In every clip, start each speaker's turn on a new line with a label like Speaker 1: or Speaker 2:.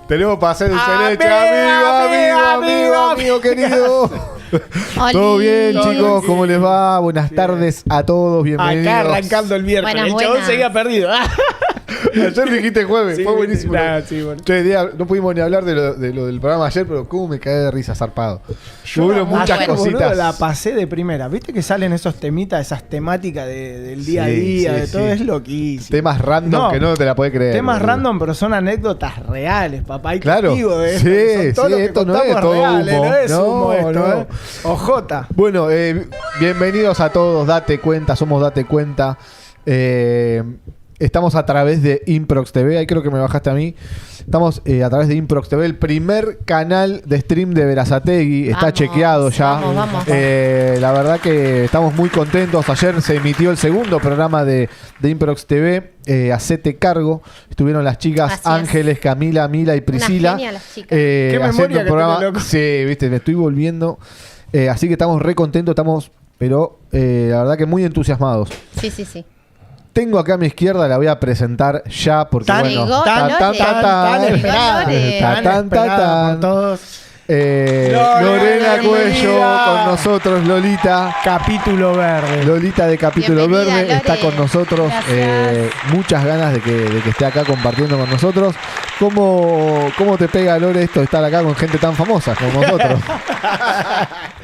Speaker 1: Tenemos para hacer el celeche, amigo, querido. ¿Todo bien, chicos? ¿Cómo les va? Buenas tardes a todos, bienvenidos.
Speaker 2: Acá arrancando el miércoles.
Speaker 3: Buenas,
Speaker 2: el chabón
Speaker 3: buenas.
Speaker 2: seguía perdido.
Speaker 1: Ayer dijiste jueves,
Speaker 2: Sí,
Speaker 1: fue buenísimo.
Speaker 2: sí, bueno.
Speaker 1: Che, día, no pudimos ni hablar de lo del programa ayer, pero cómo me caí de risa, zarpado. Hubo muchas
Speaker 2: Ayer,
Speaker 1: cositas.
Speaker 2: boludo, la pasé de primera. Viste que salen esos temitas, esas temáticas del día a
Speaker 1: Sí,
Speaker 2: día,
Speaker 1: sí,
Speaker 2: de todo,
Speaker 1: sí.
Speaker 2: es loquísimo.
Speaker 1: Temas random que no te la podés creer.
Speaker 2: Temas
Speaker 1: boludo.
Speaker 2: random, pero son anécdotas reales, papá. Hay
Speaker 1: Claro.
Speaker 2: testigo de
Speaker 1: Sí,
Speaker 2: esto. Son todos
Speaker 1: sí,
Speaker 2: los que
Speaker 1: esto no es
Speaker 2: contamos
Speaker 1: todo
Speaker 2: reales,
Speaker 1: humo.
Speaker 2: No es
Speaker 1: No,
Speaker 2: humo esto,
Speaker 1: no.
Speaker 2: Ojota.
Speaker 1: Bueno, bienvenidos a todos, Date Cuenta, somos Date Cuenta. Estamos a través de Improx TV, ahí creo que me bajaste a mí. Estamos a través de Improx TV, el primer canal de stream de Berazategui. Está
Speaker 3: Vamos,
Speaker 1: chequeado ya.
Speaker 3: vamos.
Speaker 1: La verdad que estamos muy contentos. Ayer se emitió el segundo programa de Improx TV. Hacete cargo. Estuvieron las chicas
Speaker 3: Así es.
Speaker 1: Ángeles, Camila, Mila y Priscila.
Speaker 3: Una genia las chicas.
Speaker 2: Qué
Speaker 1: Haciendo
Speaker 2: memoria
Speaker 1: un
Speaker 2: que
Speaker 1: programa.
Speaker 2: tenés, loco.
Speaker 1: Sí, viste, me estoy volviendo. Así que estamos re contentos, pero la verdad que muy entusiasmados.
Speaker 3: Sí.
Speaker 1: Tengo acá a mi izquierda, la voy a presentar ya porque
Speaker 2: Tan-
Speaker 1: bueno.
Speaker 3: Llegó
Speaker 1: tan,
Speaker 3: Lore.
Speaker 1: tan, tan,
Speaker 2: Tan
Speaker 1: tan.
Speaker 2: esperada.
Speaker 3: Lore.
Speaker 1: Tan, tan.
Speaker 2: por todos.
Speaker 1: Lorena Cuello
Speaker 2: bienvenida.
Speaker 1: con nosotros, Lolita.
Speaker 2: Capítulo verde.
Speaker 1: Lolita de Capítulo
Speaker 3: Bienvenida,
Speaker 1: Verde
Speaker 3: Lore.
Speaker 1: está con nosotros.
Speaker 4: Gracias.
Speaker 1: Muchas ganas de que esté acá compartiendo con nosotros. ¿Cómo te pega, Lore, esto de estar acá con gente tan famosa como nosotros?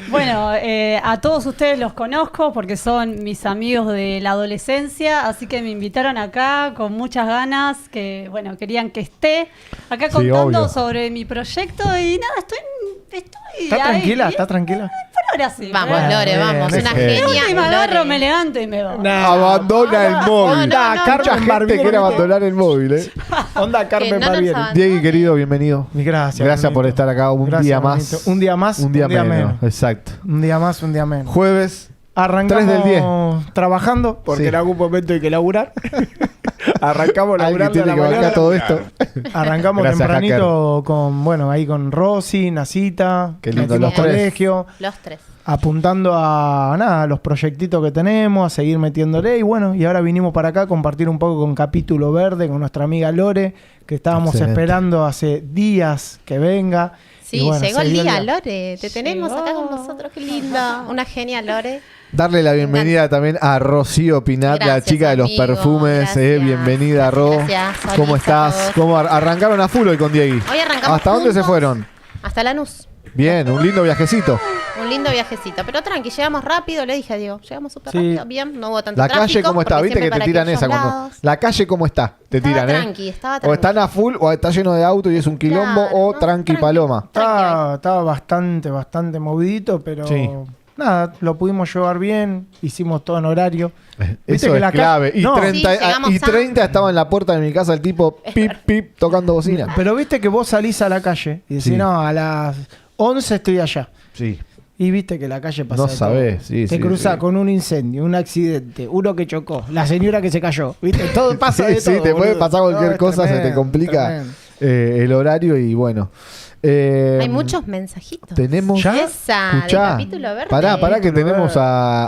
Speaker 4: Bueno, a todos ustedes los conozco porque son mis amigos de la adolescencia, así que me invitaron acá con muchas ganas, que bueno, querían que esté acá
Speaker 1: Sí,
Speaker 4: contando
Speaker 1: obvio.
Speaker 4: sobre mi proyecto y nada, estoy
Speaker 2: ¿Está
Speaker 4: ahí.
Speaker 2: tranquila? ¿Está tranquila?
Speaker 4: Por ahora sí.
Speaker 3: Vamos,
Speaker 2: Bueno,
Speaker 3: Lore,
Speaker 2: bien,
Speaker 3: vamos.
Speaker 2: bien.
Speaker 3: Una
Speaker 1: Bien.
Speaker 3: genia.
Speaker 4: Y me agarro,
Speaker 3: Lore.
Speaker 4: me levanto y me voy.
Speaker 1: Abandona el móvil.
Speaker 3: No, no,
Speaker 1: Mucha gente
Speaker 2: Barbieri,
Speaker 1: quiere
Speaker 2: ¿viste?
Speaker 1: abandonar el móvil,
Speaker 2: Onda Carmen
Speaker 3: no nos
Speaker 2: Barbieri.
Speaker 3: abandones.
Speaker 1: Diego, querido, bienvenido.
Speaker 2: Gracias.
Speaker 1: Gracias por
Speaker 2: bonito.
Speaker 1: estar acá un
Speaker 2: Gracias,
Speaker 1: día
Speaker 2: bonito.
Speaker 1: más.
Speaker 2: Un día más,
Speaker 1: Un día menos. Exacto.
Speaker 2: Un día más, un día menos.
Speaker 1: Jueves.
Speaker 2: Arrancamos
Speaker 1: 3 del 10.
Speaker 2: trabajando, porque
Speaker 1: Sí.
Speaker 2: en algún momento hay que laburar. Arrancamos
Speaker 1: Alguien
Speaker 2: laburando a
Speaker 1: tiene
Speaker 2: la
Speaker 1: que bancar
Speaker 2: mañana.
Speaker 1: todo esto.
Speaker 2: Arrancamos
Speaker 1: Gracias,
Speaker 2: tempranito ahí con Rosy, Nacita,
Speaker 1: Qué lindo,
Speaker 2: metimos
Speaker 1: los tres.
Speaker 2: colegio,
Speaker 3: Los tres.
Speaker 2: apuntando a los proyectitos que tenemos, a seguir metiéndole. Y bueno, y ahora vinimos para acá a compartir un poco con Capítulo Verde, con nuestra amiga Lore, que estábamos
Speaker 1: Excelente.
Speaker 2: esperando hace días que venga.
Speaker 3: Sí,
Speaker 2: Y bueno,
Speaker 3: llegó
Speaker 2: se
Speaker 3: el
Speaker 2: dio
Speaker 3: día, Lore. Te tenemos
Speaker 4: Llegó.
Speaker 3: acá con nosotros. Qué linda. Una genia, Lore.
Speaker 1: Darle la bienvenida también a Rocío Pinat, la
Speaker 3: Gracias,
Speaker 1: chica de los
Speaker 3: amigo,
Speaker 1: perfumes.
Speaker 3: gracias.
Speaker 1: Bienvenida, Ro.
Speaker 3: Gracias,
Speaker 1: ¿Cómo
Speaker 3: hola,
Speaker 1: estás?
Speaker 3: a todos.
Speaker 1: ¿Cómo arrancaron a full hoy con Diegui?
Speaker 3: Hoy arrancamos
Speaker 1: ¿Hasta dónde se
Speaker 3: juntos.
Speaker 1: fueron?
Speaker 3: Hasta Lanús.
Speaker 1: Bien, un lindo viajecito.
Speaker 3: Un lindo viajecito. Pero tranqui, llegamos rápido. Le dije a Diego. Llegamos súper
Speaker 2: Sí.
Speaker 3: rápido. Bien, no hubo tanto
Speaker 1: La
Speaker 3: tráfico.
Speaker 1: calle, ¿cómo está?
Speaker 3: porque
Speaker 1: Viste que
Speaker 3: siempre
Speaker 1: te
Speaker 3: para
Speaker 1: tiran
Speaker 3: aquellos
Speaker 1: esa cuando.
Speaker 3: lados.
Speaker 1: La calle, ¿cómo está? Te
Speaker 3: Estaba
Speaker 1: tiran,
Speaker 3: tranqui,
Speaker 1: ¿eh?
Speaker 3: estaba
Speaker 1: O
Speaker 3: tranqui.
Speaker 1: están a full o está lleno de autos y es un quilombo
Speaker 3: Claro,
Speaker 1: o
Speaker 3: no,
Speaker 1: tranqui
Speaker 3: tranqui.
Speaker 1: paloma.
Speaker 2: Estaba bastante movidito, pero
Speaker 1: Sí.
Speaker 2: nada, lo pudimos llevar bien, hicimos todo en horario. Viste
Speaker 1: Eso
Speaker 2: que
Speaker 1: es
Speaker 2: la ca-
Speaker 1: clave. Y
Speaker 2: No.
Speaker 1: 30,
Speaker 3: Sí, llegamos
Speaker 1: y 30 estaba en la puerta de mi casa el tipo pip, pip, tocando bocina.
Speaker 2: Pero viste que vos salís a la calle y decís,
Speaker 1: Sí.
Speaker 2: no, a las 11 estoy allá.
Speaker 1: Sí.
Speaker 2: Y viste que la calle pasa
Speaker 1: No
Speaker 2: de
Speaker 1: sabés,
Speaker 2: todo.
Speaker 1: sí,
Speaker 2: Te
Speaker 1: sí,
Speaker 2: cruzás
Speaker 1: sí.
Speaker 2: con un incendio, un accidente, uno que chocó, la señora que se cayó. Viste, todo pasa
Speaker 1: Sí,
Speaker 2: de
Speaker 1: sí,
Speaker 2: todo,
Speaker 1: te puede
Speaker 2: boludo.
Speaker 1: pasar cualquier
Speaker 2: es
Speaker 1: cosa, se te
Speaker 2: tremendo,
Speaker 1: complica
Speaker 2: tremendo.
Speaker 1: el horario y bueno.
Speaker 3: Hay muchos mensajitos.
Speaker 1: Tenemos.
Speaker 2: ¿Ya?
Speaker 3: Esa,
Speaker 1: Escuchá,
Speaker 3: de Capítulo Verde.
Speaker 1: pará que
Speaker 2: Capítulo
Speaker 1: tenemos
Speaker 2: Verde.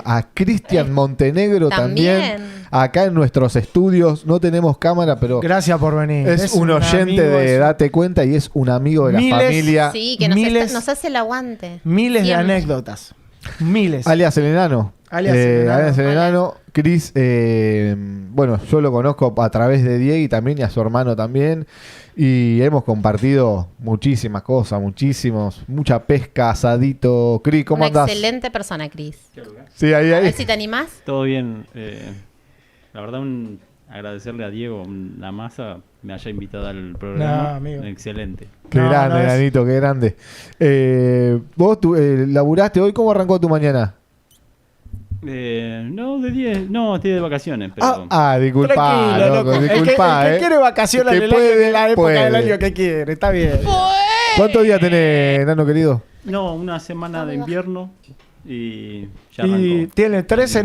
Speaker 1: a Cristian Montenegro también.
Speaker 3: también.
Speaker 1: Acá en nuestros estudios. No tenemos cámara, pero
Speaker 2: Gracias por venir.
Speaker 1: es un oyente
Speaker 2: amigo,
Speaker 1: de
Speaker 2: es-
Speaker 1: Date Cuenta y es un amigo de la
Speaker 2: Miles-
Speaker 1: familia.
Speaker 3: Sí, que nos,
Speaker 2: Miles-
Speaker 3: nos hace el aguante.
Speaker 2: Miles de
Speaker 3: Siempre.
Speaker 2: anécdotas. Miles.
Speaker 1: Alias el Enano.
Speaker 2: Alias el Enano.
Speaker 1: Alias el Enano. Cris, bueno, yo lo conozco a través de Diego y también y a su hermano también. Y hemos compartido muchísimas cosas, mucha pesca, asadito. Cris, ¿cómo
Speaker 3: Una
Speaker 1: andás?
Speaker 3: excelente persona, Cris.
Speaker 1: Sí, ahí,
Speaker 3: A
Speaker 1: ahí.
Speaker 3: ver si te animás.
Speaker 5: Todo bien. La verdad, agradecerle a Diego La Masa me haya invitado al programa.
Speaker 2: No, amigo.
Speaker 5: Excelente.
Speaker 1: Qué
Speaker 2: No,
Speaker 1: grande,
Speaker 2: no es-
Speaker 1: Enanito, qué grande. ¿Vos laburaste hoy? ¿Cómo arrancó tu mañana?
Speaker 5: No, de 10. No, estoy de vacaciones. Pero
Speaker 1: Disculpa,
Speaker 2: Tranquilo,
Speaker 1: loco,
Speaker 2: loco.
Speaker 1: disculpa,
Speaker 2: el que quiere vacaciones
Speaker 1: Que
Speaker 2: en el año,
Speaker 1: puede,
Speaker 2: en la época
Speaker 1: puede.
Speaker 2: del año que quiere, está bien.
Speaker 1: ¿Cuántos días tenés, Enano querido?
Speaker 5: no, una semana de invierno y ya arrancó.
Speaker 2: Y tiene 3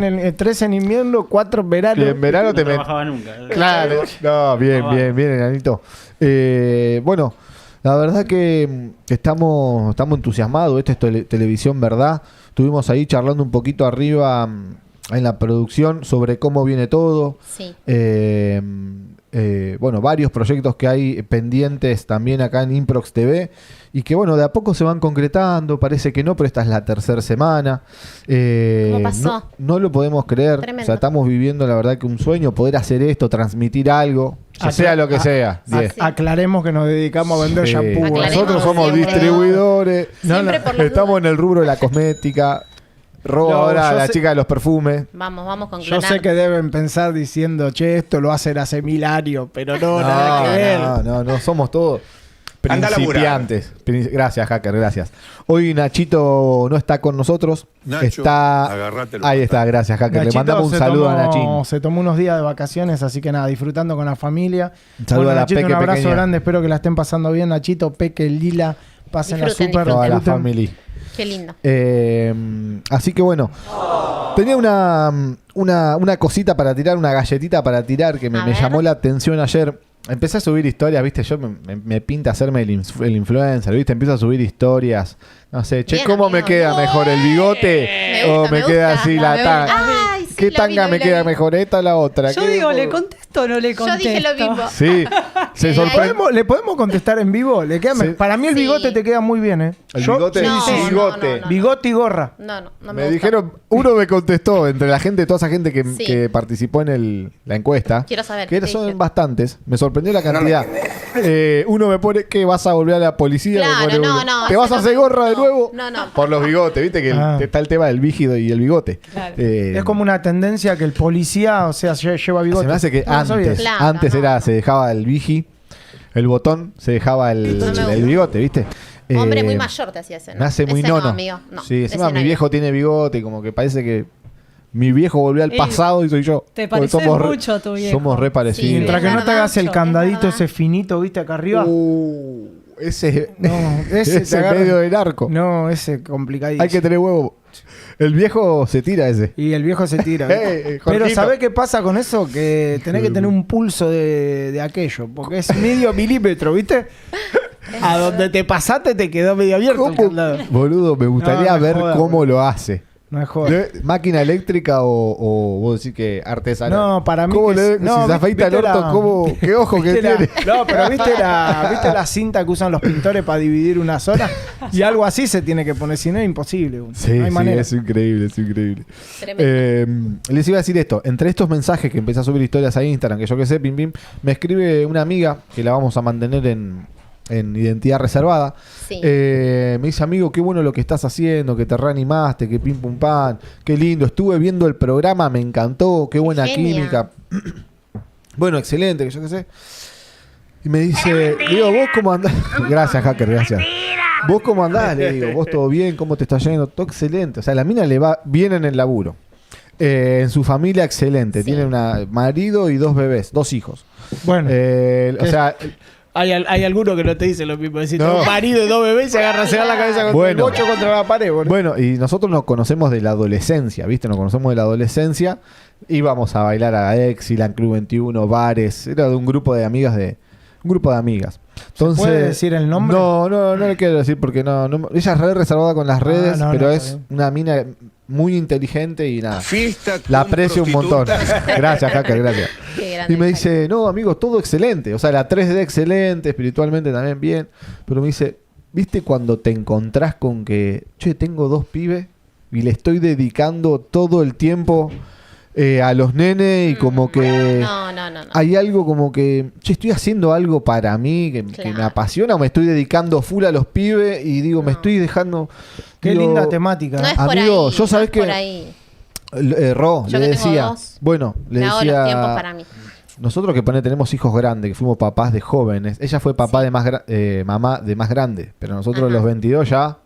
Speaker 2: en invierno, 4 en verano.
Speaker 1: Y en verano
Speaker 5: no
Speaker 1: te
Speaker 5: trabajaba nunca.
Speaker 1: Claro. No, bien,
Speaker 5: No,
Speaker 1: bien, bien, Enanito. Bueno, la verdad que estamos entusiasmados. Esto es televisión, ¿verdad? Estuvimos ahí charlando un poquito arriba en la producción sobre cómo viene todo.
Speaker 3: Sí.
Speaker 1: Bueno, varios proyectos que hay pendientes también acá en Improx TV y que bueno, de a poco se van concretando, parece que no, pero esta es la tercera semana.
Speaker 3: ¿Cómo pasó?
Speaker 1: No lo podemos creer.
Speaker 3: Tremendo.
Speaker 1: O sea, estamos viviendo la verdad que un sueño, poder hacer esto, transmitir algo, ya sea lo que sea. Diez.
Speaker 2: Aclaremos que nos dedicamos a vender
Speaker 1: Sí.
Speaker 2: shampoo.
Speaker 3: Aclaremos.
Speaker 1: Nosotros somos
Speaker 3: Siempre.
Speaker 1: distribuidores,
Speaker 3: Siempre por las
Speaker 1: estamos
Speaker 3: dudas.
Speaker 1: en el rubro de la cosmética. Robo
Speaker 2: No,
Speaker 1: ahora a
Speaker 2: yo
Speaker 1: la
Speaker 2: sé-
Speaker 1: chica de los perfumes.
Speaker 3: Vamos con
Speaker 2: Yo
Speaker 3: clonar.
Speaker 2: sé que deben pensar diciendo, che, esto lo hacen hace 1000 años, pero no, nada que ver.
Speaker 1: No, somos todos
Speaker 6: Anda a laburar.
Speaker 1: principiantes. Gracias, Hacker, gracias. Hoy Nachito no está con nosotros.
Speaker 6: Nacho,
Speaker 1: está
Speaker 6: agarrátelo.
Speaker 1: ahí está, gracias, Hacker.
Speaker 2: Nachito
Speaker 1: Le mandamos un
Speaker 2: se
Speaker 1: saludo a
Speaker 2: tomó-
Speaker 1: Nachín.
Speaker 2: Se tomó unos días de vacaciones, así que nada, disfrutando con la familia.
Speaker 1: Un saludo a la
Speaker 2: Nachito,
Speaker 1: Peque
Speaker 2: un abrazo
Speaker 1: pequeña.
Speaker 2: grande, espero que la estén pasando bien. Nachito, Peque, Lila, pasen la
Speaker 3: Disfruten,
Speaker 2: super.
Speaker 1: Toda la
Speaker 2: disfruten.
Speaker 1: familia.
Speaker 3: Qué lindo.
Speaker 1: Así que bueno, tenía una cosita para tirar, una galletita para tirar que me
Speaker 3: A ver.
Speaker 1: llamó la atención ayer. Empecé a subir historias, viste, yo me pinta hacerme el influencer, viste, empiezo a subir historias. No sé, che,
Speaker 3: Bien,
Speaker 1: ¿cómo me
Speaker 3: amigo.
Speaker 1: queda mejor el bigote?
Speaker 3: Me
Speaker 1: ¿O
Speaker 3: gusta,
Speaker 1: me
Speaker 3: me
Speaker 1: queda
Speaker 3: gusta.
Speaker 1: así la
Speaker 3: Me
Speaker 1: tanga?
Speaker 3: gusta. Ay, sí,
Speaker 1: ¿Qué
Speaker 3: la
Speaker 1: tanga
Speaker 3: vi,
Speaker 1: me
Speaker 3: la
Speaker 1: queda
Speaker 3: vi.
Speaker 1: mejor, esta o la otra?
Speaker 4: Yo
Speaker 1: ¿Qué
Speaker 4: digo, ¿le
Speaker 1: mejor?
Speaker 4: contesto o no le
Speaker 3: Yo
Speaker 4: contesto?
Speaker 3: dije lo mismo.
Speaker 1: Sí, se sorprendió.
Speaker 2: ¿Le podemos contestar en vivo? ¿Le queda
Speaker 1: Sí.
Speaker 2: Para mí el
Speaker 3: Sí.
Speaker 2: bigote te queda muy bien, ¿eh?
Speaker 1: El
Speaker 2: Yo-
Speaker 1: bigote,
Speaker 3: No,
Speaker 1: sí,
Speaker 3: no,
Speaker 1: bigote.
Speaker 3: no.
Speaker 2: Bigote y gorra.
Speaker 3: No me
Speaker 1: Me
Speaker 3: gusta.
Speaker 1: dijeron, uno me contestó, entre la gente, toda esa gente que,
Speaker 3: Sí.
Speaker 1: que participó en la encuesta,
Speaker 3: Quiero saber,
Speaker 1: que
Speaker 3: ¿qué
Speaker 1: son
Speaker 3: dijeron?
Speaker 1: bastantes, me sorprendió la cantidad. Uno me pone que vas a volver a la policía,
Speaker 3: Claro,
Speaker 1: me pone
Speaker 3: no,
Speaker 1: uno.
Speaker 3: no,
Speaker 1: ¿Te
Speaker 3: eso
Speaker 1: vas a
Speaker 3: no
Speaker 1: hacer
Speaker 3: me
Speaker 1: gorra de
Speaker 3: gustó.
Speaker 1: nuevo?
Speaker 3: No.
Speaker 1: Por los bigotes, viste que
Speaker 2: Ah.
Speaker 1: está el tema del vígido y el bigote.
Speaker 4: Claro.
Speaker 2: Es como una tendencia que el policía, o sea, lleva bigote.
Speaker 1: Se me hace que
Speaker 2: No lo sabía.
Speaker 1: antes,
Speaker 3: Claro,
Speaker 1: antes
Speaker 3: no,
Speaker 1: era,
Speaker 3: no.
Speaker 1: se dejaba el vigi, el botón, se dejaba
Speaker 3: No me
Speaker 1: el
Speaker 3: gusta.
Speaker 1: bigote, viste.
Speaker 3: Hombre muy
Speaker 1: Eh,
Speaker 3: mayor te hacía ese, ¿no?
Speaker 1: Me hace muy
Speaker 3: Ese
Speaker 1: nono.
Speaker 3: No, amigo. No,
Speaker 1: sí, encima
Speaker 3: ese
Speaker 1: mi
Speaker 3: no.
Speaker 1: viejo tiene bigote y como que parece que mi viejo volvió al
Speaker 4: Y
Speaker 1: pasado y soy yo.
Speaker 4: te
Speaker 1: Porque
Speaker 4: pareces
Speaker 1: somos re-
Speaker 4: mucho a tu viejo.
Speaker 1: Somos re parecidos.
Speaker 3: Sí,
Speaker 2: Mientras que
Speaker 3: es
Speaker 2: no te
Speaker 3: verdad,
Speaker 2: hagas el
Speaker 3: Nacho,
Speaker 2: candadito
Speaker 3: es verdad.
Speaker 2: ese finito, ¿viste? Acá arriba.
Speaker 1: Ese,
Speaker 2: No, ese te
Speaker 1: ese
Speaker 2: agarra-
Speaker 1: medio del arco.
Speaker 2: No, ese complicadísimo.
Speaker 1: Hay que tener huevo. El viejo se tira ese.
Speaker 2: Y el viejo se tira.
Speaker 1: Jorgito.
Speaker 2: Pero ¿sabés qué pasa con eso? Que tenés que tener un pulso de aquello. Porque es medio milímetro, ¿viste? A donde te pasaste te quedó medio abierto el
Speaker 1: ¿Cómo?
Speaker 2: candado.
Speaker 1: Boludo, me gustaría
Speaker 2: No, me
Speaker 1: ver
Speaker 2: jodas,
Speaker 1: cómo
Speaker 2: boludo.
Speaker 1: lo hace.
Speaker 2: No es joda.
Speaker 1: ¿Máquina eléctrica o vos decís que artesanal?
Speaker 2: No, para mí
Speaker 1: ¿Cómo
Speaker 2: que
Speaker 1: le,
Speaker 2: es- no,
Speaker 1: si se
Speaker 2: vi-
Speaker 1: afeita el
Speaker 2: viste
Speaker 1: orto,
Speaker 2: la-
Speaker 1: ¿cómo? ¿Qué ojo que
Speaker 2: ¿Viste la-
Speaker 1: tiene?
Speaker 2: No, pero ¿viste la cinta que usan los pintores para dividir una zona? Y algo así se tiene que poner, si no es imposible.
Speaker 1: Sí,
Speaker 2: no hay
Speaker 1: sí,
Speaker 2: manera.
Speaker 1: es increíble, es increíble.
Speaker 3: Tremendo.
Speaker 1: Les iba a decir esto, entre estos mensajes que empecé a subir historias a Instagram, que yo qué sé, pim pim, me escribe una amiga que la vamos a mantener en identidad reservada.
Speaker 3: Sí.
Speaker 1: Me dice, amigo, qué bueno lo que estás haciendo, que te reanimaste, que pim pum pan, qué lindo, estuve viendo el programa, me encantó, qué buena
Speaker 3: Genia.
Speaker 1: química. Bueno, excelente, que yo qué sé. Y me dice, le digo, ¿vos cómo andás? Gracias, Hacker, gracias. ¿Vos cómo andás? Le digo, ¿vos todo bien? ¿Cómo te está yendo? Todo excelente. O sea, la mina le va bien en el laburo. En su familia, excelente.
Speaker 3: Sí.
Speaker 1: Tiene un marido y 2 bebés, 2 hijos.
Speaker 2: Bueno,
Speaker 1: O sea,
Speaker 2: hay alguno que no te dice lo mismo. Decir,
Speaker 1: No.
Speaker 2: un marido y 2 bebés y se agarra la cabeza contra
Speaker 1: Bueno.
Speaker 2: el bocho contra la pared. Boludo.
Speaker 1: bueno, y nosotros nos conocemos de la adolescencia, ¿viste? Nos conocemos de la adolescencia. Íbamos a bailar a Exilan, Club 21, bares. Era de un grupo de amigas un grupo de amigas. Entonces,
Speaker 2: puede decir el nombre?
Speaker 1: No le quiero decir porque no ella es re reservada con las redes,
Speaker 2: no,
Speaker 1: pero
Speaker 2: no,
Speaker 1: es
Speaker 2: está bien.
Speaker 1: una mina muy inteligente y nada.
Speaker 6: Fiesta
Speaker 1: La
Speaker 6: con
Speaker 1: aprecio un montón.
Speaker 6: prostitutas.
Speaker 1: Gracias, Hacker, gracias.
Speaker 3: Qué grande
Speaker 1: Y me
Speaker 3: el
Speaker 1: dice, no, amigo, todo excelente. O sea, la 3D excelente, espiritualmente también bien. Pero me dice, ¿viste cuando te encontrás con que, che, tengo 2 pibes y le estoy dedicando todo el tiempo a los nenes y como que
Speaker 3: No.
Speaker 1: hay algo como que, che, estoy haciendo algo para mí que me
Speaker 3: Claro.
Speaker 1: apasiona o me estoy dedicando full a los pibes y digo, me
Speaker 3: No.
Speaker 1: estoy dejando...
Speaker 2: Qué
Speaker 1: digo,
Speaker 2: linda temática.
Speaker 3: No es
Speaker 1: Amigo,
Speaker 3: por ahí.
Speaker 1: yo sabés
Speaker 3: no es por
Speaker 1: que-
Speaker 3: ahí.
Speaker 1: Ro,
Speaker 3: Yo
Speaker 1: le
Speaker 3: que tengo
Speaker 1: decía,
Speaker 3: 2,
Speaker 1: bueno, le
Speaker 3: Me hago
Speaker 1: decía...
Speaker 3: los tiempos para mí.
Speaker 1: Nosotros que tenemos hijos grandes, que fuimos papás de jóvenes. Ella fue papá de mamá de más grande. Pero nosotros
Speaker 3: Ajá.
Speaker 1: los 22 ya,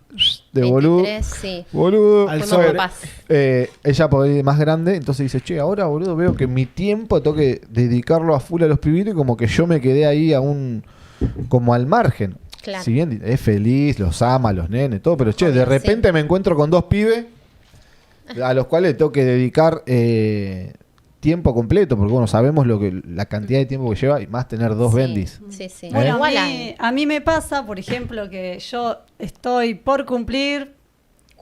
Speaker 1: de boludo.
Speaker 3: 23, sí.
Speaker 1: Boludo.
Speaker 2: Al
Speaker 3: Fuimos
Speaker 2: sobre.
Speaker 3: papás.
Speaker 1: Ella por ahí de más grande, entonces dice, che, ahora boludo veo que mi tiempo tengo que dedicarlo a full a los pibitos y como que yo me quedé ahí como al margen.
Speaker 3: Claro.
Speaker 1: Si bien es feliz, los ama, los nenes, todo, pero che,
Speaker 3: Obvio,
Speaker 1: de repente me encuentro con 2 pibes a los cuales tengo que dedicar tiempo completo, porque bueno, sabemos la cantidad de tiempo que lleva y más tener 2
Speaker 3: Sí,
Speaker 1: bendis.
Speaker 3: Sí, sí.
Speaker 4: Bueno,
Speaker 3: Igual
Speaker 4: a mí me pasa, por ejemplo, que yo estoy por cumplir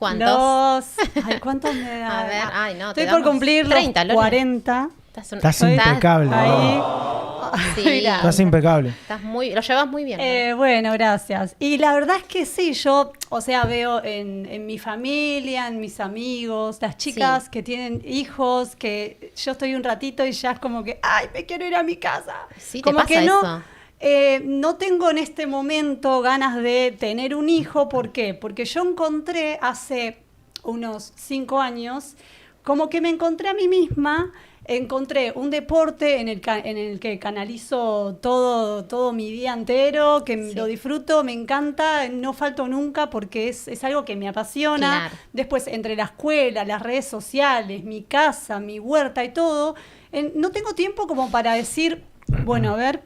Speaker 3: ¿Cuántos?
Speaker 4: Ay, ¿cuántos me da?
Speaker 3: A ver, ay, no, te
Speaker 4: Estoy por
Speaker 3: damos
Speaker 4: cumplir los
Speaker 3: 30, Lore.
Speaker 4: 40.
Speaker 2: Estás impecable.
Speaker 4: Ahí.
Speaker 3: Sí,
Speaker 4: Mira.
Speaker 2: Estás impecable.
Speaker 3: lo llevas muy bien.
Speaker 4: Bueno, gracias. Y la verdad es que sí, yo, o sea, veo en mi familia, en mis amigos, las chicas que tienen hijos, que yo estoy un ratito y ya es como que, ay, me quiero ir a mi casa.
Speaker 3: Sí, te
Speaker 4: como
Speaker 3: pasa
Speaker 4: que
Speaker 3: eso.
Speaker 4: no tengo en este momento ganas de tener un hijo. ¿Por qué? Porque yo encontré hace unos 5 años, como que me encontré a mí misma. Encontré un deporte en el que canalizo todo mi día entero, que lo disfruto, me encanta, no falto nunca porque es algo que me apasiona.
Speaker 3: Claro.
Speaker 4: Después, entre la escuela, las redes sociales, mi casa, mi huerta y todo, no tengo tiempo como para decir, bueno, a ver,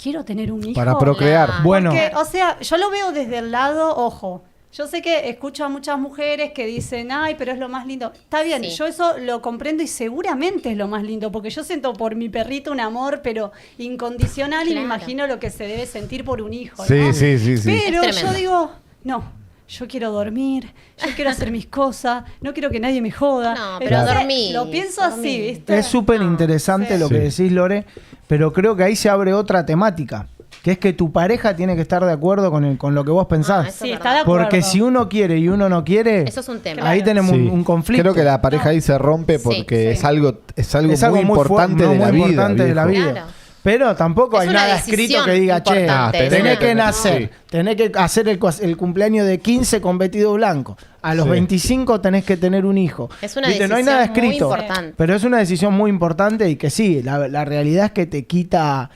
Speaker 4: quiero tener un hijo.
Speaker 1: Para procrear.
Speaker 3: Claro.
Speaker 2: Bueno,
Speaker 4: Porque, o sea, yo lo veo desde el lado, ojo, yo sé que escucho a muchas mujeres que dicen, ay, pero es lo más lindo. Está bien,
Speaker 3: Sí.
Speaker 4: yo eso lo comprendo y seguramente es lo más lindo, porque yo siento por mi perrito un amor, pero incondicional, y me
Speaker 3: Claro.
Speaker 4: imagino lo que se debe sentir por un hijo,
Speaker 1: Sí,
Speaker 4: ¿no?
Speaker 1: sí, sí, sí.
Speaker 4: Pero
Speaker 3: Es
Speaker 4: yo
Speaker 3: tremendo.
Speaker 4: digo, no, yo quiero dormir, yo quiero hacer mis cosas, no quiero que nadie me joda.
Speaker 3: No, pero
Speaker 4: Entonces,
Speaker 3: dormís,
Speaker 4: lo pienso
Speaker 3: dormís.
Speaker 4: así, ¿viste?
Speaker 2: es súper interesante
Speaker 4: Sí.
Speaker 2: lo que decís, Lore, pero creo que ahí se abre otra temática, que es que tu pareja tiene que estar de acuerdo con lo que vos pensás.
Speaker 3: eso
Speaker 4: Sí,
Speaker 3: es
Speaker 4: está de
Speaker 3: verdad.
Speaker 4: acuerdo.
Speaker 2: Porque si uno quiere y uno no quiere,
Speaker 3: Eso es un tema.
Speaker 2: ahí tenemos
Speaker 1: Sí.
Speaker 2: un conflicto.
Speaker 1: Creo que la pareja ahí se rompe
Speaker 3: Sí,
Speaker 1: porque
Speaker 4: sí.
Speaker 1: es algo
Speaker 2: es algo
Speaker 1: muy importante
Speaker 2: no,
Speaker 1: de la
Speaker 2: muy
Speaker 1: vida.
Speaker 2: importante de la
Speaker 1: viejo.
Speaker 2: vida.
Speaker 3: Claro.
Speaker 2: Pero tampoco
Speaker 3: Es
Speaker 2: hay
Speaker 3: una
Speaker 2: nada
Speaker 3: decisión
Speaker 2: escrito que diga, che,
Speaker 3: importante,
Speaker 1: tenés
Speaker 2: tenés
Speaker 1: que
Speaker 2: que nacer,
Speaker 1: sí.
Speaker 2: tenés que hacer el cumpleaños de 15 con vestido blanco. A los
Speaker 1: Sí.
Speaker 2: 25 tenés que tener un hijo.
Speaker 3: Es una
Speaker 2: ¿Viste? No hay
Speaker 3: decisión
Speaker 2: nada
Speaker 3: muy
Speaker 2: escrito.
Speaker 3: importante.
Speaker 2: Pero es una decisión muy importante y que sí, la realidad es que te quita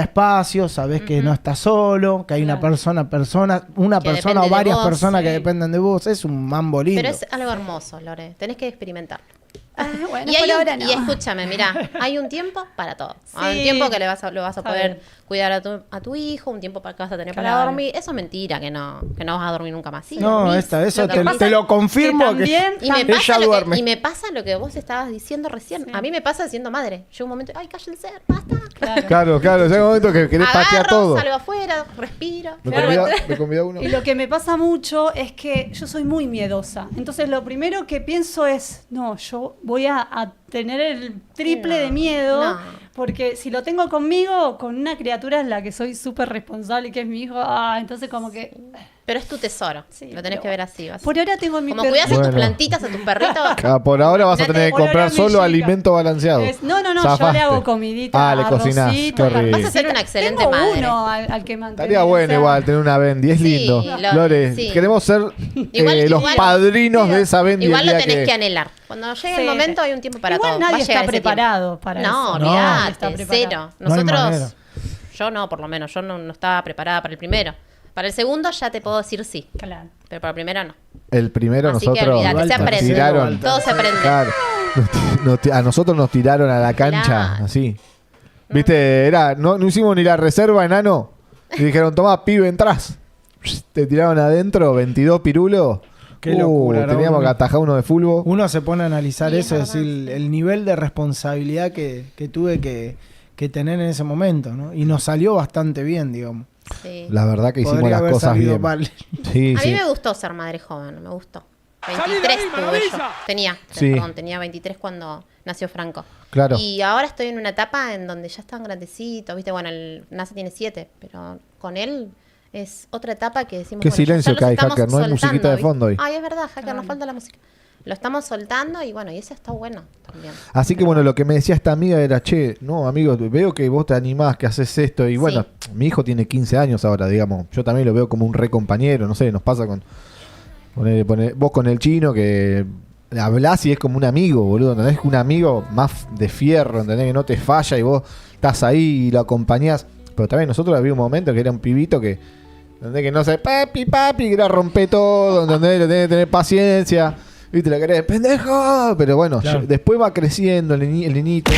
Speaker 2: espacio, sabés que no estás solo, que hay una
Speaker 4: Claro.
Speaker 2: una
Speaker 3: Que
Speaker 2: persona
Speaker 3: depende
Speaker 2: o
Speaker 3: de
Speaker 2: varias
Speaker 3: vos,
Speaker 2: personas que
Speaker 4: sí.
Speaker 2: dependen de vos. Es un mambo lindo.
Speaker 3: Pero es algo hermoso, Lore. Tenés que experimentar.
Speaker 4: Ah, bueno,
Speaker 3: Y, hay
Speaker 4: por ahora no.
Speaker 3: y escúchame, mira, hay un tiempo para todo. Hay un
Speaker 4: Sí.
Speaker 3: tiempo que lo vas a
Speaker 4: Está
Speaker 3: poder
Speaker 4: bien.
Speaker 3: cuidar a tu hijo, un tiempo que vas a tener para
Speaker 4: Claro.
Speaker 3: dormir. Eso es mentira, que no vas a dormir nunca más. Sí,
Speaker 2: No,
Speaker 3: dormís.
Speaker 2: eso
Speaker 3: Lo que pasa-
Speaker 2: te lo confirmo.
Speaker 4: que también-
Speaker 3: Y me,
Speaker 2: ella
Speaker 3: pasa
Speaker 2: duerme.
Speaker 3: y me pasa lo que vos estabas diciendo recién.
Speaker 4: Sí.
Speaker 3: A mí me pasa siendo madre. Llega un momento, ay, cállense, basta.
Speaker 4: Claro.
Speaker 1: Claro, llega un momento que querés patear
Speaker 3: Agarro,
Speaker 1: todo.
Speaker 3: salgo afuera, respiro.
Speaker 1: Me convida uno.
Speaker 4: Y lo que me pasa mucho es que yo soy muy miedosa. Entonces lo primero que pienso es, no, yo voy a tener el triple
Speaker 3: No,
Speaker 4: de miedo,
Speaker 3: no.
Speaker 4: porque si lo tengo conmigo, con una criatura en la que soy súper responsable, que es mi hijo, entonces como que...
Speaker 3: Pero es tu tesoro.
Speaker 4: Sí,
Speaker 3: lo tenés
Speaker 4: pero-
Speaker 3: que ver así.
Speaker 4: Por ahora tengo mi
Speaker 3: Como
Speaker 4: perrito.
Speaker 3: cuidás a tus
Speaker 1: Bueno.
Speaker 3: plantitas, a tus perritos.
Speaker 1: Por ahora vas a tener que
Speaker 4: Por ahora
Speaker 1: comprar
Speaker 4: mi
Speaker 1: solo
Speaker 4: chica.
Speaker 1: alimento balanceado.
Speaker 4: No, yo le
Speaker 1: Zafaste.
Speaker 4: hago comidita,
Speaker 1: Le cocinás.
Speaker 4: arrocito,
Speaker 1: Qué rico.
Speaker 3: Vas a ser una excelente
Speaker 4: tengo
Speaker 3: madre.
Speaker 4: uno al que mantener.
Speaker 1: Estaría bueno
Speaker 4: o sea,
Speaker 1: igual tener una Bendy, es
Speaker 3: Sí,
Speaker 1: lindo.
Speaker 3: Lore,
Speaker 1: Lore,
Speaker 3: sí.
Speaker 1: queremos ser los padrinos de esa Bendy.
Speaker 3: Igual
Speaker 1: el
Speaker 3: lo
Speaker 1: día
Speaker 3: tenés que anhelar. Cuando llegue
Speaker 4: Sí.
Speaker 3: el momento hay un tiempo para
Speaker 4: Igual
Speaker 3: todo.
Speaker 4: nadie
Speaker 3: Va a llegar
Speaker 4: está
Speaker 3: ese tiempo.
Speaker 4: preparado para
Speaker 3: No,
Speaker 4: eso.
Speaker 3: olvidate,
Speaker 4: está preparado.
Speaker 3: cero.
Speaker 2: No hay manera.
Speaker 3: Nosotros, yo no, por lo menos, yo no estaba preparada para el primero. Para el segundo ya te puedo decir sí,
Speaker 4: Claro.
Speaker 3: pero para el primero no.
Speaker 1: El primero
Speaker 3: Así que
Speaker 1: nosotros
Speaker 3: olvídate, se
Speaker 1: nos
Speaker 3: aprende.
Speaker 1: tiraron.
Speaker 3: Todo se aprende.
Speaker 1: Claro. A nosotros nos tiraron a la cancha,
Speaker 3: Claro.
Speaker 1: así. ¿Viste? No hicimos ni la reserva, enano. Y dijeron, tomá, pibe, entrás. Te tiraron adentro, 22 pirulos.
Speaker 2: Qué locura,
Speaker 1: teníamos
Speaker 2: Raúl.
Speaker 1: que atajar uno de fútbol.
Speaker 2: Uno se pone a analizar
Speaker 3: Sí,
Speaker 2: eso,
Speaker 3: es
Speaker 2: es decir, el nivel de responsabilidad que tuve que tener en ese momento, ¿no? Y nos salió bastante bien, digamos.
Speaker 3: Sí.
Speaker 1: La verdad que hicimos
Speaker 2: Podría
Speaker 1: las
Speaker 2: haber
Speaker 1: cosas
Speaker 2: salido
Speaker 1: bien.
Speaker 2: mal.
Speaker 1: Sí,
Speaker 3: A
Speaker 1: sí.
Speaker 3: mí me gustó ser madre joven, me gustó. 23 tuve yo.
Speaker 1: Sí.
Speaker 3: Tenía 23 cuando nació Franco.
Speaker 1: Claro.
Speaker 3: Y ahora estoy en una etapa en donde ya están grandecitos, ¿viste? Bueno, el NASA tiene 7, pero con él es otra etapa que decimos...
Speaker 1: Qué
Speaker 3: bueno, ya
Speaker 1: silencio
Speaker 3: los
Speaker 1: que hay,
Speaker 3: estamos
Speaker 1: Hacker, no hay musiquita de
Speaker 3: ¿viste?
Speaker 1: fondo hoy.
Speaker 3: Ay, es verdad, Hacker, nos falta la música. Lo estamos soltando y bueno, y eso está bueno también.
Speaker 1: Así que bueno, lo que me decía esta amiga era, che, no, amigo, veo que vos te animás, que haces esto. Y bueno, mi hijo tiene 15 años ahora, digamos. Yo también lo veo como un re compañero, no sé, nos pasa con... vos con el chino que hablás y es como un amigo, boludo, ¿entendés? Un amigo más de fierro, ¿entendés? Que no te falla y vos estás ahí y lo acompañás. Pero también nosotros había un momento que era un pibito que, ¿entendés? Que no sé, papi, que era romper todo, ¿entendés? Lo tenés que tener paciencia. ¿Viste? La querés, pendejo. Pero bueno,
Speaker 2: Claro.
Speaker 1: después va creciendo el niñito,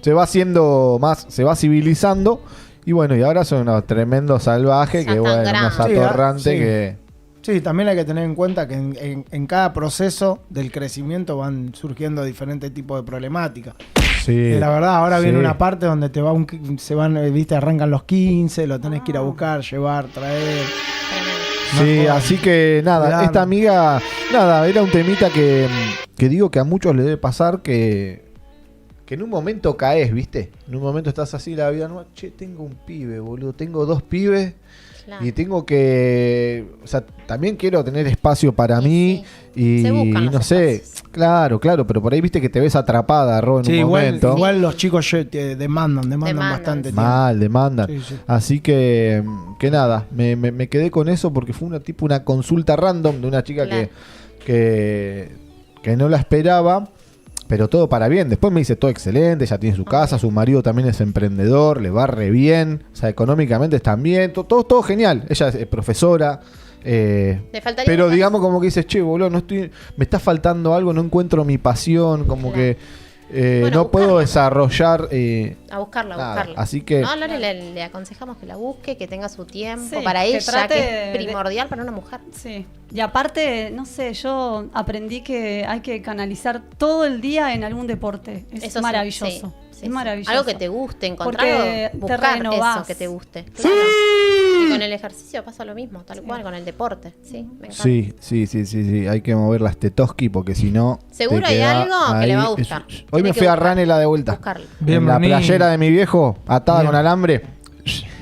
Speaker 1: se va haciendo más, se va civilizando. Y bueno, y ahora son unos tremendos salvajes
Speaker 3: Ya
Speaker 1: que,
Speaker 3: están
Speaker 1: bueno, unos
Speaker 3: grandes.
Speaker 1: atorrantes
Speaker 2: Sí.
Speaker 1: que.
Speaker 2: Sí, también hay que tener en cuenta que en cada proceso del crecimiento van surgiendo diferentes tipos de problemáticas.
Speaker 1: Sí.
Speaker 2: La verdad, ahora viene
Speaker 1: Sí.
Speaker 2: una parte donde viste, arrancan los 15, lo tenés que ir a buscar, llevar, traer.
Speaker 3: Tremendo.
Speaker 1: Sí,
Speaker 2: No,
Speaker 1: así que nada,
Speaker 2: cuidado.
Speaker 1: esta amiga, nada, era un temita que digo que a muchos le debe pasar que en un momento caes, ¿viste? En un momento estás así la vida, no, che, tengo un pibe, boludo, tengo 2 pibes
Speaker 3: Claro.
Speaker 1: y tengo que, o sea, también quiero tener espacio para
Speaker 3: Y
Speaker 1: mí y
Speaker 3: Se buscan los
Speaker 1: no sé,
Speaker 3: espacios.
Speaker 1: claro, pero por ahí viste que te ves atrapada, Ro, en
Speaker 2: Sí,
Speaker 1: un
Speaker 2: igual,
Speaker 1: momento.
Speaker 2: igual los chicos demandan
Speaker 3: Demandan,
Speaker 2: bastante
Speaker 3: sí.
Speaker 2: tiempo.
Speaker 1: Mal, demandan.
Speaker 2: Sí, sí.
Speaker 1: Así que nada, me quedé con eso porque fue una consulta random de una chica
Speaker 3: Claro.
Speaker 1: que no la esperaba, pero todo para bien. Después me dice todo excelente, ella tiene su casa, su marido también es emprendedor, le va re bien, o sea, económicamente están bien, todo genial. Ella es profesora.
Speaker 3: Le faltaría
Speaker 1: Pero
Speaker 3: buscar-
Speaker 1: digamos como que dices, che, boludo, me está faltando algo, no encuentro mi pasión, como
Speaker 3: Claro.
Speaker 1: que
Speaker 3: Bueno,
Speaker 1: no puedo
Speaker 3: buscarla.
Speaker 1: desarrollar
Speaker 3: A buscarla, a
Speaker 1: nada.
Speaker 3: buscarla.
Speaker 1: Así que
Speaker 3: No, Lore, le aconsejamos que la busque, que tenga su tiempo
Speaker 4: Sí,
Speaker 3: para
Speaker 4: que
Speaker 3: ella,
Speaker 4: trate
Speaker 3: que es
Speaker 4: de-
Speaker 3: primordial para una mujer.
Speaker 4: Sí. Y aparte, no sé, yo aprendí que hay que canalizar todo el día en algún deporte. Es
Speaker 3: Eso sí,
Speaker 4: maravilloso.
Speaker 3: sí, sí,
Speaker 4: Es
Speaker 3: sí.
Speaker 4: maravilloso.
Speaker 3: Algo que te guste, encontrar
Speaker 4: Porque
Speaker 3: algo,
Speaker 4: te
Speaker 3: buscar
Speaker 4: renovás.
Speaker 3: eso que te guste. Claro. Y con el ejercicio pasa lo mismo, tal cual, con el deporte. Sí, me encanta.
Speaker 1: Sí, hay que mover las tetoski porque si no.
Speaker 3: Seguro
Speaker 1: te
Speaker 3: hay
Speaker 1: queda
Speaker 3: algo que le va a
Speaker 1: ahí.
Speaker 3: gustar.
Speaker 1: Hoy
Speaker 3: Tiene
Speaker 1: me
Speaker 3: que
Speaker 1: fui a
Speaker 3: buscar.
Speaker 1: Ranela de vuelta.
Speaker 3: Buscarlo.
Speaker 2: Bien,
Speaker 1: En la
Speaker 2: maní.
Speaker 1: playera de mi viejo, atada
Speaker 2: Bien.
Speaker 1: con alambre.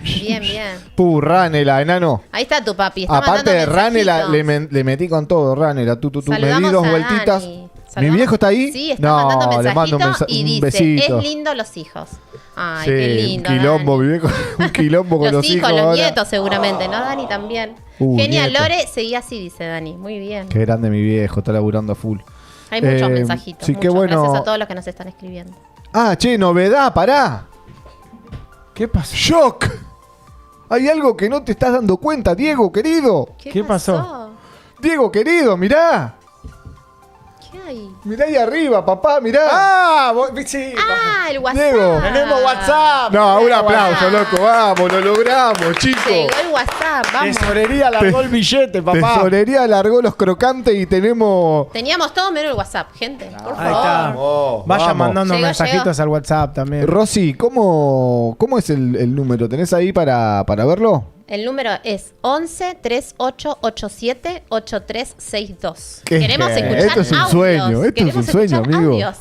Speaker 3: Bien, bien.
Speaker 1: Ranela, enano.
Speaker 3: Ahí está tu papi. Está
Speaker 1: Aparte de
Speaker 3: mandando
Speaker 1: Ranela,
Speaker 3: mensajitos.
Speaker 1: le metí con todo, Ranela. Tú. Me
Speaker 3: Saludamos
Speaker 1: di 2
Speaker 3: a
Speaker 1: vueltitas.
Speaker 3: Dani.
Speaker 1: ¿Mi
Speaker 3: Saludamos-
Speaker 1: viejo está ahí?
Speaker 3: Sí, está mandando
Speaker 1: le mando
Speaker 3: mensajito y
Speaker 1: un
Speaker 3: dice,
Speaker 1: besito.
Speaker 3: es lindo los hijos. Ay,
Speaker 1: Sí,
Speaker 3: qué lindo,
Speaker 1: un quilombo,
Speaker 3: Dani.
Speaker 1: mi viejo. Un quilombo con los hijos.
Speaker 3: los
Speaker 1: ahora.
Speaker 3: nietos seguramente, ¿no, Dani? También. Genial,
Speaker 1: nieto.
Speaker 3: Lore, seguí así, dice Dani. Muy bien.
Speaker 1: Qué grande mi viejo, está laburando a full.
Speaker 3: Hay muchos mensajitos.
Speaker 1: Sí, qué
Speaker 3: muchos.
Speaker 1: bueno.
Speaker 3: Gracias a todos los que nos están escribiendo.
Speaker 1: Ah, che, novedad, pará.
Speaker 2: ¿Qué pasó?
Speaker 1: ¡Shock! Hay algo que no te estás dando cuenta, Diego, querido.
Speaker 2: ¿Qué pasó?
Speaker 1: Diego, querido, mirá.
Speaker 3: ¿Qué hay?
Speaker 1: Mirá ahí arriba, papá, mirá.
Speaker 2: ¡Ah! Sí.
Speaker 3: Ah, el WhatsApp.
Speaker 1: Diego.
Speaker 2: Tenemos WhatsApp.
Speaker 1: No, un aplauso,
Speaker 3: Ah.
Speaker 1: loco. Vamos, lo logramos, chicos.
Speaker 3: Llegó el WhatsApp, vamos.
Speaker 2: Tesorería largó el billete, papá.
Speaker 1: Tesorería alargó los crocantes y tenemos.
Speaker 3: Teníamos todo menos el WhatsApp, gente. Por
Speaker 2: Ahí
Speaker 3: favor.
Speaker 2: está. Vaya
Speaker 1: Vamos.
Speaker 2: mandando
Speaker 3: Llegó,
Speaker 2: mensajitos al WhatsApp también.
Speaker 1: Rosy, ¿cómo es el número? ¿Tenés ahí para verlo?
Speaker 3: El número es 11 38 87 8362.
Speaker 1: ¿Qué?
Speaker 3: Queremos escuchar
Speaker 1: Esto es un
Speaker 3: audios.
Speaker 1: sueño, esto es
Speaker 3: Queremos
Speaker 1: un sueño,
Speaker 3: escuchar
Speaker 1: amigo.
Speaker 3: audios.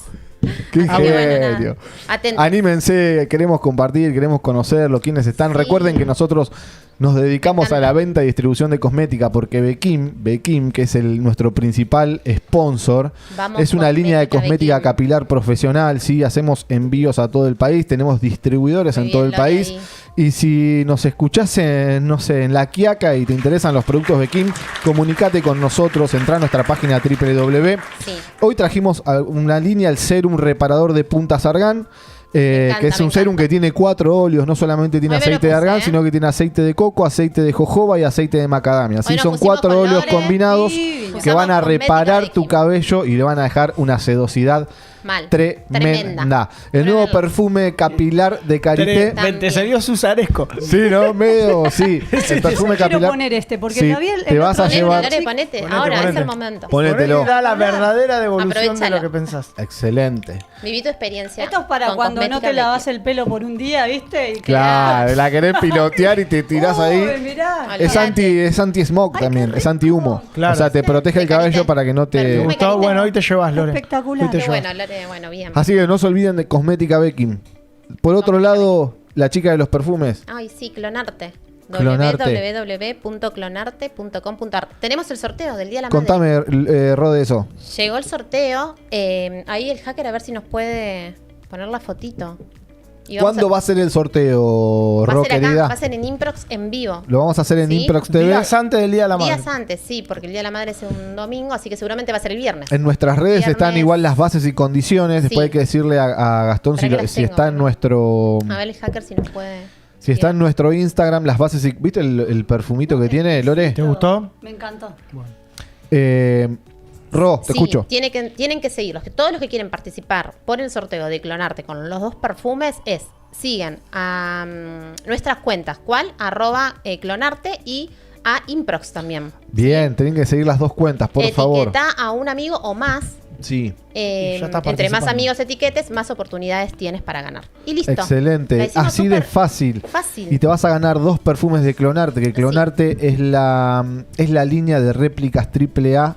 Speaker 1: Qué
Speaker 3: Así que bueno, nada.
Speaker 1: genio.
Speaker 3: Atentos.
Speaker 1: Anímense, queremos compartir, queremos conocerlo, quienes están.
Speaker 3: Sí.
Speaker 1: Recuerden que nosotros nos dedicamos a la venta y distribución de cosmética porque Bekim, que es nuestro principal sponsor,
Speaker 3: Vamos,
Speaker 1: es una línea de cosmética
Speaker 3: Bekim.
Speaker 1: capilar profesional, sí, hacemos envíos a todo el país, tenemos distribuidores
Speaker 3: Muy
Speaker 1: en todo
Speaker 3: bien,
Speaker 1: el
Speaker 3: Lore,
Speaker 1: país.
Speaker 3: ahí.
Speaker 1: Y si nos escuchás en, no sé, en La Quiaca y te interesan los productos Bekim, comunicate con nosotros, entra a nuestra página www.
Speaker 3: Sí.
Speaker 1: Hoy trajimos una línea, el serum reparador de Punta Sargán,
Speaker 3: encanta,
Speaker 1: que es
Speaker 3: me
Speaker 1: un serum
Speaker 3: encanta.
Speaker 1: que tiene 4 óleos, no solamente tiene
Speaker 3: Hoy me lo
Speaker 1: aceite de
Speaker 3: puse,
Speaker 1: argán,
Speaker 3: ¿eh?
Speaker 1: sino que tiene aceite de coco, aceite de jojoba y aceite de macadamia. Así
Speaker 3: Hoy nos
Speaker 1: son
Speaker 3: pusimos
Speaker 1: 4
Speaker 3: con
Speaker 1: óleos
Speaker 3: Lore,
Speaker 1: combinados
Speaker 4: sí.
Speaker 1: que
Speaker 3: Usamos
Speaker 1: van a
Speaker 3: cosmética
Speaker 1: reparar
Speaker 3: de
Speaker 1: tu
Speaker 3: Kim.
Speaker 1: cabello y le van a dejar una sedosidad
Speaker 3: Mal.
Speaker 1: tremenda. El nuevo
Speaker 3: Tremendo.
Speaker 1: perfume capilar de Carité.
Speaker 3: También.
Speaker 2: Te salió Susaresco.
Speaker 1: Sí, ¿no? Medio, sí. El perfume
Speaker 4: Quiero
Speaker 1: capilar.
Speaker 4: poner este, porque
Speaker 1: Sí,
Speaker 4: todavía el
Speaker 1: te vas a
Speaker 4: otro-
Speaker 1: llevar.
Speaker 3: Lore, ponete.
Speaker 2: Ponete,
Speaker 3: Ahora
Speaker 2: ponete.
Speaker 3: es el momento.
Speaker 1: Ponételo.
Speaker 2: Da la verdadera devolución de
Speaker 3: Aprovechalo.
Speaker 2: lo que pensás.
Speaker 1: Excelente.
Speaker 3: Viví tu experiencia.
Speaker 4: Esto es para
Speaker 3: con
Speaker 4: cuando no
Speaker 3: cosmética
Speaker 4: te lavas
Speaker 3: Becky.
Speaker 4: el pelo por un día, ¿viste? Y que-
Speaker 1: Claro, la querés pilotear y te tirás
Speaker 4: Uy,
Speaker 1: ahí.
Speaker 4: mirá.
Speaker 3: Olvídate.
Speaker 1: Es anti-smog también, es anti-humo.
Speaker 2: Claro.
Speaker 1: O sea, te protege el cabello para que no
Speaker 2: ¿Te
Speaker 1: te...
Speaker 3: Perfume.
Speaker 2: gustó?
Speaker 3: Carita.
Speaker 2: Bueno, hoy te llevas, Lore.
Speaker 4: Espectacular.
Speaker 2: Hoy te
Speaker 3: Qué
Speaker 2: llevas.
Speaker 3: bueno, Lore, bueno, bien.
Speaker 1: Así que no se olviden de Cosmética Bekim. Por otro lado, la chica de los perfumes.
Speaker 3: Ay, sí, clonarte.
Speaker 1: Clonarte.
Speaker 3: www.clonarte.com.ar. Tenemos el sorteo del Día de la Madre.
Speaker 1: Contame, Ro, de eso.
Speaker 3: Llegó el sorteo. Ahí el hacker a ver si nos puede poner la fotito. Y vamos
Speaker 1: ¿Cuándo va a ser el sorteo,
Speaker 3: va a
Speaker 1: Ro,
Speaker 3: ser acá,
Speaker 1: querida?
Speaker 3: va a ser en Improx en vivo.
Speaker 1: Lo vamos a hacer en
Speaker 3: ¿Sí?
Speaker 1: Improx TV.
Speaker 2: Días antes del Día de la Madre.
Speaker 3: Días antes, sí, porque el Día de la Madre es un domingo, así que seguramente va a ser el viernes.
Speaker 1: En nuestras redes
Speaker 3: Viernes.
Speaker 1: están igual las bases y condiciones. Después
Speaker 3: Sí.
Speaker 1: hay que decirle a Gastón
Speaker 3: Para
Speaker 1: si,
Speaker 3: que las
Speaker 1: si
Speaker 3: tengo,
Speaker 1: está en
Speaker 3: ¿no?
Speaker 1: nuestro...
Speaker 3: A ver el hacker si nos puede.
Speaker 1: Si está en
Speaker 3: guiar.
Speaker 1: nuestro Instagram, las bases y... ¿Viste el perfumito que tiene, Lore?
Speaker 2: ¿Te gustó?
Speaker 4: Me encantó.
Speaker 1: Ro, te
Speaker 3: Sí,
Speaker 1: escucho.
Speaker 3: tienen que seguirlos. Todos los que quieren participar por el sorteo de Clonarte con los 2 perfumes siguen a nuestras cuentas. ¿Cuál? @clonarte y a Improx también.
Speaker 1: Bien, tienen que seguir las dos cuentas, por favor.
Speaker 3: Etiqueta a un amigo o más
Speaker 1: Sí.
Speaker 2: Y ya estás
Speaker 3: Entre más
Speaker 2: participando.
Speaker 3: amigos etiquetes, más oportunidades tienes para ganar. Y listo. La
Speaker 1: Excelente.
Speaker 3: hicimos
Speaker 1: Así de
Speaker 3: súper
Speaker 1: fácil.
Speaker 3: Fácil.
Speaker 1: Y te vas a ganar 2 perfumes de Clonarte, que Clonarte es la línea de réplicas AAA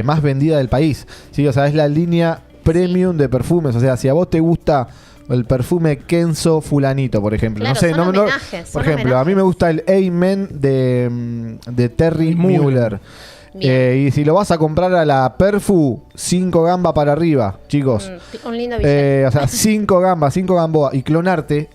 Speaker 1: más vendida del país. ¿Sí? O sea, es la línea premium de perfumes. O sea, si a vos te gusta el perfume Kenzo fulanito, por ejemplo.
Speaker 3: Claro,
Speaker 1: no sé,
Speaker 3: son homenajes,
Speaker 1: por
Speaker 3: son
Speaker 1: ejemplo, a mí
Speaker 3: homenajes.
Speaker 1: me gusta el Amen de Terry Muller.
Speaker 3: Bien.
Speaker 1: Y si lo vas a comprar a la Perfu, 5 gambas para arriba, chicos.
Speaker 3: Un lindo billete.
Speaker 1: O sea, 5 gambas, 5 gamboa. Y Clonarte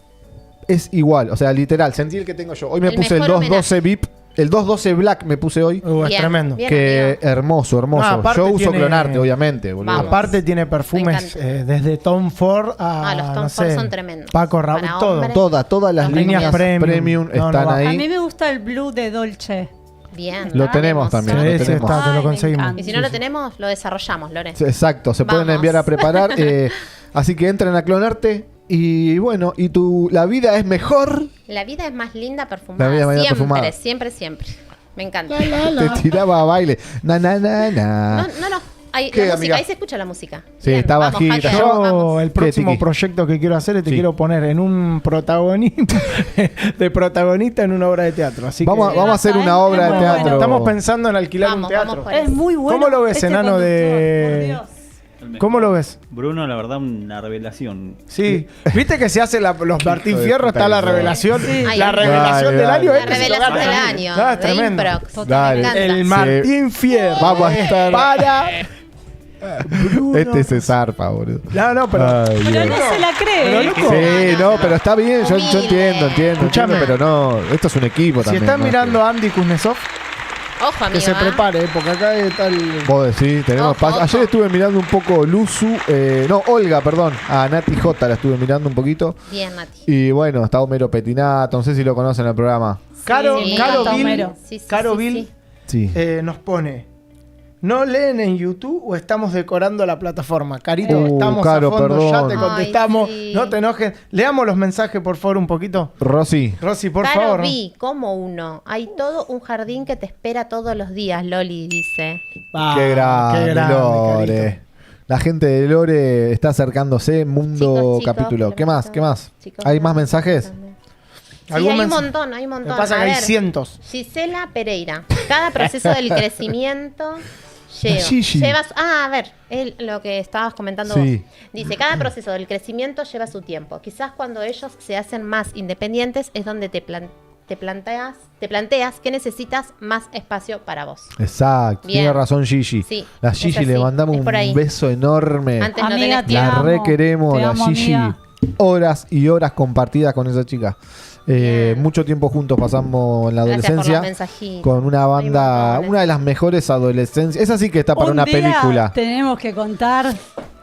Speaker 1: es igual. O sea, literal, sentí el que tengo yo. Hoy me
Speaker 3: El
Speaker 1: puse el
Speaker 3: mejor
Speaker 1: 212 VIP. El 212 Black me puse hoy.
Speaker 2: Es
Speaker 3: Bien,
Speaker 2: tremendo.
Speaker 3: bien,
Speaker 1: Que
Speaker 3: amigo.
Speaker 1: hermoso, hermoso.
Speaker 2: No, aparte
Speaker 1: yo uso
Speaker 2: tiene-
Speaker 1: Clonarte, obviamente, boludo.
Speaker 3: Vamos.
Speaker 2: Aparte tiene perfumes
Speaker 3: Me
Speaker 2: desde Tom Ford a
Speaker 3: Los Tom
Speaker 2: no
Speaker 3: Ford
Speaker 2: sé,
Speaker 3: son tremendos.
Speaker 2: Paco Rabanne,
Speaker 3: Para
Speaker 2: todo.
Speaker 3: hombres.
Speaker 1: Todas las
Speaker 3: Líneas
Speaker 1: líneas
Speaker 2: premium.
Speaker 1: premium
Speaker 2: No, no
Speaker 1: están
Speaker 2: va.
Speaker 4: A
Speaker 1: ahí.
Speaker 4: mí me gusta el blue de Dolce.
Speaker 3: Bien.
Speaker 1: Lo
Speaker 3: la
Speaker 1: tenemos
Speaker 3: tenemos.
Speaker 1: también,
Speaker 2: Sí,
Speaker 1: lo
Speaker 2: sí,
Speaker 1: tenemos.
Speaker 2: está, te lo
Speaker 4: Ay, me
Speaker 2: conseguimos.
Speaker 4: encanta.
Speaker 3: Y si no lo tenemos, lo desarrollamos, Lore.
Speaker 1: Exacto, se pueden
Speaker 3: Vamos.
Speaker 1: enviar a preparar. Así que entren a Clonarte. Y bueno, la vida es mejor.
Speaker 3: La vida es más linda perfumada.
Speaker 1: La vida es más linda
Speaker 3: Siempre,
Speaker 1: perfumada.
Speaker 3: siempre, siempre. Me encanta.
Speaker 1: Te tiraba a baile. Na, na, na, na.
Speaker 3: No. Ahí,
Speaker 1: ¿Qué,
Speaker 3: la música,
Speaker 1: amiga?
Speaker 3: ahí se escucha la música.
Speaker 1: Sí,
Speaker 3: Bien,
Speaker 1: está
Speaker 3: vamos,
Speaker 1: bajita.
Speaker 3: hacker,
Speaker 2: Yo
Speaker 3: vamos.
Speaker 2: el próximo
Speaker 1: Tiki?
Speaker 2: proyecto que quiero hacer es te
Speaker 1: Sí.
Speaker 2: quiero poner en un protagonista de protagonista en una obra de teatro. Así
Speaker 1: Vamos,
Speaker 2: que
Speaker 1: vamos a hacer
Speaker 4: Es
Speaker 1: una obra de
Speaker 4: muy
Speaker 1: teatro.
Speaker 4: bueno.
Speaker 2: estamos pensando en alquilar
Speaker 3: Vamos,
Speaker 2: un teatro.
Speaker 3: vamos por
Speaker 4: Es muy bueno.
Speaker 2: ¿Cómo lo ves,
Speaker 4: este
Speaker 2: enano
Speaker 4: conductor,
Speaker 2: de-
Speaker 4: por Dios.
Speaker 5: El mejor.
Speaker 2: ¿Cómo lo ves?
Speaker 5: Bruno, la verdad, una revelación.
Speaker 2: Sí, viste que se hace los Martín
Speaker 1: Hijo de
Speaker 2: Fierro,
Speaker 1: puta
Speaker 2: está la
Speaker 1: que sos.
Speaker 2: revelación,
Speaker 4: Sí.
Speaker 2: la
Speaker 3: Ay,
Speaker 2: revelación
Speaker 1: dale,
Speaker 2: del
Speaker 1: dale.
Speaker 2: año.
Speaker 3: La
Speaker 2: este se lo
Speaker 3: revelación
Speaker 2: gana.
Speaker 3: del año.
Speaker 2: No, es
Speaker 3: de
Speaker 2: tremendo.
Speaker 3: Improx.
Speaker 1: Dale.
Speaker 3: Me encanta.
Speaker 2: El Martín Fierro.
Speaker 1: Vamos a estar.
Speaker 2: Para Bruno.
Speaker 1: Este se zarpa, boludo.
Speaker 2: No, pero
Speaker 1: Ay,
Speaker 4: Pero
Speaker 1: Dios.
Speaker 4: no se la cree.
Speaker 2: Pero, loco,
Speaker 1: Sí,
Speaker 3: No,
Speaker 1: no, pero está bien, yo
Speaker 3: Humilde.
Speaker 1: entiendo,
Speaker 2: Escuchame.
Speaker 1: pero no, esto es un equipo
Speaker 2: si
Speaker 1: también.
Speaker 2: están
Speaker 1: ¿no?
Speaker 2: mirando a Andy Kuznetsov,
Speaker 3: Ojo,
Speaker 2: que
Speaker 3: amigo.
Speaker 2: se
Speaker 3: ¿ah?
Speaker 2: prepare, porque acá está el...
Speaker 1: Vos decís, tenemos
Speaker 3: Ojo,
Speaker 1: paso.
Speaker 3: ojo.
Speaker 1: Ayer estuve mirando un poco Luzu, Olga, perdón, a Nati J la estuve mirando un poquito.
Speaker 3: Bien, Nati.
Speaker 1: Y bueno, está Homero Petinato, no sé si lo conocen en el programa.
Speaker 2: Caro,
Speaker 3: Sí,
Speaker 2: Caro
Speaker 4: encanta
Speaker 2: Bill,
Speaker 4: Homero.
Speaker 3: Sí, sí,
Speaker 2: Caro
Speaker 3: sí,
Speaker 2: Bill
Speaker 3: sí.
Speaker 1: Sí.
Speaker 2: nos pone... ¿No leen en YouTube o estamos decorando la plataforma? Carito, estamos
Speaker 1: Caro,
Speaker 2: a fondo, ya
Speaker 1: perdón.
Speaker 2: te contestamos.
Speaker 3: Ay, sí.
Speaker 2: No te enojes. Leamos los mensajes, por favor, un poquito.
Speaker 1: Rosy,
Speaker 2: Rosy, por
Speaker 3: Caro
Speaker 2: favor.
Speaker 3: vi como uno. Hay todo un jardín que te espera todos los días, Loli dice.
Speaker 2: Ah,
Speaker 1: qué grande, Lore.
Speaker 2: Carito.
Speaker 1: La gente de Lore está acercándose, Mundo
Speaker 3: Chicos,
Speaker 1: Capítulo.
Speaker 3: que
Speaker 1: ¿Qué
Speaker 3: lo
Speaker 1: más? ¿Qué más?
Speaker 3: Chicos,
Speaker 1: ¿Hay
Speaker 3: que
Speaker 1: más
Speaker 3: lo
Speaker 1: mensajes?
Speaker 3: también. Sí,
Speaker 2: ¿Algún
Speaker 3: hay un
Speaker 2: mens-
Speaker 3: montón, hay un montón.
Speaker 2: Me pasa
Speaker 3: A
Speaker 2: que hay
Speaker 3: ver,
Speaker 2: cientos.
Speaker 3: Gisela Pereira. Cada proceso del crecimiento
Speaker 1: Gigi.
Speaker 3: a ver, lo que estabas comentando
Speaker 1: Sí.
Speaker 3: vos. Dice, cada proceso del crecimiento lleva su tiempo. Quizás cuando ellos se hacen más independientes es donde te planteas que necesitas más espacio para vos.
Speaker 1: Exacto,
Speaker 3: Bien.
Speaker 1: tiene razón Gigi.
Speaker 3: Sí,
Speaker 1: La
Speaker 3: es
Speaker 1: Gigi le
Speaker 3: así,
Speaker 1: mandamos
Speaker 3: es
Speaker 1: un
Speaker 3: por ahí.
Speaker 1: beso enorme.
Speaker 3: Antes no
Speaker 4: Amiga,
Speaker 3: tenés
Speaker 4: te
Speaker 3: tiempo.
Speaker 1: La
Speaker 4: amo,
Speaker 1: requeremos,
Speaker 4: te
Speaker 1: la
Speaker 4: amo,
Speaker 1: Gigi.
Speaker 4: amiga.
Speaker 1: Horas y horas compartidas con esa chica.
Speaker 3: Bien.
Speaker 1: Mucho tiempo juntos pasamos en la
Speaker 3: Gracias por los
Speaker 1: adolescencia
Speaker 3: mensajitos.
Speaker 1: con una banda,
Speaker 3: montones.
Speaker 1: una de las mejores adolescencias. Esa sí que está para
Speaker 4: Un
Speaker 1: una
Speaker 4: día
Speaker 1: película.
Speaker 4: Tenemos que contar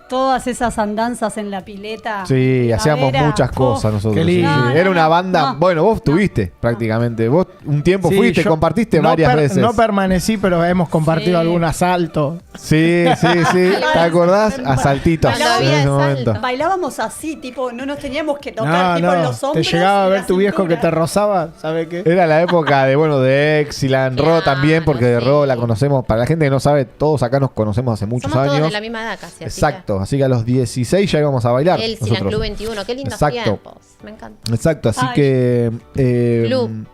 Speaker 4: todas esas andanzas en la pileta.
Speaker 1: Sí, hacíamos
Speaker 4: primavera.
Speaker 1: muchas cosas nosotros.
Speaker 2: qué lindo.
Speaker 1: Sí, sí.
Speaker 4: No,
Speaker 1: Era
Speaker 4: no,
Speaker 1: una
Speaker 4: no,
Speaker 1: banda.
Speaker 4: no.
Speaker 1: Bueno, vos tuviste prácticamente. Vos un tiempo
Speaker 2: Sí,
Speaker 1: fuiste,
Speaker 2: yo
Speaker 1: compartiste
Speaker 2: no
Speaker 1: varias veces.
Speaker 2: No permanecí, pero hemos compartido
Speaker 4: Sí.
Speaker 2: algún asalto.
Speaker 1: Sí. ¿Te acordás? Asaltitos.
Speaker 3: Cuando
Speaker 1: en
Speaker 3: había
Speaker 1: ese
Speaker 3: de
Speaker 1: momento.
Speaker 3: salto.
Speaker 4: Bailábamos así, tipo, no nos teníamos que tocar tipo en los
Speaker 2: Te
Speaker 4: hombros.
Speaker 2: llegaba a
Speaker 4: y
Speaker 2: ver
Speaker 4: la
Speaker 2: tu viejo que te
Speaker 4: cintura.
Speaker 2: rozaba, ¿sabe qué?
Speaker 1: Era la época de Exilan, Ro
Speaker 3: Claro,
Speaker 1: también, porque de
Speaker 3: sí.
Speaker 1: Ro la conocemos. Para la gente que no sabe, todos acá nos conocemos hace muchos
Speaker 3: Somos todos
Speaker 1: años.
Speaker 3: de la misma edad casi.
Speaker 1: Exacto, así que a los 16 ya íbamos a bailar.
Speaker 3: El Silan
Speaker 1: nosotros.
Speaker 3: Club 21, qué lindos
Speaker 1: Exacto.
Speaker 3: tiempos. Me encanta.
Speaker 1: Exacto, así
Speaker 4: Ay.
Speaker 1: que.
Speaker 3: Club.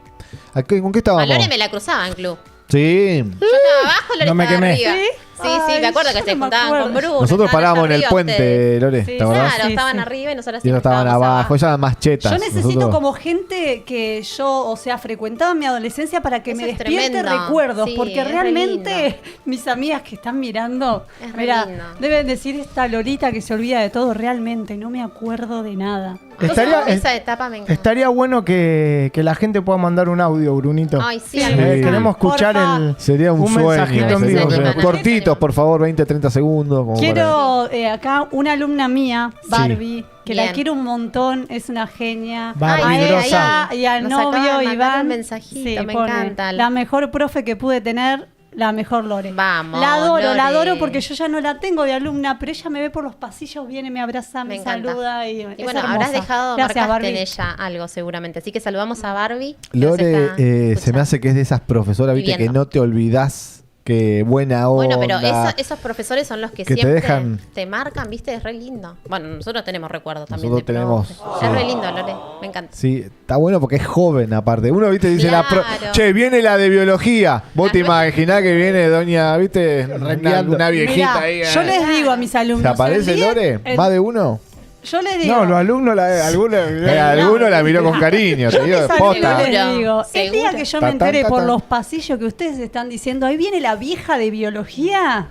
Speaker 1: ¿Con qué
Speaker 3: A
Speaker 1: estábamos?
Speaker 3: Lore me la cruzaba en club.
Speaker 1: Sí.
Speaker 3: Yo estaba abajo, Lore
Speaker 2: No me
Speaker 3: estaba
Speaker 2: quemé.
Speaker 3: arriba.
Speaker 4: ¿Sí?
Speaker 3: Sí,
Speaker 4: Ay,
Speaker 3: me acuerdo que
Speaker 4: yo
Speaker 3: se
Speaker 4: no me
Speaker 3: juntaban
Speaker 4: acuerdo.
Speaker 3: con Bruno.
Speaker 1: Nosotros
Speaker 3: estaban
Speaker 1: parábamos en el
Speaker 3: arriba
Speaker 1: puente,
Speaker 3: ustedes.
Speaker 1: Lore,
Speaker 4: Sí,
Speaker 1: ¿te acordás?
Speaker 3: Claro,
Speaker 4: Sí,
Speaker 3: estaban
Speaker 4: sí.
Speaker 3: arriba y nosotros
Speaker 1: Y ellos estaban
Speaker 3: estábamos
Speaker 1: abajo, ellos eran más chetas.
Speaker 4: Yo necesito
Speaker 1: nosotros-
Speaker 4: como gente que yo, o sea, frecuentaba en mi adolescencia para que
Speaker 3: Eso
Speaker 4: me
Speaker 3: es
Speaker 4: despierte
Speaker 3: tremendo.
Speaker 4: recuerdos,
Speaker 3: Sí,
Speaker 4: porque
Speaker 3: es re
Speaker 4: realmente mis amigas que están mirando,
Speaker 3: Es re
Speaker 4: mira,
Speaker 3: lindo.
Speaker 4: deben decir esta Lolita que se olvida de todo, realmente no me acuerdo de nada.
Speaker 2: Estaría-
Speaker 3: Esa etapa me encanta.
Speaker 2: Estaría bueno que la gente pueda mandar un audio, Brunito.
Speaker 3: Ay, sí,
Speaker 4: Sí.
Speaker 3: algo así.
Speaker 2: Queremos escuchar
Speaker 4: Porfa.
Speaker 2: el...
Speaker 1: Sería un sueño.
Speaker 2: mensajito en
Speaker 1: sería
Speaker 2: vivo.
Speaker 1: un sueño.
Speaker 3: Sería-
Speaker 1: Cortitos, por favor, 20, 30 segundos. como
Speaker 4: Quiero acá una alumna mía, Barbie, que la
Speaker 3: Bien.
Speaker 4: quiero un montón, es una genia.
Speaker 2: Barbie
Speaker 3: Ay,
Speaker 2: grosa.
Speaker 4: Y al
Speaker 3: Nos acaba de
Speaker 4: novio
Speaker 3: mandar
Speaker 4: Iván.
Speaker 3: un mensajito, me encanta.
Speaker 4: La mejor profe que pude tener, la mejor Lore.
Speaker 3: Vamos,
Speaker 4: La
Speaker 3: Lore.
Speaker 4: adoro porque yo ya no la tengo de alumna, pero ella me ve por los pasillos, viene, me abraza, me,
Speaker 3: encanta.
Speaker 4: saluda y,
Speaker 3: Y
Speaker 4: es
Speaker 3: bueno,
Speaker 4: hermosa.
Speaker 3: habrás dejado,
Speaker 4: Gracias,
Speaker 3: marcaste en
Speaker 4: Barbie.
Speaker 3: ella algo seguramente. Así que saludamos a Barbie. que nos
Speaker 1: Lore,
Speaker 3: está
Speaker 1: se me
Speaker 3: escuchando.
Speaker 1: hace que es de esas profesoras, viste, que
Speaker 3: Viviendo.
Speaker 1: no te olvidás que buena onda.
Speaker 3: Bueno, pero esos profesores son los que
Speaker 1: que te
Speaker 3: siempre
Speaker 1: dejan-
Speaker 3: te marcan, ¿viste? Es re lindo. Bueno, nosotros tenemos recuerdos también.
Speaker 1: Nosotros tenemos,
Speaker 3: profes. Es re lindo, Lore. Me encanta.
Speaker 1: Sí, está bueno porque es joven aparte. Uno, viste, dice
Speaker 3: Claro.
Speaker 1: che, viene la de biología. Vos
Speaker 3: La
Speaker 1: te
Speaker 3: nueva-
Speaker 1: imaginás que viene doña, viste, una viejita
Speaker 4: Mirá,
Speaker 1: ahí.
Speaker 4: yo les digo a mis alumnos.
Speaker 1: ¿Se aparece
Speaker 4: el día-
Speaker 1: Lore?
Speaker 4: el-
Speaker 1: ¿Más de uno?
Speaker 4: Yo les digo.
Speaker 2: No, los alumnos, algunos.
Speaker 1: Alguno la miró con cariño, te digo,
Speaker 4: Mis
Speaker 1: de
Speaker 4: alumnos
Speaker 1: posta.
Speaker 4: les digo, el día
Speaker 3: Seguro.
Speaker 4: que yo
Speaker 1: Ta,
Speaker 4: me
Speaker 1: ta,
Speaker 4: enteré
Speaker 1: ta,
Speaker 4: por
Speaker 1: ta.
Speaker 4: los pasillos que ustedes están diciendo, ahí viene la vieja de biología,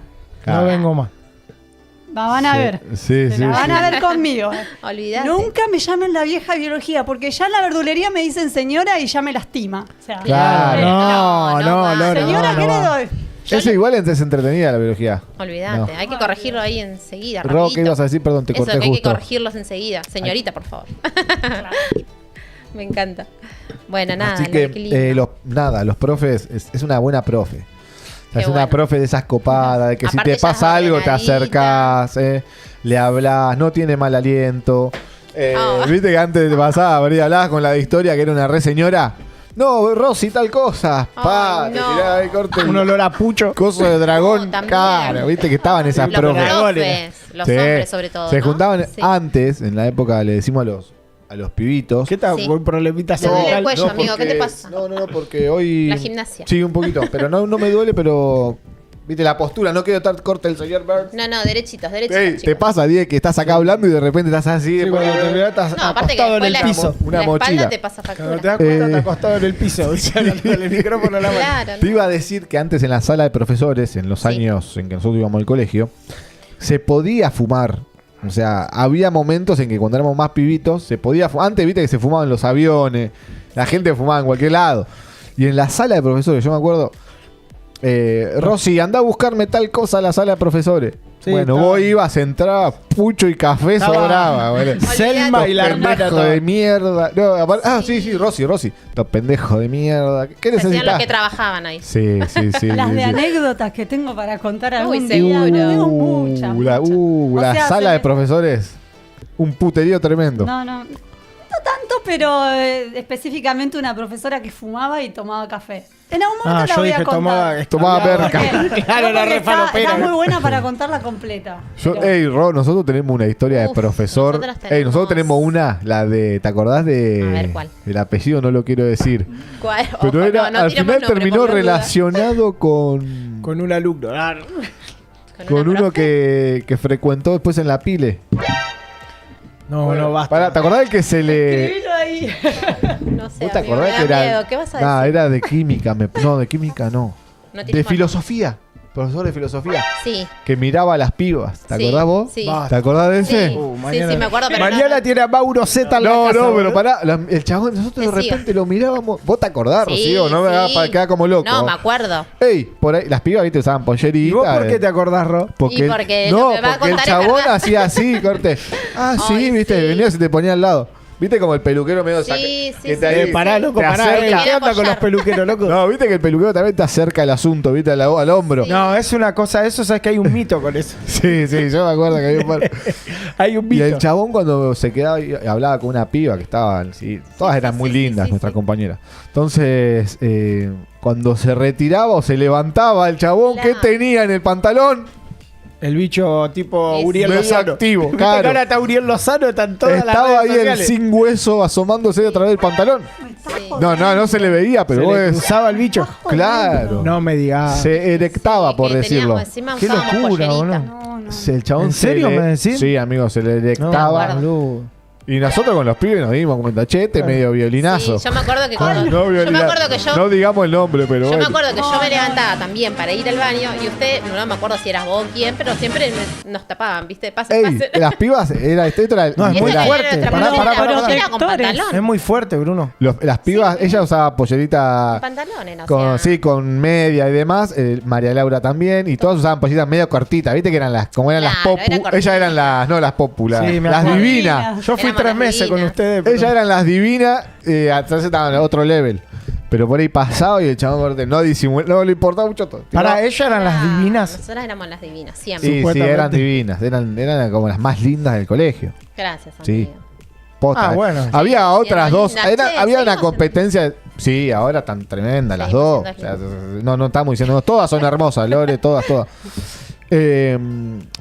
Speaker 2: No vengo más.
Speaker 4: van a ver.
Speaker 1: Sí,
Speaker 4: Se
Speaker 1: sí,
Speaker 4: la van
Speaker 1: sí.
Speaker 4: a ver conmigo.
Speaker 3: Olvidate.
Speaker 4: Nunca me llamen la vieja de biología, porque ya en la verdulería me dicen señora y ya me lastima. O sea,
Speaker 1: Claro.
Speaker 2: No,
Speaker 3: va.
Speaker 2: Lore,
Speaker 4: señora,
Speaker 2: no,
Speaker 4: ¿qué
Speaker 2: no
Speaker 4: le
Speaker 2: va.
Speaker 4: doy?
Speaker 1: Eso igual es entretenida la biología.
Speaker 3: Olvídate,
Speaker 1: No.
Speaker 3: hay que corregirlo ahí enseguida.
Speaker 1: Ro, ¿qué
Speaker 3: rapidito.
Speaker 1: ibas a decir? Perdón, te
Speaker 3: Eso,
Speaker 1: corté
Speaker 3: que hay que
Speaker 1: justo.
Speaker 3: corregirlos enseguida. Señorita, por favor. Me encanta. Bueno, nada,
Speaker 1: Así
Speaker 3: Lore,
Speaker 1: que,
Speaker 3: qué lindo.
Speaker 1: los profes, es una buena profe. O sea,
Speaker 3: Qué
Speaker 1: es una
Speaker 3: bueno.
Speaker 1: profe de esas copadas, de que si
Speaker 3: Aparte
Speaker 1: te
Speaker 3: ella
Speaker 1: pasa
Speaker 3: es
Speaker 1: algo te
Speaker 3: ordenadita.
Speaker 1: acercás, le hablas, no tiene mal aliento.
Speaker 3: Ah.
Speaker 1: Viste que antes te pasaba, por ahí hablabas con la de historia que era una re señora. No, Rosy, tal cosa. Pa,
Speaker 3: Ay,
Speaker 1: te
Speaker 3: no.
Speaker 1: tiraba ahí, corte
Speaker 2: Un olor a pucho.
Speaker 1: coso de dragón.
Speaker 3: No, también.
Speaker 1: Claro, viste que estaban esas
Speaker 3: Los
Speaker 1: profes.
Speaker 3: profes, los
Speaker 1: Sí.
Speaker 3: hombres sobre todo.
Speaker 1: Se
Speaker 3: ¿no?
Speaker 1: juntaban
Speaker 3: Sí.
Speaker 1: antes, en la época le decimos a los pibitos.
Speaker 2: ¿Qué tal?
Speaker 3: Sí.
Speaker 2: Con problemitas
Speaker 3: Te duele el
Speaker 2: cerebrales.
Speaker 3: cuello, amigo, ¿qué te pasa?
Speaker 1: No, porque hoy...
Speaker 3: La gimnasia.
Speaker 1: Sí, un poquito, pero no me duele, pero... Viste, la postura, no quiero estar corta el señor Burns.
Speaker 3: No, derechitos,
Speaker 1: Ey,
Speaker 3: chicos.
Speaker 1: te pasa, Diego, que estás acá hablando y de repente estás así.
Speaker 2: Sí,
Speaker 1: después-
Speaker 2: cuando te levantas
Speaker 3: No, aparte que
Speaker 2: acostado en
Speaker 3: después
Speaker 2: el
Speaker 3: la,
Speaker 2: piso.
Speaker 1: Una
Speaker 3: la espalda
Speaker 1: mochila.
Speaker 3: te pasa
Speaker 2: Cuando
Speaker 3: factura.
Speaker 2: te das cuenta,
Speaker 1: Eh.
Speaker 2: te acostado en el piso. Con el micrófono en la mano.
Speaker 3: Claro,
Speaker 1: Te
Speaker 3: ¿no?
Speaker 1: iba a decir que antes en la sala de profesores, en los
Speaker 3: Sí.
Speaker 1: años en que nosotros íbamos al colegio, se podía fumar. O sea, había momentos en que cuando éramos más pibitos, se podía fumar. Antes, viste que se fumaban en los aviones, la gente fumaba en cualquier lado. Y en la sala de profesores, yo me acuerdo, Rosy, anda a buscarme tal cosa a la sala de profesores.
Speaker 2: Sí,
Speaker 1: bueno,
Speaker 2: estaba-
Speaker 1: vos ibas, entrabas, pucho y café
Speaker 2: Estaba-
Speaker 1: sobraba, boludo.
Speaker 2: Selma y la hermana.
Speaker 1: Pendejo de mierda. No, sí, Rosy. Los pendejos de mierda. ¿Qué
Speaker 3: Hacían los
Speaker 1: necesitas?
Speaker 3: que trabajaban ahí.
Speaker 1: Sí.
Speaker 4: Las
Speaker 1: sí,
Speaker 4: de
Speaker 1: sí.
Speaker 4: anécdotas que tengo para contar algún día.
Speaker 3: seguro.
Speaker 4: No tengo muchas.
Speaker 1: La
Speaker 4: O sea,
Speaker 1: sala
Speaker 4: se
Speaker 1: de
Speaker 4: me-
Speaker 1: profesores. Un puterío tremendo.
Speaker 4: No tanto, pero específicamente una profesora que fumaba y tomaba café. En algún momento la
Speaker 2: yo
Speaker 4: voy
Speaker 2: dije
Speaker 4: a contar.
Speaker 1: Tomaba perca.
Speaker 2: Claro, la
Speaker 4: porque
Speaker 2: refalopera.
Speaker 4: está muy buena para contarla completa. Pero-
Speaker 1: Ro, nosotros tenemos una historia de
Speaker 3: Uf,
Speaker 1: profesor.
Speaker 3: nosotros tenemos-
Speaker 1: Nosotros tenemos una, la de, ¿te acordás de?
Speaker 3: A ver, ¿cuál?
Speaker 1: El apellido no lo quiero decir.
Speaker 3: ¿Cuál?
Speaker 1: Pero
Speaker 3: Ojo,
Speaker 1: era,
Speaker 3: no
Speaker 1: al
Speaker 3: tiremos
Speaker 1: final
Speaker 3: nombre,
Speaker 1: terminó
Speaker 3: por las dudas.
Speaker 1: relacionado con
Speaker 2: Con un alumno.
Speaker 1: con
Speaker 3: una
Speaker 1: uno
Speaker 3: profe.
Speaker 1: que frecuentó después en la Pile.
Speaker 2: No, no basta.
Speaker 1: Pará, ¿te acordás del que se le...
Speaker 4: Escribilo ahí.
Speaker 3: No sé,
Speaker 1: ¿Vos te
Speaker 3: amigo,
Speaker 1: acordás
Speaker 3: me
Speaker 1: que
Speaker 3: da
Speaker 1: era...
Speaker 3: miedo. ¿Qué vas a
Speaker 1: Nah,
Speaker 3: decir?
Speaker 1: era de química. No, de química no.
Speaker 3: No
Speaker 1: De
Speaker 3: tienes más.
Speaker 1: filosofía. Profesor de filosofía.
Speaker 3: Sí.
Speaker 1: Que miraba a las pibas. ¿Te
Speaker 3: Sí,
Speaker 1: acordás vos?
Speaker 3: sí.
Speaker 1: ¿Te acordás de ese?
Speaker 3: Sí,
Speaker 2: mañana-
Speaker 3: sí, me acuerdo, pero
Speaker 2: Mañana
Speaker 3: no.
Speaker 2: tiene a Mauro Z en la
Speaker 1: No,
Speaker 2: casa,
Speaker 1: no, pero
Speaker 2: boludo.
Speaker 1: pará. El chabón, nosotros de
Speaker 3: Que siga.
Speaker 1: repente lo mirábamos. ¿Vos te acordás,
Speaker 3: Sí,
Speaker 1: Rocío? No me hagas
Speaker 3: sí.
Speaker 1: para quedar como loco.
Speaker 3: No, me acuerdo.
Speaker 1: Ey, por ahí, las pibas, viste, usaban pollerita.
Speaker 2: ¿Y vos por qué te acordás, Ro?
Speaker 3: Y porque
Speaker 1: no,
Speaker 3: lo que va a
Speaker 1: porque el
Speaker 3: contar es
Speaker 1: chabón
Speaker 3: verdad.
Speaker 1: hacía así, corte. Ah, sí,
Speaker 3: Ay,
Speaker 1: viste,
Speaker 3: sí.
Speaker 1: venía y se te ponía al lado. Viste como el peluquero medio
Speaker 3: Sí,
Speaker 1: saca-
Speaker 3: sí,
Speaker 1: que
Speaker 3: sí.
Speaker 1: te ahí
Speaker 2: Pará, loco,
Speaker 1: te
Speaker 2: pará.
Speaker 1: acerca.
Speaker 2: ¿Qué onda con los
Speaker 3: apoyar.
Speaker 2: peluqueros, loco?
Speaker 1: No, viste que el peluquero también te acerca el asunto, viste, al hombro.
Speaker 2: No, es una cosa, eso sabes que hay un mito con eso.
Speaker 1: Sí, yo me acuerdo que había un par.
Speaker 2: Hay un
Speaker 1: Y
Speaker 2: mito.
Speaker 1: el chabón cuando se quedaba y hablaba con una piba que estaban, sí, todas eran muy lindas
Speaker 3: sí,
Speaker 1: nuestras
Speaker 3: sí.
Speaker 1: compañeras. Entonces, cuando se retiraba o se levantaba el chabón, ¿qué
Speaker 3: Claro.
Speaker 1: tenía en el pantalón?
Speaker 2: El bicho tipo
Speaker 3: Sí,
Speaker 2: Uriel
Speaker 1: medio
Speaker 2: Lozano.
Speaker 1: activo,
Speaker 2: Viste
Speaker 1: claro.
Speaker 2: que ahora está Uriel Lozano, están todas
Speaker 1: Estaba
Speaker 2: las
Speaker 1: ahí
Speaker 2: redes
Speaker 1: el
Speaker 2: sociales.
Speaker 1: sin hueso asomándose a través del pantalón.
Speaker 3: Sí.
Speaker 1: No se le veía, pero
Speaker 2: Se
Speaker 1: vos
Speaker 2: le
Speaker 1: es-
Speaker 2: cruzaba el bicho.
Speaker 1: claro.
Speaker 2: No me digas.
Speaker 1: Se erectaba,
Speaker 3: Sí,
Speaker 1: por
Speaker 3: que
Speaker 1: decirlo.
Speaker 3: teníamos, encima
Speaker 2: Qué
Speaker 3: usábamos
Speaker 2: locura,
Speaker 3: pollerita.
Speaker 2: boludo.
Speaker 4: No.
Speaker 1: El chabón
Speaker 2: ¿En
Speaker 1: se
Speaker 2: serio
Speaker 1: le-
Speaker 2: me decís?
Speaker 1: Sí, amigo, se le
Speaker 2: No,
Speaker 1: erectaba.
Speaker 2: boludo.
Speaker 1: Y nosotros con los pibes nos dimos cuenta, che, este medio violinazo.
Speaker 3: Sí, yo me acuerdo que cuando,
Speaker 1: No,
Speaker 3: yo me
Speaker 1: violina-
Speaker 3: acuerdo que yo
Speaker 1: No digamos el nombre, pero
Speaker 3: Yo me
Speaker 1: bueno.
Speaker 3: acuerdo que yo me levantaba también para ir al baño y usted, no me acuerdo si eras vos o quién, pero siempre nos tapaban, ¿viste? Pase,
Speaker 1: Ey,
Speaker 3: pase.
Speaker 1: las pibas, esto era
Speaker 2: No, es muy
Speaker 3: Esa era
Speaker 2: fuerte.
Speaker 3: nuestra
Speaker 2: Pará,
Speaker 3: pollerita,
Speaker 2: pará, pará.
Speaker 3: pollera con pantalón.
Speaker 2: Es muy fuerte, Bruno.
Speaker 1: Las pibas, ella usaba pollerita
Speaker 3: Pantalones, no
Speaker 1: con,
Speaker 3: sea.
Speaker 1: sí, con media y demás, María Laura también, y todas usaban polleritas medio cortitas, viste que eran las, como eran las
Speaker 3: Claro, era
Speaker 1: popu,
Speaker 3: cortita.
Speaker 1: ellas eran las, no las popular,
Speaker 2: Sí, me
Speaker 1: las
Speaker 2: acuerdo.
Speaker 1: divinas.
Speaker 2: Yo fui
Speaker 3: Éramos
Speaker 2: 3
Speaker 3: las
Speaker 2: meses con
Speaker 3: divinas.
Speaker 2: ustedes. pero-
Speaker 1: Ellas eran las divinas, atrás estaban a otro level. Pero por ahí pasado y el chabón corte, no disimuló, no le importaba mucho todo.
Speaker 2: Para ellas eran las divinas.
Speaker 3: Nosotras éramos las divinas, siempre.
Speaker 1: Sí,
Speaker 2: Supuestamente.
Speaker 1: eran divinas, eran como las más lindas del colegio.
Speaker 3: Gracias,
Speaker 1: Sí.
Speaker 3: amigo.
Speaker 1: Posta,
Speaker 2: Ah, bueno.
Speaker 1: Había
Speaker 3: Sí,
Speaker 1: otras
Speaker 3: éramos
Speaker 1: dos,
Speaker 3: lindas. Che,
Speaker 1: había una
Speaker 3: seguimos
Speaker 1: competencia, Sí, ahora están tremendas las
Speaker 3: Seguimos
Speaker 1: dos.
Speaker 3: siendo
Speaker 1: O sea, no estamos diciendo, no, todas son hermosas, Lore, todas.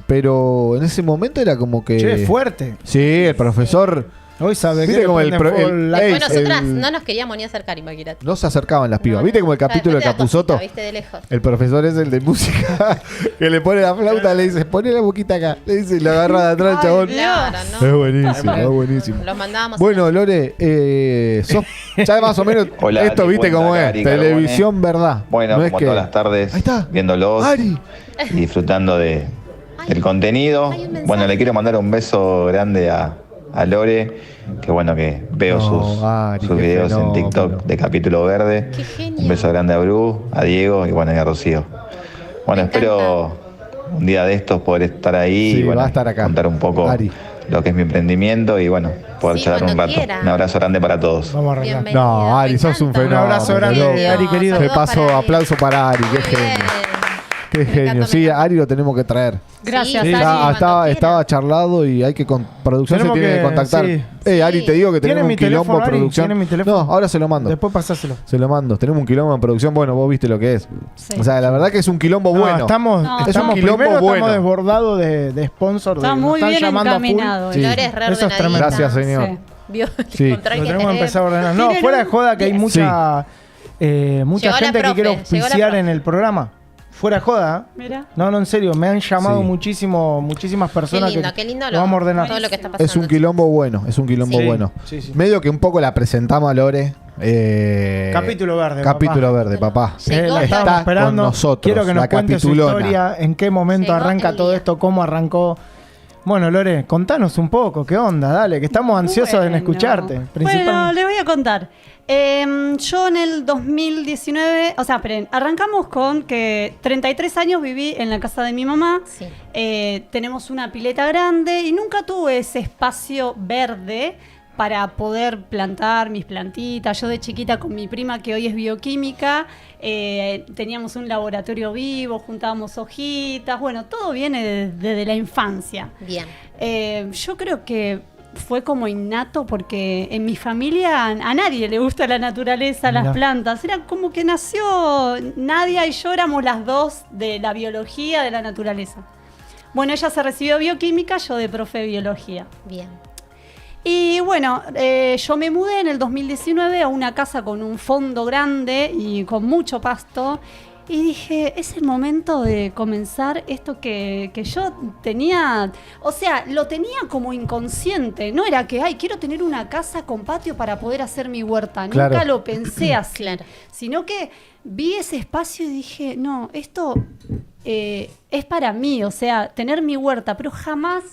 Speaker 1: Pero en ese momento era como que...
Speaker 2: Che, fuerte.
Speaker 1: Sí, el profesor...
Speaker 2: Hoy sabe
Speaker 1: Viste
Speaker 2: que
Speaker 1: como el pro-
Speaker 3: Después
Speaker 1: Ey,
Speaker 3: nosotras
Speaker 1: el-
Speaker 3: no nos queríamos ni acercar, imagínate.
Speaker 1: No se acercaban las pibas.
Speaker 3: No,
Speaker 1: ¿Viste
Speaker 3: no.
Speaker 1: como el
Speaker 3: Ya
Speaker 1: capítulo de
Speaker 3: después te da
Speaker 1: Capusotto?
Speaker 3: cosita, viste de lejos.
Speaker 1: El profesor es el de música que le pone la flauta, le dice, poné la boquita acá. Le dice, y lo agarra de atrás el chabón.
Speaker 3: Claro, ¿no?
Speaker 1: Es buenísimo, es buenísimo.
Speaker 3: Los mandábamos.
Speaker 1: Bueno, Lore, ya más o menos
Speaker 6: Hola,
Speaker 1: esto,
Speaker 6: Ari,
Speaker 1: viste
Speaker 6: cuenta
Speaker 1: cómo es.
Speaker 6: Ari
Speaker 1: Televisión, verdad.
Speaker 6: Bueno,
Speaker 1: No es
Speaker 6: como
Speaker 1: que-
Speaker 6: todas las tardes,
Speaker 1: Ahí está.
Speaker 6: viéndolos,
Speaker 1: Ari.
Speaker 6: disfrutando del
Speaker 3: hay
Speaker 6: contenido.
Speaker 3: un mensaje.
Speaker 6: Bueno, le quiero mandar un beso grande a Lore, que bueno que veo
Speaker 1: No, Ari,
Speaker 6: sus
Speaker 1: qué
Speaker 6: videos en
Speaker 1: fenómeno.
Speaker 6: TikTok de Capítulo Verde.
Speaker 3: Qué genio.
Speaker 6: Un beso grande a Bru, a Diego y bueno, y a Rocío. Bueno,
Speaker 3: Me
Speaker 6: espero un día de estos poder estar ahí
Speaker 1: Sí,
Speaker 6: y bueno,
Speaker 1: va a estar acá.
Speaker 6: contar un poco
Speaker 1: Ari.
Speaker 6: lo que es mi emprendimiento y bueno, poder
Speaker 3: Sí,
Speaker 6: charlar un
Speaker 3: cuando
Speaker 6: rato.
Speaker 3: quiera.
Speaker 6: Un abrazo grande para todos.
Speaker 2: Vamos a arrancar.
Speaker 3: Bienvenida,
Speaker 1: No, Ari,
Speaker 3: me
Speaker 1: sos un
Speaker 3: encanta.
Speaker 1: fenómeno.
Speaker 2: Un abrazo grande,
Speaker 1: loco.
Speaker 2: Ari, querido.
Speaker 1: Te
Speaker 3: Saludos
Speaker 1: paso
Speaker 3: para Ari.
Speaker 1: aplauso para Ari, qué
Speaker 3: Muy
Speaker 1: genio.
Speaker 3: bien.
Speaker 1: Qué
Speaker 3: Me
Speaker 1: genio.
Speaker 3: encanta,
Speaker 1: Sí,
Speaker 3: me encanta.
Speaker 1: Ari lo tenemos que traer.
Speaker 4: Gracias,
Speaker 3: Sí,
Speaker 4: Ari.
Speaker 3: cuando
Speaker 1: Estaba
Speaker 3: quiera.
Speaker 1: charlado y hay que producción
Speaker 2: Tenemos
Speaker 1: se tiene que
Speaker 2: que-
Speaker 1: contactar.
Speaker 2: sí.
Speaker 1: Ari,
Speaker 3: Sí.
Speaker 1: te digo que
Speaker 2: ¿Tiene
Speaker 1: tenemos
Speaker 2: mi
Speaker 1: un quilombo
Speaker 2: teléfono,
Speaker 1: en
Speaker 2: Ari?
Speaker 1: producción.
Speaker 2: ¿Tiene mi teléfono?
Speaker 1: No, ahora se lo mando.
Speaker 2: Después pasáselo.
Speaker 1: Se lo mando. Tenemos un quilombo en producción. Bueno, vos viste lo que es.
Speaker 4: Sí.
Speaker 1: O sea, la verdad que es un quilombo
Speaker 2: No,
Speaker 1: bueno.
Speaker 2: estamos,
Speaker 4: No,
Speaker 2: estamos
Speaker 1: es un quilombo
Speaker 2: primero
Speaker 1: bueno.
Speaker 2: estamos desbordados de sponsor.
Speaker 4: Está
Speaker 2: nos
Speaker 4: muy
Speaker 2: están
Speaker 4: bien
Speaker 2: llamando a full.
Speaker 4: encaminado.
Speaker 1: Sí.
Speaker 3: Lore es re
Speaker 2: Eso es
Speaker 3: ordenadita.
Speaker 2: tremendo.
Speaker 1: Gracias, señor.
Speaker 4: Sí.
Speaker 3: Vio el
Speaker 1: Sí.
Speaker 3: control
Speaker 2: Lo
Speaker 3: que
Speaker 2: tenemos que
Speaker 3: tenés.
Speaker 2: empezar a ordenar. No,
Speaker 4: Tienen
Speaker 2: fuera de
Speaker 4: un-
Speaker 2: joda que hay
Speaker 4: Sí.
Speaker 2: mucha
Speaker 3: Llegó la
Speaker 2: gente que
Speaker 3: profe,
Speaker 2: quiere
Speaker 3: llegó la
Speaker 2: auspiciar
Speaker 3: profe.
Speaker 2: en el programa. Fuera de joda.
Speaker 4: Mira.
Speaker 2: No, en serio, me han llamado
Speaker 1: Sí.
Speaker 2: muchísimas personas
Speaker 3: Qué lindo
Speaker 2: que lo vamos a ordenar.
Speaker 3: todo lo que está pasando.
Speaker 1: Es un quilombo bueno. Es un quilombo
Speaker 2: Sí.
Speaker 1: bueno.
Speaker 2: Sí, sí.
Speaker 1: Medio que un poco la presentamos a Lore.
Speaker 2: Capítulo verde,
Speaker 1: Capítulo
Speaker 2: papá.
Speaker 1: verde, papá.
Speaker 3: Llegó
Speaker 2: La
Speaker 3: Está
Speaker 2: estamos esperando.
Speaker 1: con nosotros.
Speaker 2: Quiero que nos
Speaker 1: la
Speaker 2: cuente su
Speaker 1: capitulona.
Speaker 2: historia, en qué momento
Speaker 3: Llegó
Speaker 2: arranca
Speaker 3: el
Speaker 2: todo
Speaker 3: día.
Speaker 2: esto, cómo arrancó. Bueno, Lore, contanos un poco, ¿qué onda? Dale, que estamos ansiosos en
Speaker 4: Bueno.
Speaker 2: escucharte.
Speaker 4: Bueno,
Speaker 2: Principalmente.
Speaker 4: le voy a contar. Yo en el 2019, o sea, esperen, arrancamos con que 33 años viví en la casa de mi mamá.
Speaker 3: Sí.
Speaker 4: Tenemos una pileta grande y nunca tuve ese espacio verde para poder plantar mis plantitas. Yo de chiquita con mi prima, que hoy es bioquímica, teníamos un laboratorio vivo, juntábamos hojitas, bueno, todo viene desde la infancia.
Speaker 3: Bien.
Speaker 4: Yo creo que fue como innato porque en mi familia a nadie le gusta la naturaleza, las
Speaker 2: Mirá.
Speaker 4: plantas. Era como que nació Nadia y yo éramos las dos de la biología, de la naturaleza. Bueno, ella se recibió bioquímica, yo de profe de biología.
Speaker 3: Bien.
Speaker 4: Y bueno, yo me mudé en el 2019 a una casa con un fondo grande y con mucho pasto. Y dije, es el momento de comenzar esto que yo tenía, o sea, lo tenía como inconsciente. No era que, ay, quiero tener una casa con patio para poder hacer mi huerta.
Speaker 1: Claro.
Speaker 4: Nunca lo pensé así.
Speaker 3: Claro.
Speaker 4: Sino que vi ese espacio y dije, no, esto es para mí, o sea, tener mi huerta. Pero jamás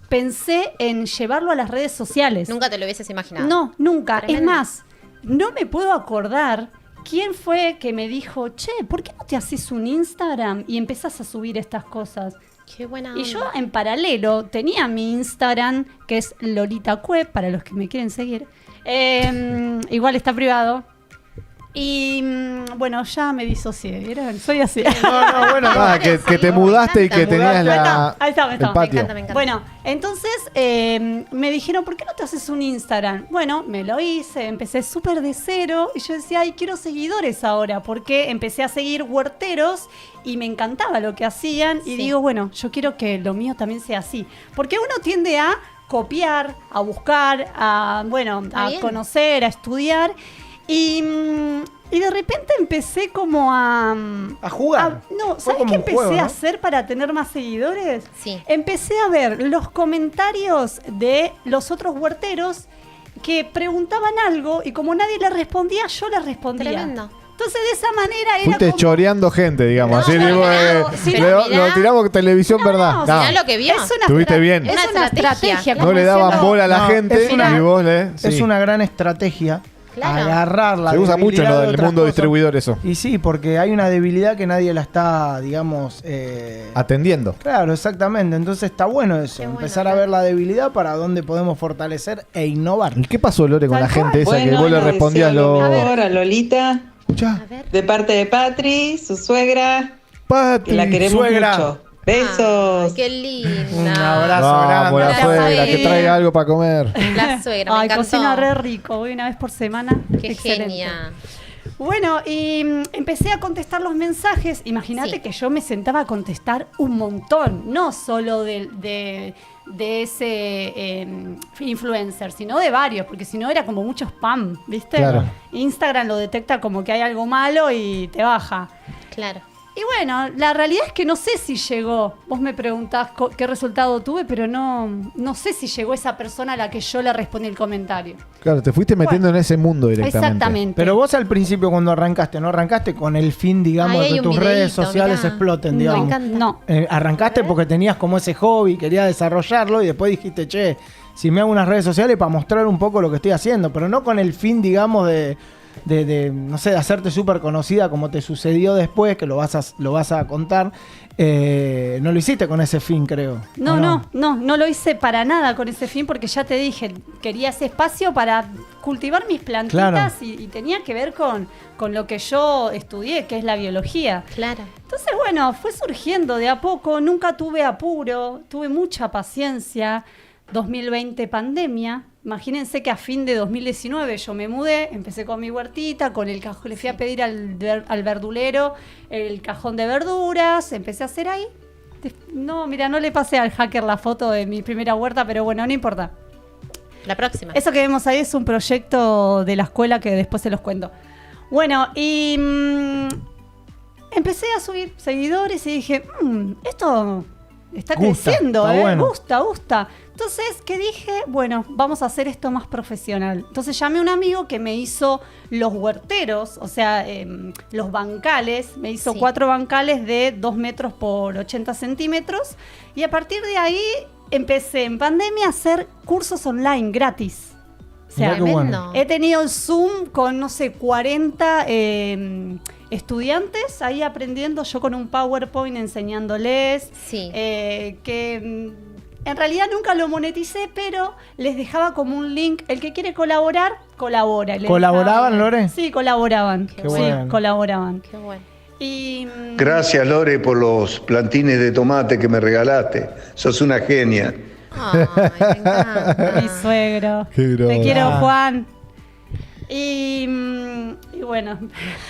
Speaker 4: pensé en llevarlo a las redes sociales.
Speaker 3: Nunca te lo hubieses imaginado.
Speaker 4: No, nunca.
Speaker 3: Tremendo.
Speaker 4: Es más, no me puedo acordar quién fue que me dijo, che, ¿por qué no te haces un Instagram y empezás a subir estas cosas?
Speaker 3: Qué buena
Speaker 4: Y
Speaker 3: onda.
Speaker 4: yo en paralelo tenía mi Instagram, que es Lolita Cue, para los que me quieren seguir. Igual está privado. Y bueno, ya me disocié, ¿vieron? Soy así.
Speaker 2: No, bueno, no.
Speaker 1: Ah, que te mudaste y que
Speaker 3: Me
Speaker 1: tenías
Speaker 3: encanta.
Speaker 4: Ahí está,
Speaker 1: el patio.
Speaker 3: Me encanta.
Speaker 4: Bueno, entonces me dijeron, ¿por qué no te haces un Instagram? Bueno, me lo hice, empecé súper de cero y yo decía, ay, quiero seguidores ahora, porque empecé a seguir huerteros y me encantaba lo que hacían y
Speaker 3: Sí.
Speaker 4: digo, bueno, yo quiero que lo mío también sea así, porque uno tiende a copiar, a buscar, a, bueno,
Speaker 3: Está
Speaker 4: a
Speaker 3: bien.
Speaker 4: conocer, a estudiar y de repente empecé como a
Speaker 2: jugar.
Speaker 4: no,
Speaker 2: Fue
Speaker 4: ¿sabes
Speaker 2: como
Speaker 4: qué
Speaker 2: un
Speaker 4: empecé
Speaker 2: juego,
Speaker 4: a
Speaker 2: ¿no?
Speaker 4: hacer para tener más seguidores?
Speaker 3: Sí.
Speaker 4: Empecé a ver los comentarios de los otros huerteros que preguntaban algo y como nadie le respondía, yo les respondía.
Speaker 3: Tremendo.
Speaker 4: Entonces de esa manera era
Speaker 1: Fuiste
Speaker 4: como...
Speaker 1: choreando gente, digamos.
Speaker 4: No,
Speaker 1: así
Speaker 4: no,
Speaker 1: tipo,
Speaker 4: no, sí,
Speaker 3: pero mirá.
Speaker 1: lo tiramos televisión, ¿verdad?
Speaker 4: no,
Speaker 1: No.
Speaker 3: Mirá lo que vio.
Speaker 4: Es una
Speaker 1: Estuviste bien.
Speaker 4: Es
Speaker 3: Una
Speaker 4: una
Speaker 3: estrategia.
Speaker 4: estrategia.
Speaker 1: No
Speaker 4: como
Speaker 1: le daban
Speaker 4: diciendo-
Speaker 1: bola a la
Speaker 2: No,
Speaker 1: gente
Speaker 2: es una-
Speaker 1: y vos le... sí.
Speaker 2: Es una gran estrategia.
Speaker 3: Claro.
Speaker 2: Agarrar la
Speaker 1: Se usa mucho en
Speaker 2: debilidad
Speaker 1: lo
Speaker 2: de
Speaker 1: del
Speaker 2: otras
Speaker 1: mundo
Speaker 2: cosas.
Speaker 1: distribuidor eso.
Speaker 2: Y sí, porque hay una debilidad que nadie la está, digamos...
Speaker 1: Atendiendo.
Speaker 2: Claro, exactamente. Entonces está bueno eso.
Speaker 3: Qué bueno,
Speaker 2: empezar a
Speaker 3: claro.
Speaker 2: ver la debilidad para dónde podemos fortalecer e innovar.
Speaker 1: ¿Y qué pasó, Lore, con
Speaker 4: Tal
Speaker 1: la gente
Speaker 4: cual.
Speaker 1: esa que vos le respondías
Speaker 7: lo
Speaker 1: lo...
Speaker 7: mejor a Lolita,
Speaker 1: Escuchá,
Speaker 3: A ver.
Speaker 7: de parte de Patri, su suegra,
Speaker 1: Pati,
Speaker 7: que la queremos
Speaker 2: suegra.
Speaker 7: mucho. Besos.
Speaker 3: Ay, qué linda.
Speaker 2: Un abrazo
Speaker 1: Vamos,
Speaker 2: grande.
Speaker 1: la
Speaker 3: La
Speaker 1: suegra, que
Speaker 3: suegra.
Speaker 1: traiga algo para comer.
Speaker 3: La suegra, me
Speaker 4: Ay,
Speaker 3: encantó.
Speaker 4: cocina re rico. Voy una vez por semana.
Speaker 3: Qué
Speaker 4: Excelente.
Speaker 3: genia.
Speaker 4: Bueno, y empecé a contestar los mensajes. Imagínate
Speaker 3: Sí.
Speaker 4: que yo me sentaba a contestar un montón, no solo de ese influencer, sino de varios, porque si no era como mucho spam, ¿viste?
Speaker 1: Claro.
Speaker 4: Instagram lo detecta como que hay algo malo y te baja.
Speaker 3: Claro.
Speaker 4: Y bueno, la realidad es que no sé si llegó. Vos me preguntás qué resultado tuve, pero no sé si llegó esa persona a la que yo le respondí el comentario.
Speaker 1: Claro, te fuiste metiendo en ese mundo directamente.
Speaker 4: Exactamente.
Speaker 2: Pero vos al principio cuando arrancaste, no arrancaste con el fin, digamos,
Speaker 3: Ahí
Speaker 2: de
Speaker 3: hay
Speaker 2: que
Speaker 3: un
Speaker 2: tus redes
Speaker 3: videíto,
Speaker 2: sociales
Speaker 3: mirá.
Speaker 2: exploten,
Speaker 3: Me
Speaker 2: digamos.
Speaker 3: encanta.
Speaker 4: No.
Speaker 2: Arrancaste porque tenías como ese hobby, querías desarrollarlo y después dijiste, che, si me hago unas redes sociales para mostrar un poco lo que estoy haciendo, pero no con el fin, digamos, de no sé, de hacerte súper conocida como te sucedió después, que lo vas a contar. No lo hiciste con ese fin, creo. ¿O
Speaker 4: No lo hice para nada con ese fin porque ya te dije, quería ese espacio para cultivar mis plantitas
Speaker 2: Claro.
Speaker 4: y tenía que ver con lo que yo estudié, que es la biología.
Speaker 3: Claro.
Speaker 4: Entonces, bueno, fue surgiendo de a poco, nunca tuve apuro, tuve mucha paciencia. 2020 pandemia, imagínense que a fin de 2019 yo me mudé, empecé con mi huertita, con el cajón, le fui a pedir al verdulero el cajón de verduras, empecé a hacer ahí. No, mira, no le pasé al hacker la foto de mi primera huerta, pero bueno, no importa.
Speaker 3: La próxima.
Speaker 4: Eso que vemos ahí es un proyecto de la escuela que después se los cuento. Bueno, y empecé a subir seguidores y dije, esto está
Speaker 2: Gusta,
Speaker 4: creciendo,
Speaker 2: está bueno.
Speaker 4: gusta. Entonces, ¿qué dije? Bueno, vamos a hacer esto más profesional. Entonces llamé a un amigo que me hizo los huerteros, o sea, los bancales. Me hizo
Speaker 3: Sí.
Speaker 4: 4 bancales de 2 metros por 80 centímetros. Y a partir de ahí empecé en pandemia a hacer cursos online gratis. O sea,
Speaker 2: Mirá qué bueno.
Speaker 3: Tremendo.
Speaker 4: he tenido el Zoom con, no sé, 40 estudiantes ahí aprendiendo, yo con un PowerPoint enseñándoles,
Speaker 3: Sí.
Speaker 4: que en realidad nunca lo moneticé, pero les dejaba como un link. El que quiere colaborar, colabora. Y le
Speaker 2: ¿Colaboraban,
Speaker 4: dejaba-
Speaker 2: Lore?
Speaker 4: Sí, colaboraban.
Speaker 3: Qué
Speaker 4: Sí,
Speaker 2: bueno.
Speaker 4: colaboraban.
Speaker 3: Qué bueno.
Speaker 4: Y
Speaker 8: Gracias, Lore, por los plantines de tomate que me regalaste. Sos una genia.
Speaker 3: Ay, me encanta.
Speaker 4: mi suegro.
Speaker 1: Qué grosso.
Speaker 4: Te quiero,
Speaker 2: Ah.
Speaker 4: Juan. Y bueno,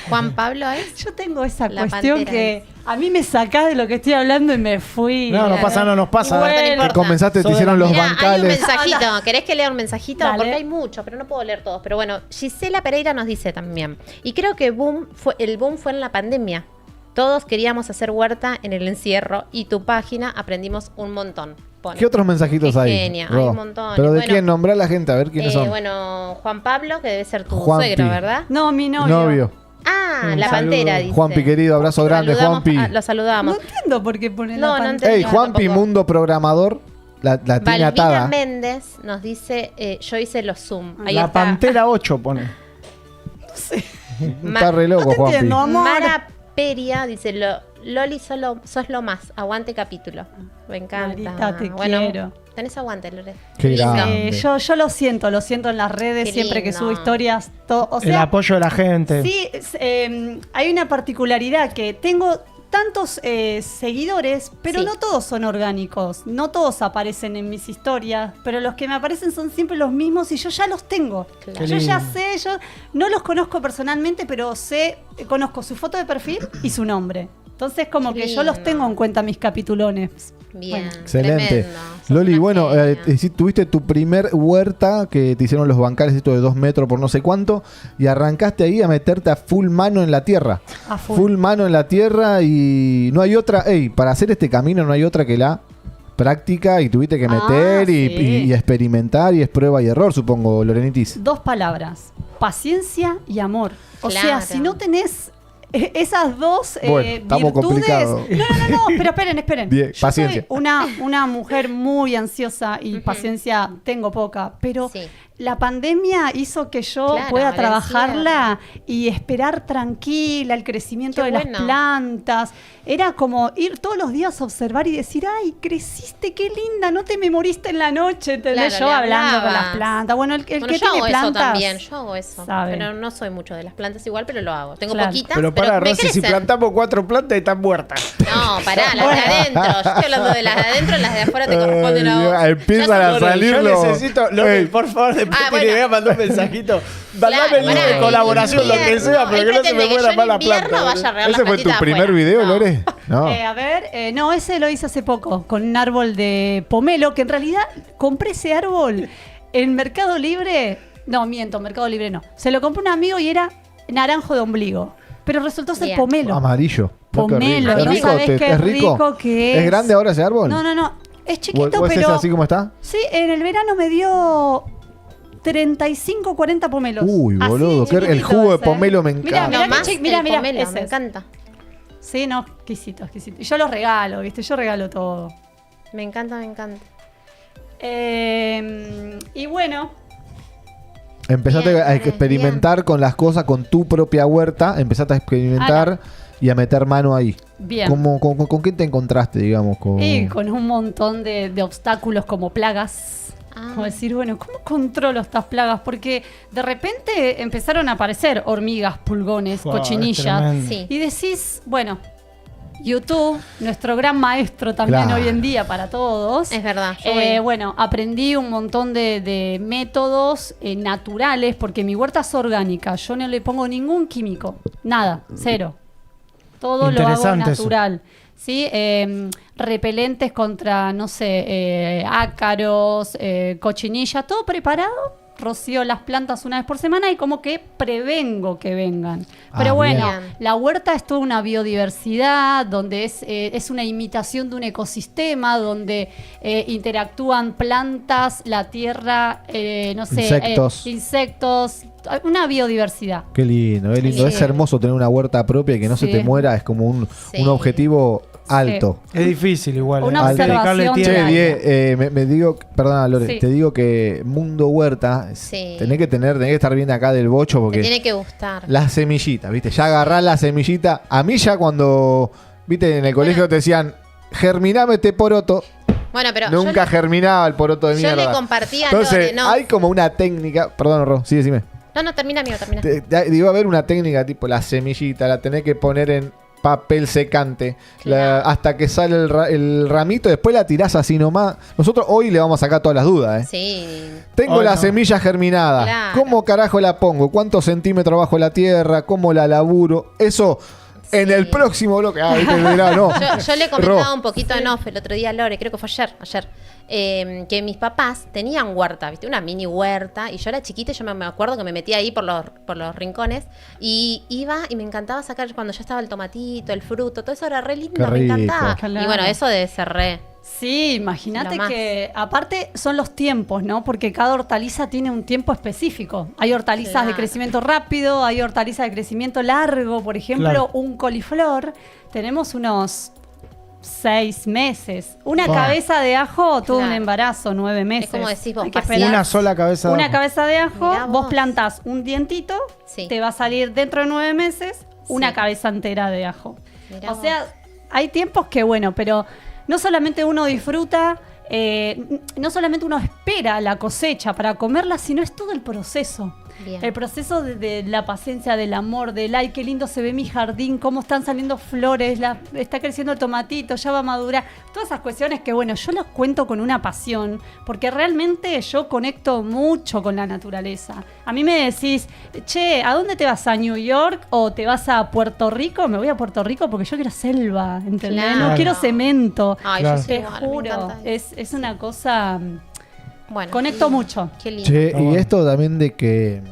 Speaker 3: Juan Pablo es.
Speaker 4: yo tengo esa
Speaker 3: La
Speaker 4: cuestión
Speaker 3: pantera
Speaker 4: que a mí me sacás de lo que estoy hablando y me fui.
Speaker 2: No, no pasa, no nos pasa.
Speaker 4: Igual.
Speaker 3: No importa.
Speaker 1: Te comenzaste, te
Speaker 2: Sos de
Speaker 1: hicieron
Speaker 2: la-
Speaker 1: los
Speaker 3: Mirá, hay un
Speaker 1: bancales.
Speaker 3: mensajito. ¿Querés que lea un mensajito?
Speaker 4: Dale.
Speaker 3: Porque hay mucho, pero no puedo leer todos. Pero bueno, Gisela Pereira nos dice también. Y creo que el boom fue en la pandemia. Todos queríamos hacer huerta en el encierro y tu página aprendimos un montón. Pone.
Speaker 1: ¿Qué otros mensajitos
Speaker 3: Qué
Speaker 1: hay?
Speaker 3: genia,
Speaker 1: Ro?
Speaker 3: hay un montón.
Speaker 1: Pero de
Speaker 3: Bueno,
Speaker 1: quién, nombrar a la gente, a ver quiénes son.
Speaker 3: Bueno, Juan Pablo, que debe ser tu
Speaker 1: Juanpi.
Speaker 3: suegro, ¿verdad?
Speaker 4: No, mi novio.
Speaker 1: Novio.
Speaker 3: Ah,
Speaker 2: Un
Speaker 3: la
Speaker 2: saludo.
Speaker 3: pantera, dice.
Speaker 1: Juanpi, querido, abrazo grande,
Speaker 3: Saludamos
Speaker 1: Juanpi.
Speaker 3: Lo saludamos.
Speaker 4: No entiendo por qué pone
Speaker 3: No,
Speaker 4: la
Speaker 3: no
Speaker 4: pantalla.
Speaker 3: entendí.
Speaker 1: Ey, Juanpi,
Speaker 3: tampoco.
Speaker 1: mundo programador, la tiene
Speaker 3: Valmira
Speaker 1: atada.
Speaker 3: Méndez nos dice, yo hice los Zoom. Ahí
Speaker 2: La
Speaker 3: está.
Speaker 2: Pantera 8 pone.
Speaker 1: Está re loco,
Speaker 4: No te
Speaker 1: Juanpi.
Speaker 4: entiendo, amor.
Speaker 3: Mara Peria dice, Loli, sos lo más. Aguante capítulo. Me encanta.
Speaker 4: Marita, te quiero.
Speaker 3: Tenés aguante, Lore.
Speaker 1: Qué
Speaker 3: Lindo.
Speaker 1: grande.
Speaker 4: Yo lo siento en las redes,
Speaker 3: Qué
Speaker 4: siempre que
Speaker 3: lindo.
Speaker 4: subo historias. O
Speaker 2: El
Speaker 4: sea,
Speaker 2: apoyo de la gente.
Speaker 4: sí, hay una particularidad que tengo tantos seguidores, pero
Speaker 3: Sí.
Speaker 4: no todos son orgánicos, no todos aparecen en mis historias, pero los que me aparecen son siempre los mismos y yo ya los tengo.
Speaker 3: Claro.
Speaker 2: Qué
Speaker 4: Yo ya
Speaker 2: lindo.
Speaker 4: sé, yo no los conozco personalmente, pero conozco su foto de perfil y su nombre. Entonces como
Speaker 3: Qué
Speaker 4: que yo los
Speaker 3: lindo.
Speaker 4: tengo en cuenta mis capitulones.
Speaker 3: Bien.
Speaker 4: Bueno.
Speaker 1: Excelente.
Speaker 3: Tremendo. Sos
Speaker 1: Loli,
Speaker 3: una
Speaker 1: bueno,
Speaker 3: genia.
Speaker 1: sí, tuviste tu primer huerta que te hicieron los bancales, esto de 2 metros por no sé cuánto, y arrancaste ahí a meterte a full mano en la tierra.
Speaker 4: A full.
Speaker 1: Full mano en la tierra y no hay otra, para hacer este camino no hay otra que la práctica y tuviste que meter y,
Speaker 4: sí.
Speaker 1: y experimentar y es prueba y error, supongo, Lorenitis.
Speaker 4: 2 palabras, paciencia y amor. O sea,
Speaker 3: Claro.
Speaker 4: si no tenés esas dos
Speaker 1: Bueno, estamos
Speaker 4: virtudes...
Speaker 1: complicados.
Speaker 4: No, pero esperen.
Speaker 1: Bien,
Speaker 4: Yo
Speaker 1: paciencia.
Speaker 4: soy una mujer muy ansiosa y paciencia tengo poca, pero
Speaker 3: Sí.
Speaker 4: la pandemia hizo que yo
Speaker 3: Claro,
Speaker 4: pueda
Speaker 3: el
Speaker 4: trabajarla y esperar tranquila el crecimiento
Speaker 3: Qué
Speaker 4: de las
Speaker 3: bueno.
Speaker 4: plantas. Era como ir todos los días a observar y decir, ay, creciste, qué linda, no te me moriste en la noche, ¿entendés?
Speaker 3: Claro,
Speaker 4: yo
Speaker 3: le
Speaker 4: hablando con las
Speaker 3: hablabas.
Speaker 4: plantas. Bueno, el
Speaker 3: Bueno,
Speaker 4: que
Speaker 3: yo hago
Speaker 4: tiene
Speaker 3: eso
Speaker 4: plantas
Speaker 3: también, yo hago eso.
Speaker 4: sabe.
Speaker 3: Pero no soy mucho de las plantas igual, pero lo hago. Tengo
Speaker 4: Claro.
Speaker 3: poquitas,
Speaker 2: Pero
Speaker 3: pero
Speaker 2: para,
Speaker 3: me
Speaker 2: Rosy, si
Speaker 3: crecen.
Speaker 2: plantamos 4 plantas y están muertas.
Speaker 3: No, pará, las de adentro. Yo estoy hablando de las de adentro, las de afuera te corresponden a vos.
Speaker 1: Empiezan a salir
Speaker 2: Yo
Speaker 1: los...
Speaker 2: necesito, Lore,
Speaker 1: Ey,
Speaker 2: por favor, después
Speaker 3: Ah,
Speaker 2: tiene
Speaker 3: bueno.
Speaker 2: idea, mandó un mensajito. Mandame
Speaker 3: Claro,
Speaker 2: el link de
Speaker 3: pará,
Speaker 2: colaboración, lo que
Speaker 3: invierno,
Speaker 2: sea, pero
Speaker 3: él
Speaker 2: que no se
Speaker 3: pretende
Speaker 2: me
Speaker 3: que
Speaker 2: muera
Speaker 3: yo
Speaker 2: más
Speaker 3: en
Speaker 2: la
Speaker 3: invierno
Speaker 2: planta.
Speaker 3: vaya a regar
Speaker 1: ¿Ese
Speaker 3: las
Speaker 1: fue tu
Speaker 3: plantitas
Speaker 1: primer
Speaker 3: afuera.
Speaker 1: video,
Speaker 3: No.
Speaker 1: Lore? No.
Speaker 4: A ver, no, ese lo hice hace poco, con un árbol de pomelo, que en realidad compré ese árbol en Mercado Libre. No, miento, Mercado Libre no. Se lo compró un amigo y era naranjo de ombligo. Pero resultó ser
Speaker 3: Bien.
Speaker 4: pomelo.
Speaker 1: Amarillo. No, qué
Speaker 4: Pomelo,
Speaker 1: rico.
Speaker 4: no
Speaker 1: ¿Es rico?
Speaker 4: sabés qué
Speaker 1: ¿Es rico?
Speaker 4: rico que es.
Speaker 1: ¿Es grande ahora ese árbol?
Speaker 4: No, es chiquito,
Speaker 1: ¿O es
Speaker 4: pero...
Speaker 1: así como está?
Speaker 4: Sí, en el verano me dio 35, 40 pomelos.
Speaker 1: Uy,
Speaker 4: Así,
Speaker 1: boludo, el
Speaker 4: chiquititos,
Speaker 1: jugo de pomelo me
Speaker 4: Mirá,
Speaker 1: encanta.
Speaker 3: No, más
Speaker 4: mirá,
Speaker 3: el
Speaker 4: mirá,
Speaker 3: pomelo,
Speaker 4: ese
Speaker 3: me
Speaker 4: es.
Speaker 3: encanta.
Speaker 4: Sí, no, exquisito, exquisito. Y yo los regalo, ¿viste? Yo regalo todo.
Speaker 3: Me encanta, me encanta.
Speaker 4: Y bueno,
Speaker 1: Empezaste
Speaker 3: Bien,
Speaker 1: a experimentar con las cosas, con tu propia huerta. Empezaste a experimentar y a meter mano ahí.
Speaker 4: bien.
Speaker 1: ¿Con qué te encontraste, digamos?
Speaker 4: Y con un montón de obstáculos como plagas.
Speaker 3: Ah.
Speaker 4: Como decir, bueno, ¿cómo controlo estas plagas? Porque de repente empezaron a aparecer hormigas, pulgones,
Speaker 2: Wow, es
Speaker 4: cochinillas.
Speaker 2: tremendo.
Speaker 3: Sí.
Speaker 4: Y decís, bueno, YouTube, nuestro gran maestro también
Speaker 1: Claro.
Speaker 4: hoy en día para todos.
Speaker 3: Es verdad. Yo voy-
Speaker 4: Bueno, aprendí un montón de métodos naturales, porque mi huerta es orgánica. Yo no le pongo ningún químico, nada, cero. Todo lo hago
Speaker 2: Interesante eso.
Speaker 4: natural. ¿Sí? Repelentes contra, no sé, ácaros, cochinilla, todo preparado. Rocío las plantas una vez por semana y como que prevengo que vengan. Pero
Speaker 1: Ah,
Speaker 4: bueno,
Speaker 3: bien.
Speaker 4: la huerta es toda una biodiversidad, donde es una imitación de un ecosistema, donde interactúan plantas, la tierra, no sé, insectos, una biodiversidad.
Speaker 1: Qué lindo, qué lindo.
Speaker 3: Sí.
Speaker 1: Es hermoso tener una huerta propia y que no se
Speaker 4: Sí.
Speaker 1: te muera. Es como un
Speaker 3: Sí.
Speaker 1: objetivo alto.
Speaker 2: Es difícil igual.
Speaker 4: Una
Speaker 2: dedicarle
Speaker 4: observación
Speaker 2: tiempo.
Speaker 1: Che,
Speaker 4: diaria.
Speaker 1: me digo, perdona Lore,
Speaker 4: Sí.
Speaker 1: te digo que Mundo Huerta,
Speaker 3: Sí.
Speaker 1: tenés que estar bien acá del bocho
Speaker 3: Te
Speaker 1: porque
Speaker 3: tiene que gustar.
Speaker 1: las semillitas, ¿viste? Ya agarrás la semillita. A mí ya cuando, ¿viste? En el colegio te decían, germiname este poroto.
Speaker 3: Bueno, pero
Speaker 1: Nunca germinaba el poroto de
Speaker 3: yo
Speaker 1: mierda.
Speaker 3: le compartía a
Speaker 1: Entonces,
Speaker 3: Lore, ¿no?
Speaker 1: hay como una técnica, perdón, Ro, sí, decime.
Speaker 3: No, termina, amigo, termina.
Speaker 1: Digo, a haber una técnica tipo la semillita, la tenés que poner en papel secante
Speaker 3: Claro.
Speaker 1: hasta que sale el ramito, después la tirás así nomás. Nosotros hoy le vamos a sacar todas las dudas, ¿eh?
Speaker 3: Sí.
Speaker 1: Tengo
Speaker 2: Hoy
Speaker 1: la
Speaker 2: no.
Speaker 1: semilla germinada.
Speaker 3: Claro.
Speaker 1: ¿Cómo carajo la pongo? ¿Cuántos centímetros bajo la tierra? ¿Cómo la laburo? Eso en el próximo bloque. Ah, ¿viste? Mirá, no.
Speaker 3: Yo le comentaba
Speaker 1: Ro.
Speaker 3: un poquito en off el otro día a Lore, creo que fue ayer, que mis papás tenían huerta, ¿viste? Una mini huerta, y yo era chiquita y yo me acuerdo que me metía ahí por los rincones y iba y me encantaba sacar cuando ya estaba el tomatito, el fruto, todo eso era re lindo,
Speaker 1: Qué
Speaker 3: me
Speaker 1: rico.
Speaker 3: encantaba.
Speaker 4: Claro.
Speaker 3: Y bueno, eso debe ser re.
Speaker 4: Sí, imagínate
Speaker 3: Lo más.
Speaker 4: que aparte son los tiempos, ¿no? Porque cada hortaliza tiene un tiempo específico. Hay hortalizas
Speaker 3: Claro.
Speaker 4: de crecimiento rápido, hay hortalizas de crecimiento largo. Por ejemplo,
Speaker 2: Claro.
Speaker 4: un coliflor, tenemos unos 6 meses. Una
Speaker 2: Wow.
Speaker 4: cabeza de ajo tuvo un
Speaker 3: Claro.
Speaker 4: embarazo, 9 meses.
Speaker 3: Es como decís vos,
Speaker 4: Hay que
Speaker 3: pasás.
Speaker 4: esperar.
Speaker 2: Una sola cabeza.
Speaker 4: Una
Speaker 2: abajo.
Speaker 4: cabeza de ajo,
Speaker 3: Mirá
Speaker 4: vos
Speaker 3: vos.
Speaker 4: plantás un dientito,
Speaker 3: Sí.
Speaker 4: te va a salir dentro de 9 meses una
Speaker 3: Sí.
Speaker 4: cabeza entera de ajo.
Speaker 3: Mirá
Speaker 4: O sea, hay tiempos que, bueno, pero no solamente uno disfruta, no solamente uno espera la cosecha para comerla, sino es todo el proceso.
Speaker 3: Bien.
Speaker 4: El proceso de la paciencia, del amor, del ay, qué lindo se ve mi jardín, cómo están saliendo flores, está creciendo el tomatito, ya va a madurar. Todas esas cuestiones que, bueno, yo las cuento con una pasión, porque realmente yo conecto mucho con la naturaleza. A mí me decís, che, ¿a dónde te vas? ¿A New York o te vas a Puerto Rico? Me voy a Puerto Rico porque yo quiero selva, ¿entendés?
Speaker 3: Claro.
Speaker 4: No quiero cemento.
Speaker 3: Ay,
Speaker 2: Claro.
Speaker 3: yo soy
Speaker 4: Te
Speaker 3: igual, me
Speaker 4: juro,
Speaker 3: encanta.
Speaker 4: es una cosa...
Speaker 3: Bueno,
Speaker 4: Conecto mucho.
Speaker 3: Qué lindo.
Speaker 1: Che,
Speaker 2: Está
Speaker 1: y
Speaker 2: bueno.
Speaker 1: esto también de que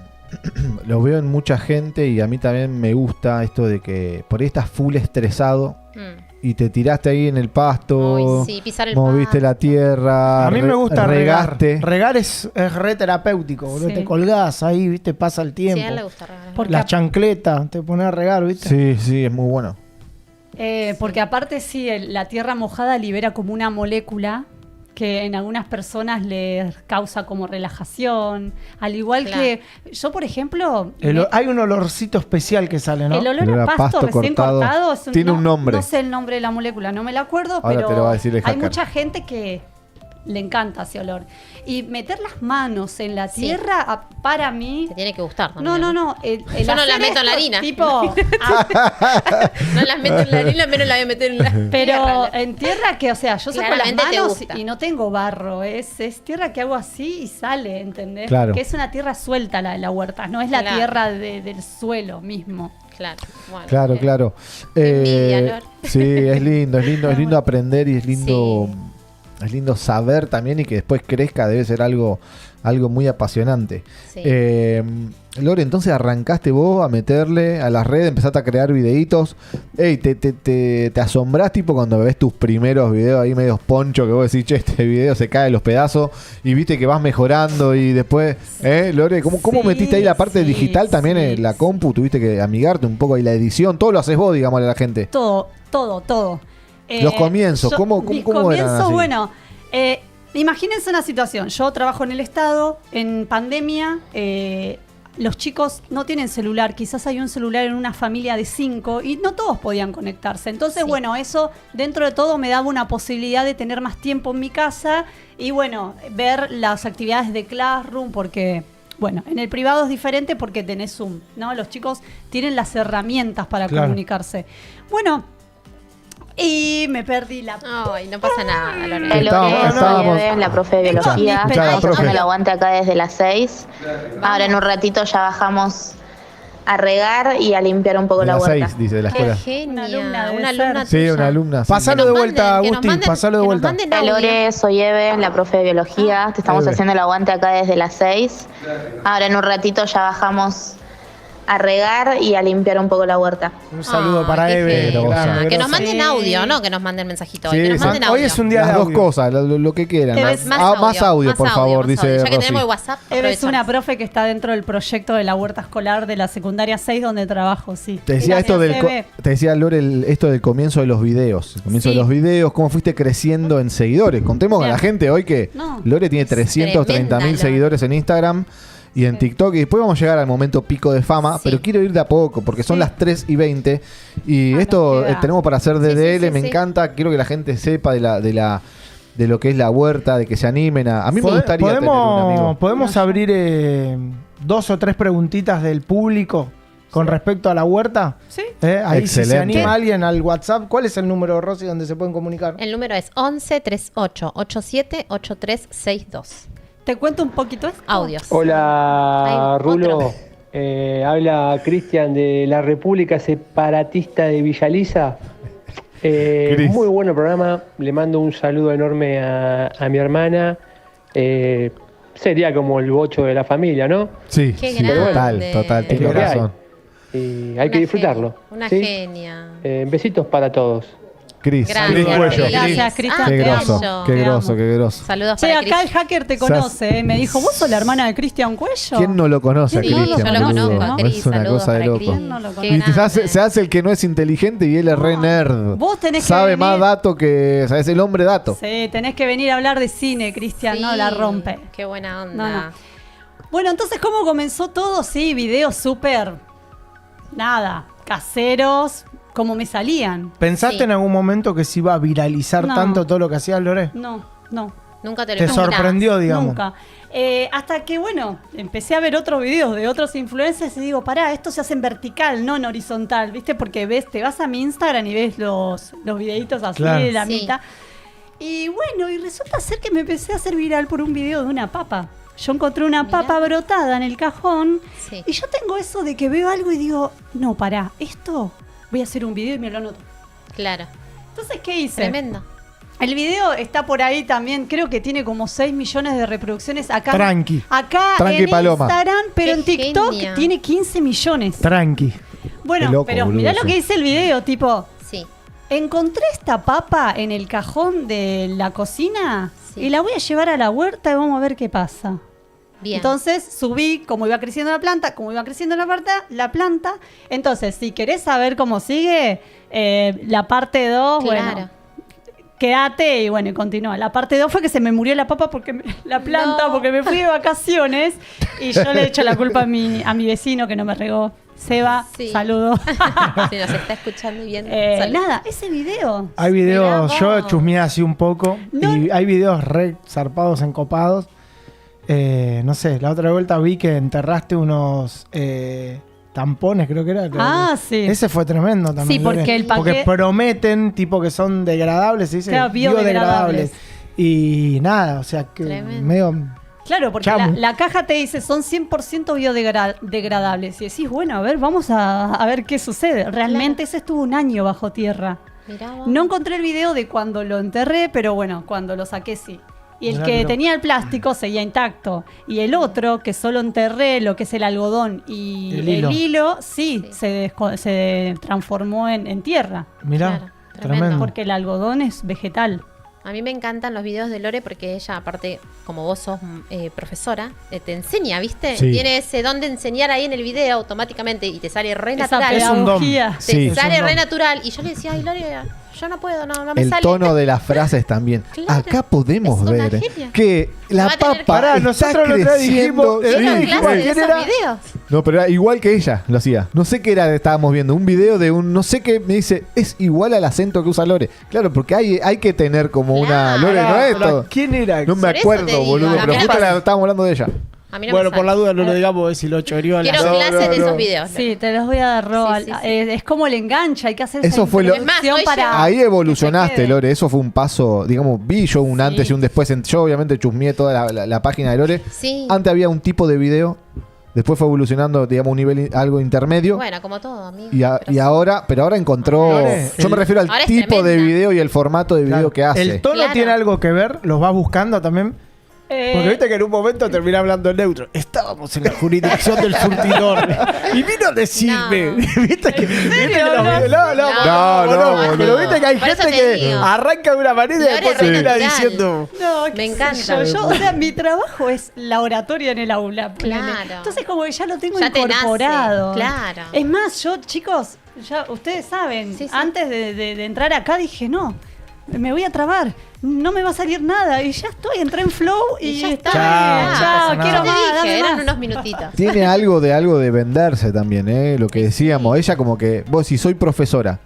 Speaker 1: lo veo en mucha gente y a mí también me gusta esto de que por ahí estás full estresado
Speaker 3: Mm.
Speaker 1: y te tiraste ahí en el pasto,
Speaker 3: Ay, sí, pisar el
Speaker 1: moviste la
Speaker 3: pasto.
Speaker 1: tierra,
Speaker 2: A mí me gusta
Speaker 1: regaste.
Speaker 2: regar. Regar es re terapéutico, boludo.
Speaker 4: Sí.
Speaker 2: Te colgás ahí, ¿viste? Pasa el
Speaker 3: Sí,
Speaker 2: tiempo.
Speaker 3: a él le gusta regalar.
Speaker 4: Porque
Speaker 2: Las chancletas, te pones a regar, ¿viste?
Speaker 1: Sí, sí, es muy bueno.
Speaker 4: Porque aparte sí, la tierra mojada libera como una molécula que en algunas personas les causa como relajación. Al igual que yo, por ejemplo...
Speaker 2: Hay un olorcito especial que sale, ¿no?
Speaker 4: El olor a pasto recién cortado es
Speaker 1: tiene un nombre.
Speaker 4: No sé el nombre de la molécula, no me la acuerdo,
Speaker 1: Ahora
Speaker 4: pero
Speaker 1: te lo va a decir el
Speaker 4: hay
Speaker 1: hacker.
Speaker 4: mucha gente que le encanta ese olor. Y meter las manos en la tierra, para mí...
Speaker 3: Te tiene que gustar también.
Speaker 4: No.
Speaker 3: Yo no la meto en la harina.
Speaker 4: Tipo...
Speaker 3: No las meto en la harina, menos la voy a meter en la
Speaker 4: Pero
Speaker 3: tierra.
Speaker 4: en tierra que, o sea, yo saco las
Speaker 3: Claramente te
Speaker 4: manos
Speaker 3: gusta.
Speaker 4: y no tengo barro. Es tierra que hago así y sale, ¿entendés?
Speaker 1: Claro.
Speaker 4: Que es una tierra suelta la de la huerta, no es la
Speaker 3: Claro.
Speaker 4: tierra del suelo mismo.
Speaker 3: Claro, bueno.
Speaker 1: Claro, claro.
Speaker 3: Qué envidia, Lor.
Speaker 1: Sí, es lindo aprender y es lindo, es lindo saber también y que después crezca, debe ser algo muy apasionante.
Speaker 3: Sí.
Speaker 1: Lore, entonces arrancaste vos a meterle a las redes, empezaste a crear videitos. Ey, te asombrás tipo cuando ves tus primeros videos ahí medios poncho que vos decís, che, este video se cae de los pedazos y viste que vas mejorando y después, Lore, ¿cómo
Speaker 4: Sí,
Speaker 1: metiste ahí la parte
Speaker 4: sí,
Speaker 1: digital también
Speaker 4: sí,
Speaker 1: en la
Speaker 4: sí.
Speaker 1: compu? Tuviste que amigarte un poco ahí la edición, todo lo haces vos, digámosle a la gente.
Speaker 4: Todo.
Speaker 1: Los comienzos, ¿cómo
Speaker 4: mis
Speaker 1: eran
Speaker 4: comienzos,
Speaker 1: así?
Speaker 4: bueno, imagínense una situación. Yo trabajo en el Estado, en pandemia, los chicos no tienen celular, quizás hay un celular en una familia de 5 y no todos podían conectarse. Entonces,
Speaker 3: Sí.
Speaker 4: bueno, eso dentro de todo me daba una posibilidad de tener más tiempo en mi casa y, bueno, ver las actividades de Classroom porque... Bueno, en el privado es diferente porque tenés Zoom, ¿no? Los chicos tienen las herramientas para
Speaker 2: Claro.
Speaker 4: comunicarse. Bueno, y me perdí la...
Speaker 3: Ay, no pasa nada, Lore.
Speaker 1: Estábamos-
Speaker 7: Soy Eve, la profe de biología.
Speaker 4: Escuchá,
Speaker 7: Estamos
Speaker 1: profe.
Speaker 7: haciendo el aguante acá desde las 6. Ahora en un ratito ya bajamos a regar y a limpiar un poco
Speaker 1: De
Speaker 7: la
Speaker 1: las
Speaker 7: huerta.
Speaker 1: 6, dice, de la
Speaker 3: Qué
Speaker 1: escuela.
Speaker 3: genia.
Speaker 4: Una alumna debe
Speaker 3: Una
Speaker 4: ser.
Speaker 3: alumna
Speaker 1: Sí,
Speaker 3: tuya.
Speaker 1: una alumna. sí.
Speaker 2: Pasalo
Speaker 3: Que nos
Speaker 2: de vuelta,
Speaker 3: manden, que nos
Speaker 2: Agustín,
Speaker 3: manden-
Speaker 2: pasalo de
Speaker 3: que nos
Speaker 2: vuelta.
Speaker 3: manden audio.
Speaker 7: Lore, soy Eve, la profe de biología. Te estamos
Speaker 1: Eve.
Speaker 7: haciendo el aguante acá desde las 6. Ahora en un ratito ya bajamos a regar y a limpiar un poco la huerta.
Speaker 2: Un saludo
Speaker 3: Ay,
Speaker 2: para
Speaker 3: qué
Speaker 2: Eve.
Speaker 3: genia.
Speaker 2: grande,
Speaker 3: Que nos
Speaker 2: grosa.
Speaker 3: manden
Speaker 4: Sí.
Speaker 3: audio, no que nos manden mensajito hoy.
Speaker 1: Sí,
Speaker 3: Que nos
Speaker 1: sí.
Speaker 3: manden
Speaker 2: Hoy
Speaker 3: audio.
Speaker 2: es un día
Speaker 1: Las
Speaker 2: de
Speaker 1: dos
Speaker 2: audio.
Speaker 1: cosas, lo que quieran.
Speaker 4: Eves,
Speaker 1: Más audio, por favor,
Speaker 3: más
Speaker 1: dice
Speaker 3: audio. Ya que
Speaker 1: Rosy.
Speaker 3: tenemos el WhatsApp,
Speaker 4: Eve es
Speaker 3: aprovechamos.
Speaker 4: una profe que está dentro del proyecto de la huerta escolar de la secundaria 6 donde trabajo, sí.
Speaker 1: Te decía
Speaker 4: Gracias, Eve.
Speaker 1: te decía Lore esto del comienzo de los videos. El comienzo
Speaker 4: Sí.
Speaker 1: de los videos, cómo fuiste creciendo en seguidores. Contemos a la
Speaker 4: Bien.
Speaker 1: gente hoy que
Speaker 4: No.
Speaker 1: Lore tiene 330.000
Speaker 3: Tremenda,
Speaker 1: seguidores en Instagram y en TikTok. Y después vamos a llegar al momento pico de fama.
Speaker 3: Sí.
Speaker 1: Pero quiero ir de a poco porque son
Speaker 4: Sí.
Speaker 1: las 3:20. Y
Speaker 4: Ah,
Speaker 1: esto
Speaker 4: nos queda.
Speaker 1: tenemos para hacer
Speaker 3: Sí,
Speaker 1: DDL.
Speaker 3: sí,
Speaker 1: Me
Speaker 3: sí.
Speaker 1: encanta. Quiero que la gente sepa de lo que es la huerta, de que se animen a mí me gustaría tener un amigo.
Speaker 2: ¿Podemos abrir 2 o 3 preguntitas del público con respecto a la huerta?
Speaker 4: Sí.
Speaker 2: Ahí si se
Speaker 1: Excelente.
Speaker 2: anima alguien al WhatsApp, ¿cuál es el número, Rosy, donde se pueden comunicar?
Speaker 3: El número es 11 38 87 8362.
Speaker 4: ¿Te cuento un poquito esto?
Speaker 3: Audios.
Speaker 9: Hola,
Speaker 3: Hay
Speaker 9: Rulo.
Speaker 3: otro.
Speaker 9: Habla Cristian de la República Separatista de Villaliza.
Speaker 1: Cris.
Speaker 9: Muy bueno programa. Le mando un saludo enorme a mi hermana. Sería como el bocho de la familia, ¿no?
Speaker 1: Sí,
Speaker 3: Qué
Speaker 1: sí,
Speaker 3: grande.
Speaker 1: total,
Speaker 9: Es
Speaker 1: tiene
Speaker 9: lo que hay.
Speaker 1: razón.
Speaker 9: Y hay que
Speaker 3: Una
Speaker 9: disfrutarlo.
Speaker 3: genia, Una
Speaker 9: ¿sí?
Speaker 3: genia.
Speaker 9: Besitos para todos.
Speaker 1: Cris,
Speaker 3: Grande,
Speaker 1: Cris Cuello.
Speaker 3: Cris.
Speaker 4: Gracias, Cristian,
Speaker 1: Qué
Speaker 4: te
Speaker 1: groso,
Speaker 4: amo.
Speaker 1: qué
Speaker 4: Te
Speaker 1: groso,
Speaker 4: amo.
Speaker 1: qué groso.
Speaker 3: Saludos
Speaker 4: Che,
Speaker 3: para
Speaker 4: acá el
Speaker 3: Cris.
Speaker 4: hacker te conoce, ¿eh? Me dijo, ¿vos sos la hermana de Cristian Cuello?
Speaker 1: ¿Quién no lo conoce a
Speaker 3: Sí,
Speaker 1: Cristian?
Speaker 3: yo lo
Speaker 1: boludo?
Speaker 3: conozco a Cris.
Speaker 1: Es una
Speaker 3: Saludos
Speaker 1: cosa de
Speaker 3: para
Speaker 1: loco.
Speaker 3: Cris.
Speaker 4: ¿Quién no lo
Speaker 3: Qué
Speaker 4: conoce?
Speaker 1: Y
Speaker 3: grande.
Speaker 1: se hace el que no es inteligente y él es re nerd.
Speaker 4: Vos tenés que
Speaker 1: Sabe
Speaker 4: venir.
Speaker 1: más dato que... ¿Sabes? El hombre dato.
Speaker 4: Sí, tenés que venir a hablar de cine, Cristian, no
Speaker 3: Sí,
Speaker 4: la rompe.
Speaker 3: Qué buena onda.
Speaker 4: No. Bueno, entonces, ¿cómo comenzó todo? Sí, videos súper, nada, caseros, como me salían.
Speaker 2: ¿Pensaste
Speaker 3: Sí.
Speaker 2: en algún momento que se iba a viralizar
Speaker 4: No.
Speaker 2: tanto todo lo que hacías, Lore?
Speaker 4: No, no.
Speaker 3: Nunca te lo
Speaker 2: ¿Te
Speaker 3: imaginabas.
Speaker 2: sorprendió, digamos?
Speaker 4: Nunca. Hasta que, bueno, empecé a ver otros videos de otros influencers y digo, pará, esto se hace en vertical, no en horizontal, ¿viste? Porque te vas a mi Instagram y ves los videitos así
Speaker 2: Claro.
Speaker 4: de la
Speaker 3: Sí.
Speaker 4: mitad. Y bueno, y resulta ser que me empecé a hacer viral por un video de una papa. Yo encontré una
Speaker 3: Mirá.
Speaker 4: papa brotada en el cajón
Speaker 3: Sí.
Speaker 4: y yo tengo eso de que veo algo y digo, no, pará, esto voy a hacer un video y me lo anoto.
Speaker 3: Claro.
Speaker 4: Entonces, ¿qué hice?
Speaker 3: Tremendo.
Speaker 4: El video está por ahí también, creo que tiene como 6 millones de reproducciones acá.
Speaker 2: Tranqui.
Speaker 4: Acá
Speaker 1: Tranqui,
Speaker 4: en
Speaker 1: Paloma.
Speaker 4: Instagram, pero
Speaker 3: Qué
Speaker 4: en TikTok
Speaker 3: genia.
Speaker 4: tiene 15 millones.
Speaker 2: Tranqui.
Speaker 1: Qué
Speaker 4: Bueno,
Speaker 1: loco,
Speaker 4: pero
Speaker 1: boludo,
Speaker 4: mirá lo
Speaker 1: eso.
Speaker 4: que dice el video, tipo,
Speaker 3: Sí.
Speaker 4: encontré esta papa en el cajón de la cocina
Speaker 3: Sí.
Speaker 4: y la voy a llevar a la huerta y vamos a ver qué pasa.
Speaker 3: Bien.
Speaker 4: Entonces subí cómo iba creciendo la planta, cómo iba creciendo la planta. Entonces, si querés saber cómo sigue, la parte 2,
Speaker 3: Claro.
Speaker 4: bueno, quédate y bueno, y continúa. La parte 2 fue que se me murió la papa porque la planta, porque me fui de vacaciones y yo le he hecho la culpa a mi vecino que no me regó. Seba,
Speaker 3: Sí.
Speaker 4: saludo.
Speaker 3: Si nos está escuchando y viendo.
Speaker 4: Nada, ese video.
Speaker 2: Hay videos,
Speaker 3: Mirá
Speaker 2: yo
Speaker 3: vos.
Speaker 2: chusmeé así un poco
Speaker 4: No.
Speaker 2: y hay videos re zarpados, encopados. No sé, la otra vuelta vi que enterraste unos tampones, creo que era.
Speaker 4: Ah, sí.
Speaker 2: Ese fue tremendo también.
Speaker 4: Sí, porque
Speaker 2: Lore.
Speaker 4: el paquete-
Speaker 2: Porque prometen, tipo que son degradables, se dice
Speaker 4: Claro, biodegradables.
Speaker 2: Y nada, o sea, que
Speaker 3: Tremendo.
Speaker 2: medio...
Speaker 4: Claro, porque
Speaker 2: Chamu.
Speaker 4: la caja te dice son 100% biodegradables. Y decís, bueno, a ver, vamos a ver qué sucede. Realmente ese estuvo un año bajo tierra.
Speaker 3: Mirá vos.
Speaker 4: No encontré el video de cuando lo enterré, pero bueno, cuando lo saqué sí. Y el
Speaker 2: Mirá,
Speaker 4: que
Speaker 2: mirá.
Speaker 4: tenía el plástico seguía intacto. Y el otro, que solo enterré lo que es el algodón y
Speaker 2: El
Speaker 4: el
Speaker 2: hilo.
Speaker 4: hilo, sí,
Speaker 3: Sí.
Speaker 4: se transformó en tierra.
Speaker 2: Mirá,
Speaker 3: Claro, tremendo.
Speaker 2: tremendo.
Speaker 4: Porque el algodón es vegetal.
Speaker 3: A mí me encantan los videos de Lore porque ella, aparte, como vos sos profesora, te enseña, ¿viste?
Speaker 1: Sí.
Speaker 3: Tiene ese don de enseñar ahí en el video automáticamente y te sale re
Speaker 4: Esa
Speaker 3: natural.
Speaker 2: Es un don.
Speaker 4: pedagogía.
Speaker 3: Te
Speaker 1: Sí.
Speaker 3: sale
Speaker 2: Es un
Speaker 3: re
Speaker 2: don.
Speaker 3: natural. Y yo le decía, ay, Lore, yo no puedo, no me
Speaker 1: El
Speaker 3: sale.
Speaker 1: tono de las frases también.
Speaker 3: Claro,
Speaker 1: Acá podemos
Speaker 3: es una
Speaker 1: ver
Speaker 3: genia.
Speaker 1: que la
Speaker 3: Va a tener que-
Speaker 1: papa
Speaker 2: Pará,
Speaker 1: está
Speaker 2: nosotros la otra vez
Speaker 1: creciendo.
Speaker 2: dijimos-
Speaker 3: Yo
Speaker 2: Sí,
Speaker 3: doy
Speaker 2: ¿quién
Speaker 3: clase de
Speaker 2: era?
Speaker 3: esos videos.
Speaker 1: No, pero era igual que ella lo hacía. No sé qué era que estábamos viendo. Un video de un no sé qué. Me dice, es igual al acento que usa Lore. Claro, porque hay que tener como una.
Speaker 3: Claro.
Speaker 1: Lore no es
Speaker 2: Pero,
Speaker 1: todo.
Speaker 2: ¿quién era?
Speaker 1: No me
Speaker 3: Por eso
Speaker 1: acuerdo,
Speaker 3: te digo,
Speaker 1: boludo.
Speaker 3: a mí
Speaker 1: Pero
Speaker 3: me
Speaker 1: justo
Speaker 3: pasa.
Speaker 1: estábamos hablando de ella.
Speaker 3: A mí no
Speaker 2: Bueno,
Speaker 3: me
Speaker 2: por la
Speaker 3: sale.
Speaker 2: duda no lo digamos si lo choreó a la...
Speaker 3: Quiero
Speaker 1: No,
Speaker 3: clases de
Speaker 1: no.
Speaker 3: esos videos.
Speaker 4: Sí, te los voy a dar, Roa.
Speaker 3: Sí, sí, sí.
Speaker 4: Es como el enganche, hay que hacer
Speaker 1: Eso
Speaker 4: esa
Speaker 1: fue lo-
Speaker 3: Es más,
Speaker 4: introducción
Speaker 3: hoy
Speaker 4: para
Speaker 1: Ahí
Speaker 4: que
Speaker 1: evolucionaste,
Speaker 4: se quede.
Speaker 1: Lore. Eso fue un paso. Digamos, vi yo un
Speaker 4: Sí.
Speaker 1: antes y un después. Yo, obviamente, chusmeé toda la página de Lore.
Speaker 3: Sí.
Speaker 1: Antes había un tipo de video. Después fue evolucionando, digamos, un nivel algo intermedio.
Speaker 3: Bueno, como todo, amigo.
Speaker 1: Pero ahora encontró.
Speaker 2: Lore,
Speaker 1: Yo me refiero al
Speaker 3: ahora es
Speaker 1: tipo de
Speaker 3: tremenda.
Speaker 1: video y el formato de video
Speaker 2: Claro.
Speaker 1: que hace.
Speaker 2: ¿El tono
Speaker 3: Claro.
Speaker 2: tiene algo que ver? ¿Los vas buscando también? Porque
Speaker 4: Eh,
Speaker 2: viste que en un momento terminé hablando neutro. Estábamos en la jurisdicción del surtidor. Y vino a decirme.
Speaker 3: No.
Speaker 2: ¿Viste que, viste que
Speaker 4: serio?
Speaker 2: los
Speaker 4: No.
Speaker 2: videos- no,
Speaker 1: No,
Speaker 2: pero
Speaker 1: boludo.
Speaker 2: viste que hay
Speaker 3: Por eso
Speaker 2: gente
Speaker 3: te
Speaker 2: que
Speaker 3: digo.
Speaker 2: arranca de una manera y
Speaker 3: Lore
Speaker 2: después
Speaker 3: es
Speaker 2: termina
Speaker 3: natural.
Speaker 2: diciendo.
Speaker 4: No,
Speaker 3: Me
Speaker 4: qué sé
Speaker 3: encanta.
Speaker 4: Yo, o sea, mi trabajo es la oratoria en el aula. ponele.
Speaker 3: Claro.
Speaker 4: Entonces, como que ya lo tengo
Speaker 3: Ya te
Speaker 4: incorporado.
Speaker 3: nace, claro.
Speaker 4: Es más, yo, chicos, ya ustedes saben,
Speaker 3: Sí, sí.
Speaker 4: antes de entrar acá dije, no, me voy a trabar. No me va a salir nada. Y ya estoy, entré en flow y,
Speaker 3: ya está.
Speaker 2: Chao, no
Speaker 4: Chao,
Speaker 2: pasa
Speaker 4: quiero
Speaker 2: nada.
Speaker 3: Te
Speaker 4: más,
Speaker 3: dije,
Speaker 4: dame
Speaker 3: eran
Speaker 4: más.
Speaker 3: unos minutitos.
Speaker 1: Tiene algo de venderse también, lo que decíamos. Ella como que, vos si soy profesora,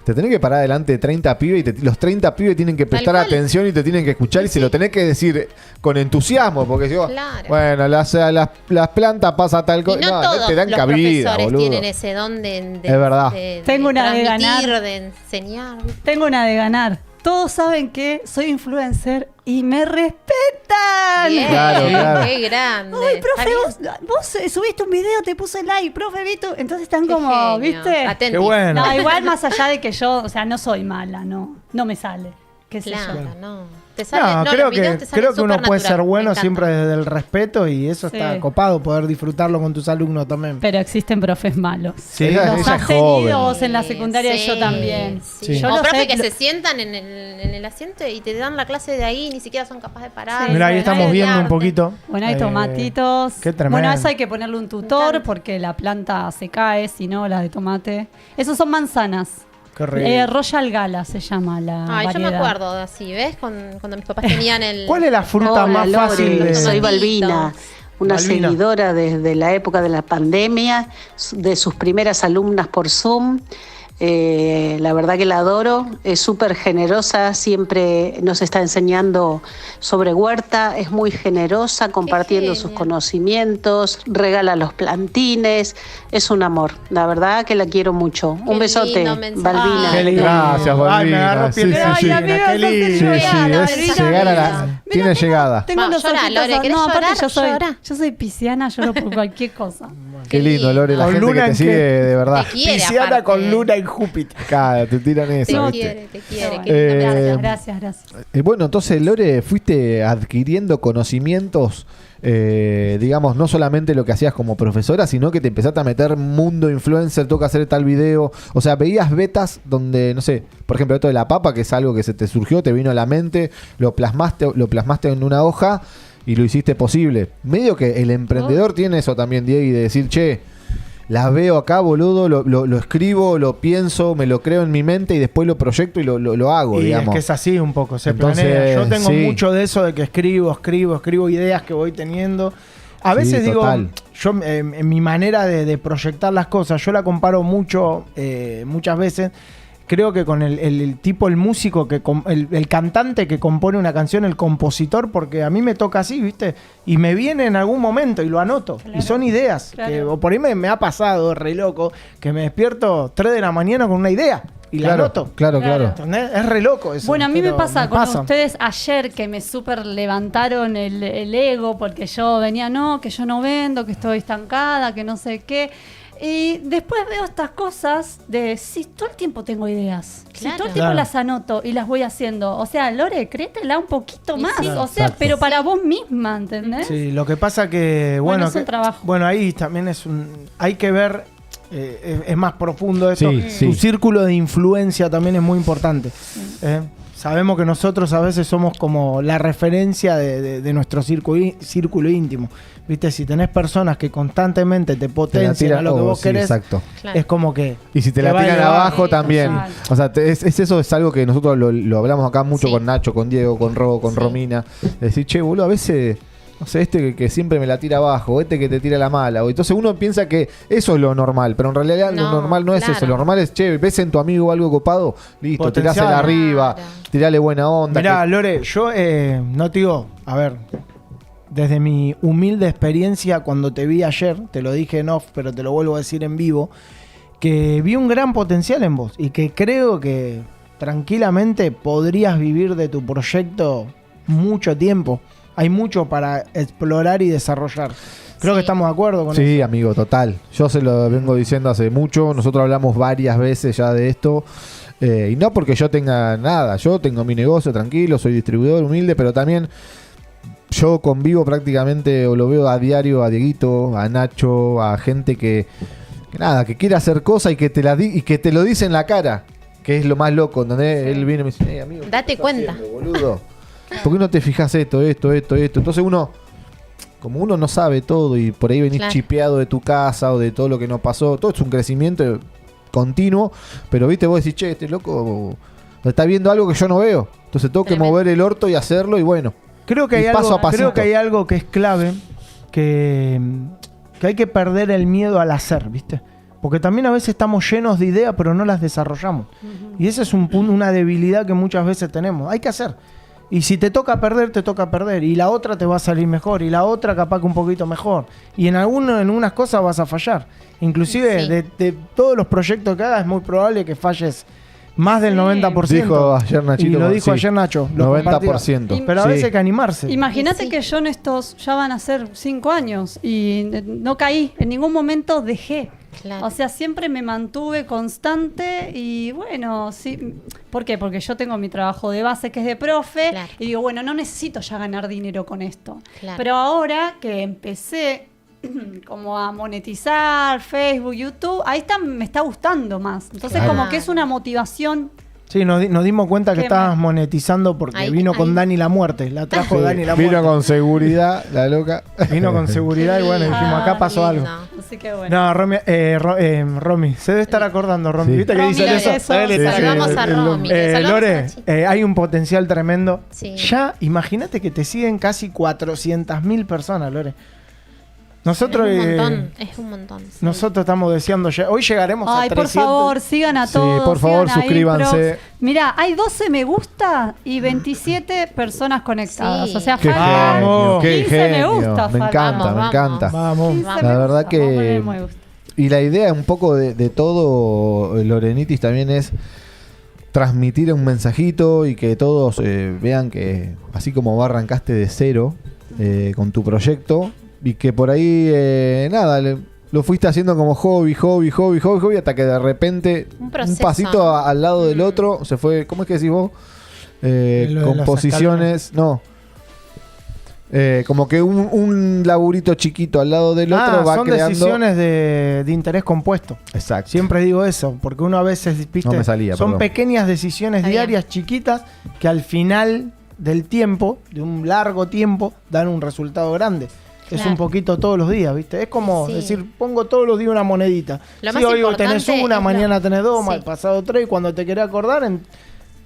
Speaker 1: te tenés que parar delante de 30 pibes y los 30 pibes tienen que prestar
Speaker 3: cual.
Speaker 1: atención y te tienen que escuchar y se lo tenés que decir con entusiasmo, porque si vos,
Speaker 3: Claro.
Speaker 1: bueno, las plantas pasa tal
Speaker 3: Y
Speaker 1: cosa,
Speaker 3: no todos
Speaker 1: te dan
Speaker 3: los
Speaker 1: cabida,
Speaker 3: profesores
Speaker 1: boludo.
Speaker 3: tienen ese don de
Speaker 1: Es verdad.
Speaker 4: Tengo una de
Speaker 3: transmitir,
Speaker 4: ganar.
Speaker 3: de enseñar.
Speaker 4: Tengo una de ganar. Todos saben que soy influencer y me respetan.
Speaker 3: Bien,
Speaker 1: Claro, claro.
Speaker 3: qué grande.
Speaker 4: Ay, profe,
Speaker 3: ¿Está
Speaker 4: vos subiste un video, te puse like, profe, Vito. Entonces están
Speaker 3: bien?
Speaker 4: como,
Speaker 3: Qué genio.
Speaker 4: ¿viste?
Speaker 3: Atenti.
Speaker 2: Qué bueno.
Speaker 4: No, igual más allá de que yo, o sea, no soy mala, no me sale. ¿Qué sé
Speaker 3: Claro,
Speaker 4: yo?
Speaker 3: no. Te sale,
Speaker 2: No,
Speaker 3: no,
Speaker 2: creo
Speaker 3: los videos
Speaker 2: que,
Speaker 3: te salen
Speaker 2: creo que uno puede
Speaker 3: supernatural,
Speaker 2: ser
Speaker 3: me
Speaker 2: bueno
Speaker 3: encanta.
Speaker 2: siempre desde el respeto y eso
Speaker 4: Sí.
Speaker 2: está copado, poder disfrutarlo con tus alumnos también.
Speaker 4: Pero existen profes malos.
Speaker 2: Sí.
Speaker 1: Ella-
Speaker 4: Los
Speaker 1: ella
Speaker 4: has
Speaker 1: es
Speaker 4: tenido
Speaker 1: joven.
Speaker 4: vos en la secundaria y yo
Speaker 3: Sí,
Speaker 4: también.
Speaker 3: sí.
Speaker 4: Yo
Speaker 3: O
Speaker 4: lo
Speaker 3: profe
Speaker 4: sé,
Speaker 3: que
Speaker 4: lo-
Speaker 3: se sientan en el asiento y te dan la clase de ahí y ni siquiera son capaces de parar.
Speaker 4: Sí.
Speaker 2: Mirá, ahí
Speaker 4: bueno,
Speaker 2: estamos
Speaker 3: hay
Speaker 2: viendo un
Speaker 3: arte.
Speaker 2: poquito.
Speaker 4: Bueno, hay
Speaker 2: Eh,
Speaker 4: tomatitos.
Speaker 2: Qué tremendo.
Speaker 4: Bueno, a eso hay que ponerle un tutor
Speaker 3: encanta.
Speaker 4: porque la planta se cae, si no, la de tomate. Esos son manzanas.
Speaker 2: Qué rico.
Speaker 4: Royal Gala se llama la
Speaker 3: Ay, yo me
Speaker 4: variedad.
Speaker 3: acuerdo de así, ¿ves? Cuando mis papás tenían el...
Speaker 2: ¿Cuál es la fruta
Speaker 10: Hola,
Speaker 2: más
Speaker 10: Lore,
Speaker 2: fácil de...?
Speaker 10: soy Balbina, una
Speaker 2: Balbina.
Speaker 10: seguidora desde la época de la pandemia, de sus primeras alumnas por Zoom. La verdad que la adoro, es súper generosa, siempre nos está enseñando sobre huerta, es muy generosa, compartiendo sus
Speaker 3: genia.
Speaker 10: conocimientos, regala los plantines, es un amor, la verdad que la quiero mucho.
Speaker 3: Qué
Speaker 10: Un besote,
Speaker 3: lindo mensaje.
Speaker 10: Balbina.
Speaker 2: Qué lindo.
Speaker 1: Gracias,
Speaker 2: Ay, me
Speaker 1: Balbina.
Speaker 2: agarró
Speaker 1: Sí,
Speaker 2: piel de
Speaker 1: sí,
Speaker 2: gallina,
Speaker 1: sí.
Speaker 4: amigo,
Speaker 2: qué
Speaker 4: sos
Speaker 2: lindo.
Speaker 1: Sí, sí,
Speaker 4: Balbina,
Speaker 1: es
Speaker 4: Balbina,
Speaker 1: llegar a la...
Speaker 4: Balbina.
Speaker 1: Tiene llegada.
Speaker 4: Tengo
Speaker 3: Vamos,
Speaker 4: los
Speaker 3: llorá,
Speaker 4: ojitos.
Speaker 3: Lore, ¿querés
Speaker 4: No, aparte
Speaker 3: llorar?
Speaker 4: yo soy,
Speaker 3: Llorá.
Speaker 4: yo soy pisciana, lloro por cualquier cosa.
Speaker 1: Qué lindo, Lore, la
Speaker 2: Con
Speaker 1: gente
Speaker 2: luna
Speaker 1: que te
Speaker 2: en
Speaker 1: sigue
Speaker 2: qué-
Speaker 1: de verdad.
Speaker 3: Te quiere,
Speaker 2: Pisciana
Speaker 3: aparte.
Speaker 2: con luna en Júpiter.
Speaker 1: Cara, te tiran
Speaker 3: Te
Speaker 1: esa,
Speaker 3: quiere,
Speaker 1: ¿viste?
Speaker 3: te quiere.
Speaker 4: Bueno,
Speaker 3: qué lindo
Speaker 1: Eh,
Speaker 3: mensaje.
Speaker 4: gracias.
Speaker 1: Bueno, entonces, Lore, fuiste adquiriendo conocimientos, digamos, no solamente lo que hacías como profesora, sino que te empezaste a meter mundo influencer, toca hacer tal video. O sea, veías betas donde, no sé, por ejemplo, esto de la papa, que es algo que se te surgió, te vino a la mente, lo plasmaste en una hoja y lo hiciste posible. Medio que el emprendedor tiene eso también, Diego, y de decir, che, las veo acá, boludo, lo escribo, lo pienso, me lo creo en mi mente y después lo proyecto y lo hago,
Speaker 2: Y
Speaker 1: digamos.
Speaker 2: es que es así un poco, se
Speaker 1: Entonces,
Speaker 2: planea. Yo tengo
Speaker 1: sí.
Speaker 2: mucho de eso de que escribo ideas que voy teniendo. A veces
Speaker 1: Sí,
Speaker 2: digo,
Speaker 1: total.
Speaker 2: yo en mi manera de proyectar las cosas, yo la comparo mucho, muchas veces, creo que con el tipo, el músico, el cantante que compone una canción, el compositor, porque a mí me toca así, ¿viste? Y me viene en algún momento y lo anoto.
Speaker 4: Claro.
Speaker 2: Y son ideas.
Speaker 4: Claro.
Speaker 2: O por ahí me ha pasado, re loco, que me despierto 3 de la mañana con una idea y la anoto.
Speaker 1: Claro.
Speaker 2: ¿Entendés? Es re loco eso.
Speaker 4: Bueno, a mí me
Speaker 2: pero
Speaker 4: pasa con ustedes ayer que me súper levantaron el ego porque yo venía, que yo no vendo, que estoy estancada, que no sé qué. Y después veo estas cosas de, sí, todo el tiempo tengo ideas. Sí,
Speaker 3: Claro.
Speaker 4: todo el tiempo
Speaker 2: Claro.
Speaker 4: las anoto y las voy haciendo. O sea, Lore, créetela un poquito más.
Speaker 3: sí.
Speaker 4: O sea,
Speaker 1: Exacto.
Speaker 4: pero para vos misma, ¿entendés?
Speaker 2: Sí, lo que pasa que,
Speaker 4: Bueno,
Speaker 2: bueno,
Speaker 4: es un trabajo.
Speaker 2: bueno, ahí también hay que ver, es más profundo eso.
Speaker 1: Sí, sí.
Speaker 2: Tu círculo de influencia también es muy importante. Sabemos que nosotros a veces somos como la referencia de nuestro círculo íntimo. Viste, si tenés personas que constantemente te potencian
Speaker 1: tiran-
Speaker 2: a lo que vos
Speaker 1: sí,
Speaker 2: querés,
Speaker 1: exacto.
Speaker 3: Claro.
Speaker 2: es como que...
Speaker 1: Y si te
Speaker 2: Te
Speaker 1: la
Speaker 2: va a
Speaker 1: tiran
Speaker 2: elevar.
Speaker 1: abajo también.
Speaker 4: Exacto.
Speaker 1: O sea, eso es algo que nosotros lo hablamos acá mucho
Speaker 3: Sí.
Speaker 1: con Nacho, con Diego, con Ro, con
Speaker 3: Sí.
Speaker 1: Romina. Decir, che, boludo, a veces, no sé, que siempre me la tira abajo, que te tira la mala. O entonces uno piensa que eso es lo normal, pero en realidad lo
Speaker 3: No,
Speaker 1: normal no es
Speaker 3: claro.
Speaker 1: eso. Lo normal es, che, ves en tu amigo algo copado, listo,
Speaker 2: Potencial.
Speaker 1: tirásela arriba,
Speaker 3: Claro.
Speaker 1: tirale buena onda.
Speaker 2: Mirá, Lore, yo no te digo, a ver, desde mi humilde experiencia cuando te vi ayer, te lo dije en off, pero te lo vuelvo a decir en vivo, que vi un gran potencial en vos y que creo que tranquilamente podrías vivir de tu proyecto mucho tiempo. Hay mucho para explorar y desarrollar. Creo
Speaker 3: Sí.
Speaker 2: que estamos de acuerdo con
Speaker 1: Sí,
Speaker 2: eso.
Speaker 1: amigo, total. Yo se lo vengo diciendo hace mucho. Nosotros hablamos varias veces ya de esto. Y no porque yo tenga nada. Yo tengo mi negocio tranquilo, soy distribuidor humilde, pero también yo convivo prácticamente o lo veo a diario a Dieguito, a Nacho, a gente que nada, que quiere hacer cosas y que y que te lo dice en la cara. Que es lo más loco, ¿entendés? Él viene y me dice, amigo, ¿qué
Speaker 3: Date
Speaker 1: estás
Speaker 3: cuenta.
Speaker 1: haciendo, boludo? ¿Por qué no te fijas esto? Entonces uno, como uno no sabe todo y por ahí venís
Speaker 3: Claro.
Speaker 1: chipeado de tu casa o de todo lo que nos pasó, todo es un crecimiento continuo, pero viste, vos decís, che, este loco está viendo algo que yo no veo. Entonces tengo que
Speaker 3: Tremendo.
Speaker 1: mover el orto y hacerlo y bueno.
Speaker 2: Creo que
Speaker 1: Y
Speaker 2: hay
Speaker 1: paso
Speaker 2: algo,
Speaker 1: a pasito.
Speaker 2: creo que hay algo que es clave, que hay que perder el miedo al hacer, ¿viste? Porque también a veces estamos llenos de ideas, pero no las desarrollamos. Y ese es un punto, una debilidad que muchas veces tenemos. Hay que hacer. Y si te toca perder, te toca perder. Y la otra te va a salir mejor. Y la otra capaz que un poquito mejor. Y en unas cosas vas a fallar. Inclusive
Speaker 3: Sí.
Speaker 2: de todos los proyectos que hagas es muy probable que falles más del
Speaker 4: Sí.
Speaker 2: 90%.
Speaker 1: Dijo ayer Nachito.
Speaker 2: Y lo dijo
Speaker 1: sí,
Speaker 2: ayer Nacho. Lo
Speaker 1: 90%.
Speaker 2: compartía. Pero a
Speaker 1: Sí.
Speaker 2: veces hay que animarse.
Speaker 4: Imagínate
Speaker 3: Sí.
Speaker 4: que yo en estos ya van a ser 5 años y no caí, en ningún momento dejé.
Speaker 3: Claro.
Speaker 4: O sea, siempre me mantuve constante y bueno, sí. ¿Por qué? Porque yo tengo mi trabajo de base que es de profe
Speaker 3: Claro.
Speaker 4: y digo, bueno, no necesito ya ganar dinero con esto.
Speaker 3: Claro.
Speaker 4: Pero ahora que empecé como a monetizar Facebook, YouTube, me está gustando más. Entonces
Speaker 1: Claro.
Speaker 4: como que es una motivación.
Speaker 2: Sí, nos dimos cuenta que
Speaker 4: Qué
Speaker 2: estabas
Speaker 4: mal.
Speaker 2: monetizando porque
Speaker 3: Ahí-
Speaker 2: vino con
Speaker 3: ahí.
Speaker 2: Dani la muerte. La trajo
Speaker 1: Sí,
Speaker 2: Dani la
Speaker 1: vino
Speaker 2: muerte.
Speaker 1: con seguridad, la loca.
Speaker 2: Vino con seguridad y bueno, dijimos, acá pasó algo.
Speaker 3: Lindo.
Speaker 4: Así que bueno.
Speaker 2: No, Romy, se debe estar acordando, Romy.
Speaker 1: Sí.
Speaker 2: ¿Viste que
Speaker 4: Romy,
Speaker 2: dicen eso?
Speaker 4: eso.
Speaker 2: Dale,
Speaker 3: Le
Speaker 2: dale.
Speaker 3: saludamos a Romy. Le saludamos a
Speaker 2: Lore,
Speaker 3: Nachi.
Speaker 2: hay un potencial tremendo.
Speaker 3: Sí.
Speaker 2: Ya, imagínate que te siguen casi 400.000 personas, Lore. Nosotros,
Speaker 3: Es un montón, es un montón. sí.
Speaker 2: nosotros estamos deseando, hoy llegaremos a
Speaker 4: Ay,
Speaker 2: 300.
Speaker 4: por favor, sigan a
Speaker 1: Sí,
Speaker 4: todos.
Speaker 1: por favor,
Speaker 4: sigan a
Speaker 1: suscríbanse.
Speaker 4: Improx. Mirá, hay 12 me gusta y 27 personas conectadas.
Speaker 3: Sí.
Speaker 4: O sea,
Speaker 1: Qué
Speaker 4: faltan
Speaker 2: Vamos.
Speaker 1: genio, qué
Speaker 4: 15 me
Speaker 1: genio.
Speaker 4: gusta.
Speaker 1: Me
Speaker 4: faltan.
Speaker 1: encanta,
Speaker 3: Vamos,
Speaker 1: me encanta.
Speaker 2: Vamos.
Speaker 4: 15
Speaker 3: La
Speaker 4: me
Speaker 1: verdad
Speaker 4: gusta,
Speaker 1: que-
Speaker 4: vamos a poner me gusta.
Speaker 1: Y la idea un poco de todo, Lorenitis, también es transmitir un mensajito y que todos vean que así como vos arrancaste de cero con tu proyecto y que por ahí, nada, lo fuiste haciendo como hobby, hasta que de repente
Speaker 3: Un
Speaker 1: un
Speaker 3: proceso,
Speaker 1: pasito
Speaker 3: ¿no?
Speaker 1: al lado del otro se fue, ¿cómo es que decís vos?
Speaker 2: Lo de las
Speaker 1: Composiciones, no. Como que un laburito chiquito al lado del otro va
Speaker 2: son
Speaker 1: creando.
Speaker 2: decisiones de interés compuesto.
Speaker 1: Exacto.
Speaker 2: Siempre digo eso, porque uno a veces, viste,
Speaker 1: No me salía,
Speaker 2: son
Speaker 1: perdón.
Speaker 2: pequeñas decisiones
Speaker 3: Está bien.
Speaker 2: diarias chiquitas que al final del tiempo, de un largo tiempo, dan un resultado grande. es
Speaker 3: Claro.
Speaker 2: un poquito todos los días, ¿viste? Es como
Speaker 3: Sí.
Speaker 2: decir, pongo todos los días una monedita.
Speaker 3: Lo
Speaker 2: Sí,
Speaker 3: más
Speaker 2: hoy
Speaker 3: importante
Speaker 2: tenés una,
Speaker 3: es
Speaker 2: mañana tenés dos,
Speaker 3: Sí.
Speaker 2: pasado tres, y cuando te querés acordar,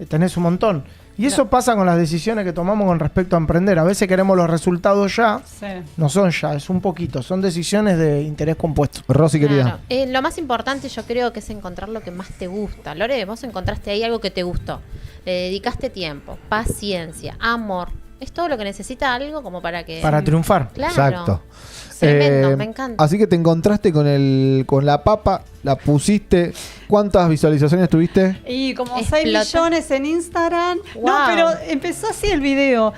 Speaker 2: tenés un montón. Y eso pasa con las decisiones que tomamos con respecto a emprender. A veces queremos los resultados ya,
Speaker 4: Sí.
Speaker 2: no son ya, es un poquito, son decisiones de interés compuesto.
Speaker 1: Rosy, querida.
Speaker 3: Claro. Lo más importante yo creo que es encontrar lo que más te gusta. Lore, vos encontraste ahí algo que te gustó. Le dedicaste tiempo, paciencia, amor. Es todo lo que necesita algo como para que...
Speaker 2: Para triunfar.
Speaker 3: Claro.
Speaker 1: Exacto.
Speaker 3: Tremendo, me encanta.
Speaker 1: Así que te encontraste con la papa, la pusiste. ¿Cuántas visualizaciones tuviste?
Speaker 4: Y como
Speaker 3: Explotó.
Speaker 4: 6 millones en Instagram. No,
Speaker 3: Wow.
Speaker 4: pero empezó así el video.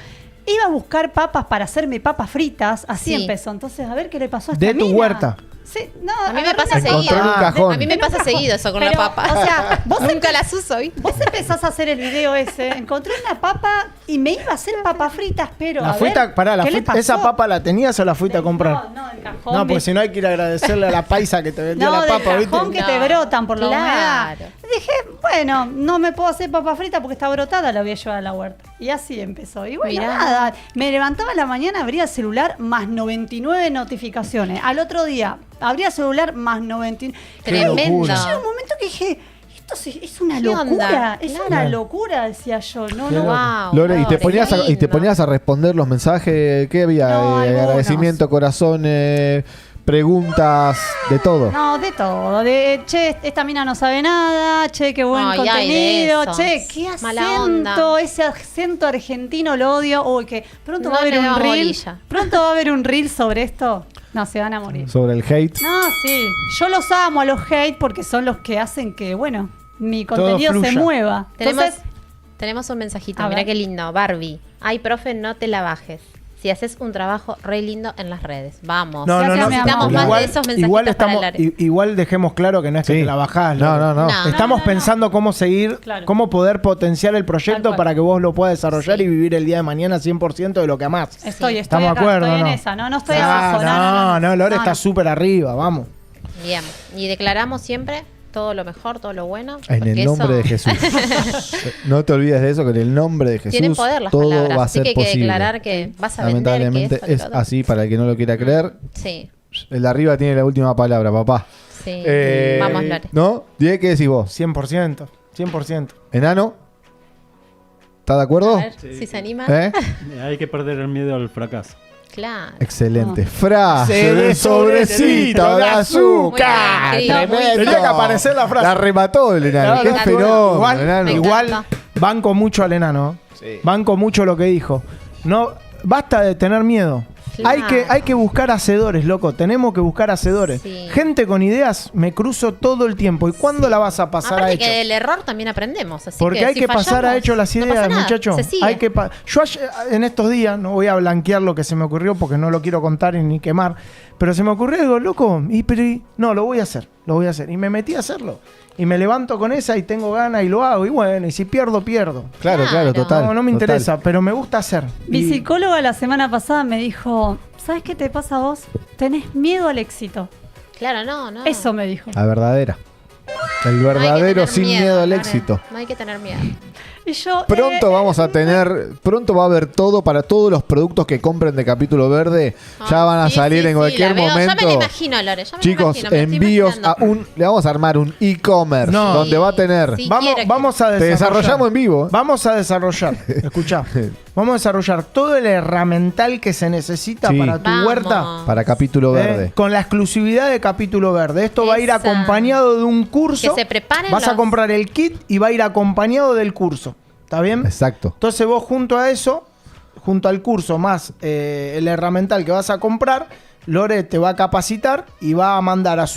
Speaker 4: Iba a buscar papas para hacerme papas fritas. Así
Speaker 3: Sí.
Speaker 4: empezó. Entonces, a ver qué le pasó a esta
Speaker 2: De tu
Speaker 4: mina.
Speaker 2: huerta.
Speaker 4: Sí, no,
Speaker 3: A mí me
Speaker 4: agarré
Speaker 3: pasa
Speaker 4: una
Speaker 1: Encontró
Speaker 3: seguido.
Speaker 1: en un cajón.
Speaker 3: A mí me pasa seguido eso con
Speaker 4: Pero,
Speaker 3: la papa.
Speaker 4: o sea, vos
Speaker 3: Nunca las uso, ¿viste?
Speaker 4: Vos empezás a hacer el video ese, encontré una papa y me iba a hacer papas fritas, pero
Speaker 2: La
Speaker 4: a
Speaker 2: fuiste
Speaker 4: ver, ¿qué le pasó?
Speaker 2: ¿Esa papa la tenías o la fuiste a comprar?
Speaker 4: No, el cajón.
Speaker 2: No, porque si no hay que ir a agradecerle a la paisa que te vendió
Speaker 4: No,
Speaker 2: la
Speaker 4: del
Speaker 2: papa, ¿viste?
Speaker 4: cajón que te
Speaker 3: No.
Speaker 4: brotan por la humedad.
Speaker 3: Claro.
Speaker 4: Dije, bueno, no me puedo hacer papa frita porque está brotada, la voy a llevar a la huerta. Y así empezó. Y bueno,
Speaker 3: Mirá.
Speaker 4: nada, me levantaba a la mañana, abría el celular, más 99 notificaciones. Al otro día, abría el celular, más 99.
Speaker 3: Tremendo.
Speaker 4: Yo llegó un momento que dije, esto es una
Speaker 3: ¿Qué
Speaker 4: locura,
Speaker 3: onda?
Speaker 4: es
Speaker 3: Claro.
Speaker 4: una locura, decía yo. No,
Speaker 2: Qué
Speaker 4: no,
Speaker 2: loco.
Speaker 3: Wow,
Speaker 1: Lore, y te
Speaker 3: Lore,
Speaker 1: ponías
Speaker 3: qué
Speaker 1: y te
Speaker 3: lindo.
Speaker 1: ponías a responder los mensajes. ¿Qué había?
Speaker 4: No, algunos.
Speaker 1: Agradecimiento, corazones, preguntas, de todo.
Speaker 4: No, de todo. De, che, esta mina no sabe nada, che, qué buen
Speaker 3: Ay, ay, de
Speaker 4: contenido,
Speaker 3: eso.
Speaker 4: che, qué
Speaker 3: Mala onda.
Speaker 4: acento, ese acento argentino lo odio. Uy, que pronto
Speaker 3: No
Speaker 4: va a haber
Speaker 3: le
Speaker 4: un
Speaker 3: damos
Speaker 4: reel.
Speaker 3: bolilla.
Speaker 4: Pronto va a haber un reel sobre esto. No, se van a morir.
Speaker 1: Sobre el hate.
Speaker 4: No, sí. Yo los amo a los hate porque son los que hacen que, bueno, mi contenido se
Speaker 2: fluya.
Speaker 4: mueva.
Speaker 3: Tenemos,
Speaker 4: Entonces,
Speaker 3: tenemos un mensajito,
Speaker 4: A
Speaker 3: mirá
Speaker 4: ver.
Speaker 3: qué lindo. Barbie. Ay, profe, no te la bajes. Si haces un trabajo re lindo en las redes. Vamos.
Speaker 2: No, no, no.
Speaker 3: Necesitamos más de esos mensajitos
Speaker 2: igual,
Speaker 3: para
Speaker 2: estamos,
Speaker 3: Lore.
Speaker 2: igual dejemos claro que no es que
Speaker 1: Sí.
Speaker 2: te la bajás.
Speaker 1: No,
Speaker 2: Lore.
Speaker 1: no, no.
Speaker 3: No.
Speaker 2: Estamos pensando cómo seguir,
Speaker 4: Claro.
Speaker 2: cómo poder potenciar el
Speaker 4: Tal
Speaker 2: proyecto
Speaker 4: cual.
Speaker 2: para que vos lo puedas desarrollar
Speaker 3: Sí.
Speaker 2: y vivir el día de mañana 100% de lo que amás.
Speaker 4: estoy
Speaker 2: ¿Estamos de
Speaker 4: acá,
Speaker 2: acuerdo,
Speaker 4: estoy en
Speaker 2: no?
Speaker 4: esa, no estoy
Speaker 2: Ah,
Speaker 4: abajo.
Speaker 2: no, Lore
Speaker 4: No,
Speaker 2: está
Speaker 4: no.
Speaker 2: súper arriba, vamos.
Speaker 3: Bien. Y declaramos siempre todo lo mejor, todo lo bueno.
Speaker 1: En
Speaker 3: porque
Speaker 1: el nombre de
Speaker 3: eso-
Speaker 1: Jesús. No te olvides de eso, que en el nombre de Jesús
Speaker 3: Tienen poder las
Speaker 1: todo
Speaker 3: palabras.
Speaker 1: va a
Speaker 3: Así
Speaker 1: ser
Speaker 3: que hay que
Speaker 1: posible.
Speaker 3: declarar que vas a vender.
Speaker 1: Lamentablemente
Speaker 3: que
Speaker 1: es
Speaker 3: esto, que lo
Speaker 1: así, para el que no lo quiera creer.
Speaker 3: Sí,
Speaker 1: El de arriba tiene la última palabra, papá.
Speaker 3: sí.
Speaker 1: Eh,
Speaker 3: Vamos, Lore.
Speaker 1: ¿No? Diego, ¿qué decís vos?
Speaker 2: 100%. 100%.
Speaker 1: ¿Enano? ¿Estás de acuerdo?
Speaker 3: A ver si se anima.
Speaker 1: ¿Eh?
Speaker 5: Hay que perder el miedo al fracaso.
Speaker 3: Claro.
Speaker 1: Excelente.
Speaker 4: No.
Speaker 1: Frase de sobrecito de azúcar.
Speaker 3: Muy bien, querido.
Speaker 1: Tremendo.
Speaker 2: Tenía que aparecer la frase.
Speaker 1: La remató el enano.
Speaker 2: No,
Speaker 1: Qué
Speaker 2: no,
Speaker 1: fenómeno,
Speaker 2: igual,
Speaker 1: enano.
Speaker 3: Me
Speaker 2: igual
Speaker 3: encanta.
Speaker 2: banco mucho al enano.
Speaker 1: Sí.
Speaker 2: Banco mucho lo que dijo. No, basta de tener miedo.
Speaker 3: Claro.
Speaker 2: Hay que buscar hacedores, loco. Tenemos que buscar hacedores.
Speaker 3: Sí.
Speaker 2: Gente con ideas me cruzo todo el tiempo. ¿Y cuándo la vas a pasar a
Speaker 3: Aparte
Speaker 2: hecho?
Speaker 3: que del error también aprendemos. Así
Speaker 2: Porque
Speaker 3: que
Speaker 2: hay
Speaker 3: si
Speaker 2: que pasar a
Speaker 3: fallamos,
Speaker 2: hecho las
Speaker 3: no
Speaker 2: ideas,
Speaker 3: pasa nada,
Speaker 2: muchachos.
Speaker 3: se sigue.
Speaker 2: Hay que yo en estos días, no voy a blanquear lo que se me ocurrió porque no lo quiero contar ni quemar, pero se me ocurrió algo, loco, no, lo voy a hacer. Y me metí a hacerlo. Y me levanto con esa y tengo ganas y lo hago. Y bueno, y si pierdo, pierdo.
Speaker 1: Claro,
Speaker 3: Claro.
Speaker 1: total.
Speaker 2: No me
Speaker 1: total.
Speaker 2: interesa, pero me gusta hacer.
Speaker 4: Mi
Speaker 2: Y-
Speaker 4: psicóloga la semana pasada me dijo, ¿sabes qué te pasa a vos? Tenés miedo al éxito.
Speaker 3: Claro, no.
Speaker 4: Eso me dijo.
Speaker 1: La verdadera. El
Speaker 3: No hay que
Speaker 1: verdadero
Speaker 3: tener
Speaker 1: sin miedo al
Speaker 3: Lore.
Speaker 1: éxito.
Speaker 3: No hay que tener miedo.
Speaker 4: Y yo,
Speaker 1: Pronto vamos a tener, pronto va a haber todo para todos los productos que compren de Capítulo Verde. Ya van a
Speaker 3: Sí,
Speaker 1: salir
Speaker 3: sí,
Speaker 1: en
Speaker 3: sí,
Speaker 1: cualquier
Speaker 3: la veo.
Speaker 1: momento.
Speaker 3: Ya me la imagino, Lore. Ya me la
Speaker 1: Chicos,
Speaker 3: imagino, me la estoy
Speaker 1: envíos
Speaker 3: imaginando.
Speaker 1: le vamos a armar un e-commerce
Speaker 2: No.
Speaker 1: donde va a tener.
Speaker 3: Sí.
Speaker 2: Vamos,
Speaker 3: quiero.
Speaker 2: vamos a
Speaker 1: Te
Speaker 2: desarrollar.
Speaker 1: desarrollamos en vivo.
Speaker 2: Vamos a desarrollar, escuchá, vamos a desarrollar todo el herramental que se necesita
Speaker 1: Sí.
Speaker 2: para tu
Speaker 3: Vamos.
Speaker 2: huerta
Speaker 1: Para Capítulo Verde.
Speaker 2: con la exclusividad de Capítulo Verde. Esto va a ir
Speaker 3: Esa.
Speaker 2: acompañado de un curso.
Speaker 3: Que se preparen
Speaker 2: Vas a
Speaker 3: los-
Speaker 2: comprar el kit y va a ir acompañado del curso. ¿Está bien?
Speaker 1: Exacto.
Speaker 2: Entonces vos junto a eso, junto al curso más el herramental que vas a comprar, Lore te va a capacitar y va a mandar a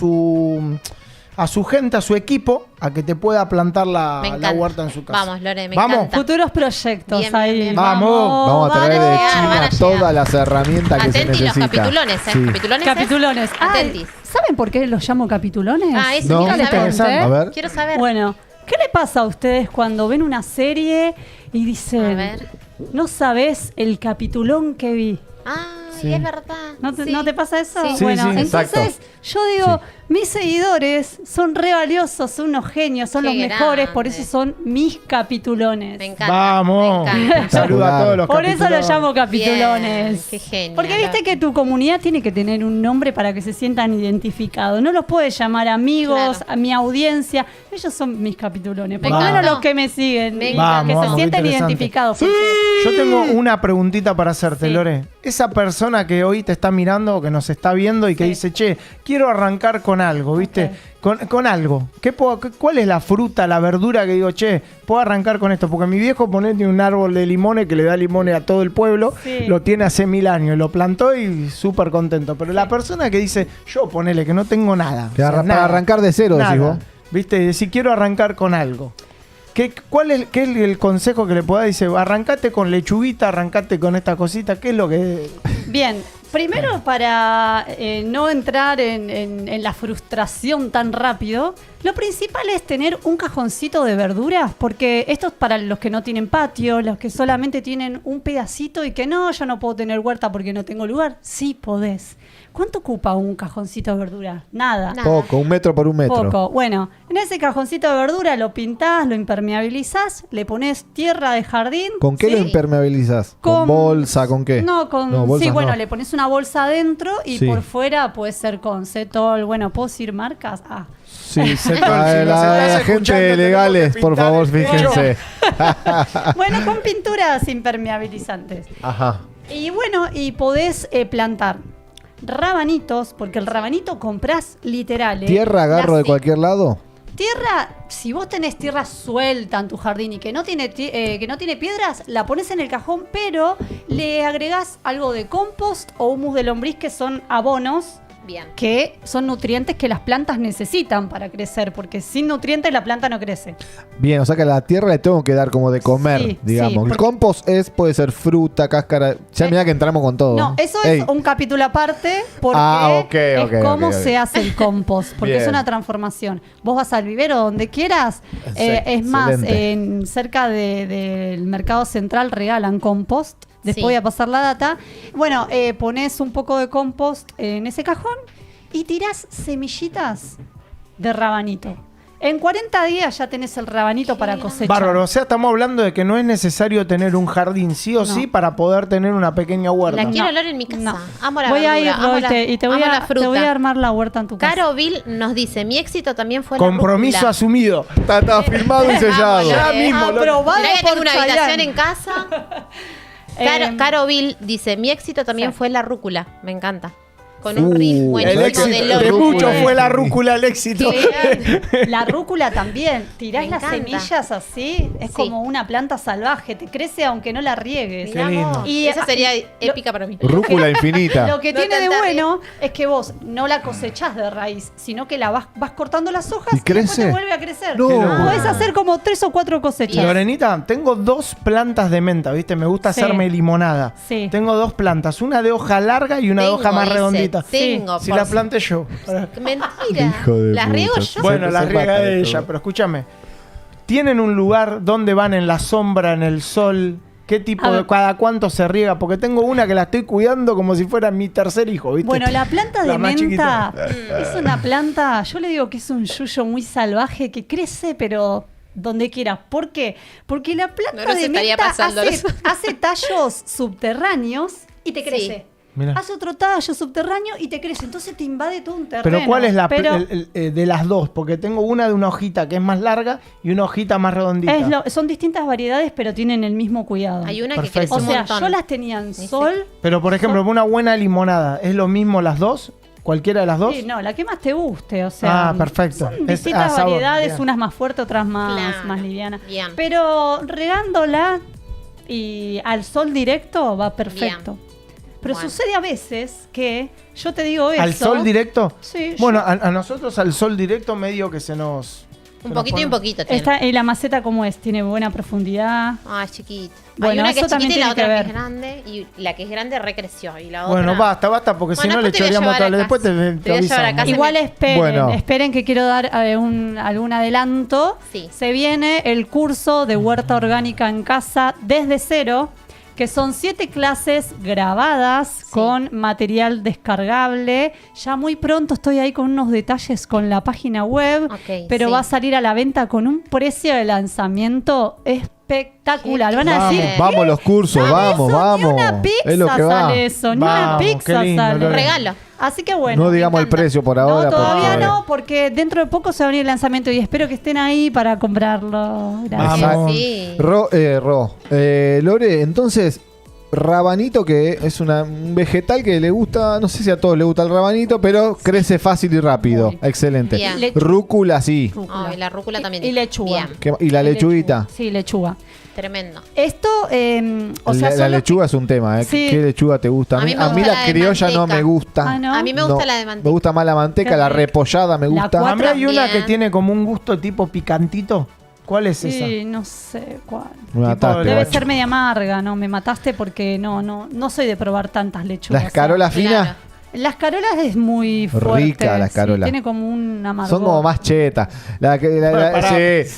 Speaker 2: su gente, a su equipo, a que te pueda plantar
Speaker 3: Me
Speaker 2: la
Speaker 3: encanta.
Speaker 2: huerta en su casa.
Speaker 3: Vamos, Lore, me
Speaker 2: Vamos.
Speaker 3: encanta.
Speaker 4: futuros proyectos
Speaker 3: Bien,
Speaker 4: ahí.
Speaker 3: bien, bien.
Speaker 2: Vamos.
Speaker 1: Vamos a traer
Speaker 3: van a
Speaker 1: de
Speaker 3: llegar,
Speaker 1: China
Speaker 3: van a llegar.
Speaker 1: todas las herramientas que se
Speaker 3: Atenti los
Speaker 1: necesitan.
Speaker 3: capitulones, ¿eh?
Speaker 1: Sí.
Speaker 3: Capitulones.
Speaker 4: Capitulones. Ay,
Speaker 3: Atentis.
Speaker 4: ¿saben por qué los llamo capitulones?
Speaker 3: Ah, eso
Speaker 1: No.
Speaker 3: quiero
Speaker 4: ¿Les
Speaker 3: saber.
Speaker 4: conté?
Speaker 1: A ver.
Speaker 3: Quiero saber.
Speaker 4: Bueno, ¿qué le pasa a ustedes cuando ven una serie y
Speaker 3: A
Speaker 4: dicen,
Speaker 3: ver.
Speaker 4: no sabes el capitulón que vi?
Speaker 3: Ay, es verdad.
Speaker 4: ¿No te pasa eso?
Speaker 3: Sí.
Speaker 4: Bueno,
Speaker 1: Sí,
Speaker 4: entonces
Speaker 1: exacto.
Speaker 4: yo digo, mis seguidores son re valiosos, son unos genios, son
Speaker 3: Qué
Speaker 4: los mejores,
Speaker 3: grande.
Speaker 4: por eso son mis capitulones.
Speaker 3: Me encanta.
Speaker 2: Vamos.
Speaker 3: Me encanta.
Speaker 2: Un saludo a todos los
Speaker 4: Por eso
Speaker 2: capítulos.
Speaker 4: los llamo capitulones.
Speaker 3: Bien, qué genio.
Speaker 4: Porque viste que tu comunidad tiene que tener un nombre para que se sientan identificados. No los puedes llamar amigos,
Speaker 3: Claro.
Speaker 4: a mi audiencia. Ellos son mis capitulones. Por
Speaker 3: Me
Speaker 4: lo menos
Speaker 3: encantó.
Speaker 4: los que me siguen.
Speaker 3: Me
Speaker 4: y
Speaker 3: encanta.
Speaker 4: que
Speaker 2: Vamos,
Speaker 4: se sienten
Speaker 2: qué interesante.
Speaker 4: identificados. porque-
Speaker 2: Yo tengo una preguntita para hacerte,
Speaker 4: Sí.
Speaker 2: Lore. Esa persona que hoy te está mirando, que nos está viendo y que
Speaker 4: Sí.
Speaker 2: dice, che, quiero arrancar con algo, ¿viste? Con algo. ¿Cuál es la fruta, la verdura que digo, che, puedo arrancar con esto? Porque mi viejo tiene un árbol de limones que le da limones a todo el pueblo.
Speaker 4: Sí.
Speaker 2: Lo tiene hace 1000 años. Lo plantó y súper contento. Pero la persona que dice, yo ponele que no tengo nada.
Speaker 1: Para arrancar de cero, decís vos.
Speaker 2: ¿Viste? Si quiero arrancar con algo. ¿Qué es el consejo que le pueda? Dice, arrancate con lechuguita, arrancate con esta cosita. ¿Qué es lo que...?
Speaker 4: Bien, primero para no entrar en la frustración tan rápido, lo principal es tener un cajoncito de verduras, porque esto es para los que no tienen patio, los que solamente tienen un pedacito y que no, yo no puedo tener huerta porque no tengo lugar. Sí podés. ¿Cuánto ocupa un cajoncito de verdura? Nada.
Speaker 1: Poco, 1 metro por 1 metro.
Speaker 4: Poco. Bueno, en ese cajoncito de verdura lo pintás, lo impermeabilizás, le pones tierra de jardín.
Speaker 1: ¿Con qué
Speaker 4: ¿sí?
Speaker 1: lo impermeabilizás? ¿Con bolsa? ¿Con qué?
Speaker 4: No,
Speaker 1: bolsas
Speaker 4: sí, bueno,
Speaker 1: no.
Speaker 4: le pones una bolsa adentro y
Speaker 1: Sí.
Speaker 4: por fuera puede ser con Cetol. Bueno, ¿puedo decir marcas? Ah.
Speaker 1: Sí,
Speaker 2: Cetol, si nos
Speaker 1: la
Speaker 2: estás
Speaker 1: gente
Speaker 2: escuchando,
Speaker 1: legales,
Speaker 2: tenemos que
Speaker 1: por
Speaker 2: pintar
Speaker 1: favor,
Speaker 2: el techo.
Speaker 1: fíjense.
Speaker 4: Bueno, con pinturas impermeabilizantes.
Speaker 1: Ajá.
Speaker 4: Y bueno, y podés plantar rabanitos, porque el rabanito comprás literal.
Speaker 1: ¿Tierra agarro de
Speaker 4: sí.
Speaker 1: cualquier lado?
Speaker 4: Tierra, si vos tenés tierra suelta en tu jardín y que no tiene piedras, la pones en el cajón, pero le agregás algo de compost o humus de lombriz, que son abonos
Speaker 3: Bien.
Speaker 4: que son nutrientes que las plantas necesitan para crecer, porque sin nutrientes la planta no crece.
Speaker 1: Bien, o sea que a la tierra le tengo que dar como de comer,
Speaker 4: Sí,
Speaker 1: digamos.
Speaker 4: sí,
Speaker 1: El
Speaker 4: porque-
Speaker 1: compost puede ser fruta, cáscara. Ya mirá que entramos con todo.
Speaker 4: No, eso
Speaker 1: Ey,
Speaker 4: es un capítulo aparte, porque
Speaker 1: ok,
Speaker 4: es
Speaker 1: ok,
Speaker 4: cómo
Speaker 1: ok, ok.
Speaker 4: se hace el compost, porque es
Speaker 1: Bien.
Speaker 4: una transformación. Vos vas al vivero donde quieras, es más,
Speaker 1: Excelente.
Speaker 4: cerca del mercado central regalan compost. Después
Speaker 3: Sí.
Speaker 4: voy a pasar la data. Bueno, pones un poco de compost en ese cajón y tirás semillitas de rabanito. En 40 días ya tenés el rabanito para cosechar.
Speaker 2: Bárbaro, o sea, estamos hablando de que no es necesario tener un jardín sí o sí para poder tener una pequeña huerta.
Speaker 3: La quiero hablar en mi casa.
Speaker 4: No.
Speaker 3: Amo la
Speaker 4: Voy a ir,
Speaker 3: verdura, amo
Speaker 4: Roy, y te voy
Speaker 3: amo
Speaker 4: a,
Speaker 3: la fruta.
Speaker 4: te voy a armar la huerta en tu casa.
Speaker 3: Caro Bill nos dice, mi éxito también fue la
Speaker 2: Compromiso
Speaker 3: rúcula.
Speaker 2: asumido.
Speaker 1: Está firmado y sellado.
Speaker 2: Ya mismo.
Speaker 4: Aprobado
Speaker 3: Mirá que
Speaker 4: por
Speaker 3: tengo una
Speaker 4: Chayanne.
Speaker 3: habitación en casa. Caro Bill dice, mi éxito también
Speaker 4: Sí.
Speaker 3: fue la rúcula. Me encanta. Con un riff
Speaker 2: El
Speaker 3: buenísimo
Speaker 2: éxito
Speaker 3: de
Speaker 2: de
Speaker 3: loro.
Speaker 2: mucho fue la rúcula el éxito.
Speaker 4: La rúcula también. Tirás
Speaker 3: Me
Speaker 4: las
Speaker 3: encanta.
Speaker 4: semillas así. Es
Speaker 3: Sí.
Speaker 4: como una planta salvaje. Te crece aunque no la riegues.
Speaker 3: Mirá vos.
Speaker 4: Y
Speaker 3: Esa sería épica para mí.
Speaker 1: Rúcula infinita.
Speaker 4: Lo que
Speaker 3: No
Speaker 4: tiene de
Speaker 3: tanta
Speaker 4: bueno es que vos no la cosechás de raíz, sino que la vas cortando las hojas
Speaker 1: ¿Y
Speaker 4: y después
Speaker 1: crece?
Speaker 4: te vuelve a crecer.
Speaker 1: No.
Speaker 4: Podés hacer como 3 o 4 cosechas.
Speaker 3: Bien.
Speaker 2: Lorenita, tengo 2 plantas de menta, ¿viste? Me gusta
Speaker 4: Sí.
Speaker 2: hacerme limonada.
Speaker 4: Sí.
Speaker 2: Tengo 2 plantas, una de hoja larga y una de hoja más
Speaker 3: dice,
Speaker 2: redondita.
Speaker 3: Tengo.
Speaker 2: Si la planté yo.
Speaker 3: Mentira.
Speaker 1: Hijo de
Speaker 3: ¿Las
Speaker 1: puta.
Speaker 3: riego yo?
Speaker 2: Bueno, la
Speaker 1: Se
Speaker 2: riega
Speaker 1: mata de
Speaker 2: de ella,
Speaker 1: todo.
Speaker 2: pero escúchame. ¿Tienen un lugar donde van en la sombra, en el sol? ¿Qué tipo
Speaker 4: A
Speaker 2: de
Speaker 4: ver.
Speaker 2: cada cuánto se riega? Porque tengo una que la estoy cuidando como si fuera mi tercer hijo, ¿viste?
Speaker 4: Bueno, la planta
Speaker 2: La
Speaker 4: de
Speaker 2: más
Speaker 4: menta
Speaker 2: chiquita.
Speaker 4: es una planta, yo le digo que es un yuyo muy salvaje que crece, pero donde quiera. ¿Por qué? Porque la planta
Speaker 3: No nos
Speaker 4: de
Speaker 3: estaría
Speaker 4: menta
Speaker 3: pasando
Speaker 4: hace tallos subterráneos y te crece.
Speaker 2: Mirá.
Speaker 4: Hace otro tallo subterráneo y te crece. Entonces te invade todo un terreno.
Speaker 2: Pero ¿cuál es la
Speaker 4: Pero
Speaker 2: de las dos? Porque tengo una de una hojita que es más larga y una hojita más redondita.
Speaker 4: son distintas variedades, pero tienen el mismo cuidado.
Speaker 3: Hay una
Speaker 2: Perfecto.
Speaker 3: que crece
Speaker 4: O
Speaker 3: un
Speaker 4: sea,
Speaker 3: montón.
Speaker 4: yo las tenía en
Speaker 3: Sí.
Speaker 4: sol.
Speaker 2: Pero por ejemplo, una buena limonada, ¿es lo mismo las dos? ¿Cualquiera de las dos?
Speaker 4: Sí, no, la que más te guste, o sea.
Speaker 2: Ah, perfecto.
Speaker 4: Son
Speaker 2: Es
Speaker 4: distintas
Speaker 2: sabor,
Speaker 4: variedades,
Speaker 2: bien.
Speaker 4: unas más fuertes, otras más,
Speaker 3: Claro,
Speaker 4: más livianas.
Speaker 3: bien.
Speaker 4: Pero regándola y al sol directo va perfecto. Pero
Speaker 3: Bueno.
Speaker 4: sucede a veces que yo te digo eso.
Speaker 2: ¿Al sol directo?
Speaker 4: Sí.
Speaker 2: Bueno, a nosotros al sol directo medio que se nos...
Speaker 3: Un poquito y un poquito tiene.
Speaker 4: Está, y la maceta como es, tiene buena profundidad.
Speaker 3: Ah, es chiquita.
Speaker 4: Bueno,
Speaker 3: Hay una que
Speaker 4: eso
Speaker 3: es
Speaker 4: también
Speaker 3: chiquita y la
Speaker 4: tiene
Speaker 3: otra
Speaker 4: que
Speaker 3: que es
Speaker 4: ver.
Speaker 3: grande. Y la que es grande recreció. Y la otra...
Speaker 2: Bueno, basta, porque si
Speaker 3: Bueno,
Speaker 2: no le
Speaker 3: después te voy a
Speaker 2: choreamos
Speaker 3: llevar
Speaker 2: todo.
Speaker 3: a
Speaker 2: Después
Speaker 3: casa.
Speaker 2: te
Speaker 3: Te voy a llevar a
Speaker 2: avisamos.
Speaker 3: casa.
Speaker 4: Igual esperen,
Speaker 1: Bueno.
Speaker 4: esperen que quiero dar algún adelanto.
Speaker 3: Sí.
Speaker 4: Se viene el curso de huerta orgánica en casa desde cero, que son 7 clases grabadas con material descargable. Ya muy pronto estoy ahí con unos detalles con la página web, pero va a salir a la venta con un precio de lanzamiento espectacular. Van a decir,
Speaker 1: vamos los cursos, vamos.
Speaker 4: Ni una pizza
Speaker 1: es lo que va.
Speaker 4: sale eso, ni una pizza sale.
Speaker 3: Un regalo.
Speaker 4: Así que bueno.
Speaker 1: No digamos el precio por ahora.
Speaker 4: No, todavía no, porque dentro de poco se va a venir el lanzamiento y espero que estén ahí para comprarlo. Gracias.
Speaker 3: Sí.
Speaker 1: Lore, entonces, rabanito, que es un vegetal que le gusta, no sé si a todos le gusta el rabanito, pero crece fácil y rápido. Excelente.
Speaker 3: Bien.
Speaker 1: Rúcula, sí.
Speaker 3: Y la rúcula también.
Speaker 4: Y lechuga.
Speaker 3: Bien.
Speaker 1: ¿Y la lechuguita?
Speaker 4: Sí, lechuga.
Speaker 3: Tremendo.
Speaker 4: Esto, o sea,
Speaker 1: la lechuga es un tema, ¿eh?
Speaker 4: Sí.
Speaker 1: ¿Qué lechuga te gusta?
Speaker 3: A mí me gusta
Speaker 1: la
Speaker 3: la de
Speaker 1: criolla no
Speaker 3: manteca.
Speaker 1: me gusta.
Speaker 4: Ah, ¿no?
Speaker 3: A mí me gusta la de manteca.
Speaker 1: Me gusta más la manteca,
Speaker 4: Qué
Speaker 1: la
Speaker 4: rico.
Speaker 1: repollada me
Speaker 4: La
Speaker 1: gusta.
Speaker 2: A mí hay una
Speaker 3: También.
Speaker 2: que tiene como un gusto tipo picantito. ¿Cuál es esa?
Speaker 4: Sí, no sé cuál.
Speaker 1: Me mataste,
Speaker 4: Debe
Speaker 1: guacho.
Speaker 4: ser media amarga, ¿no? Me mataste porque no soy de probar tantas lechugas.
Speaker 1: ¿La escarola fina?
Speaker 3: Claro.
Speaker 4: Las carolas es muy fuerte.
Speaker 1: Rica la escarola.
Speaker 4: Sí, tiene como un amargor.
Speaker 1: Son como más chetas. La
Speaker 2: pará.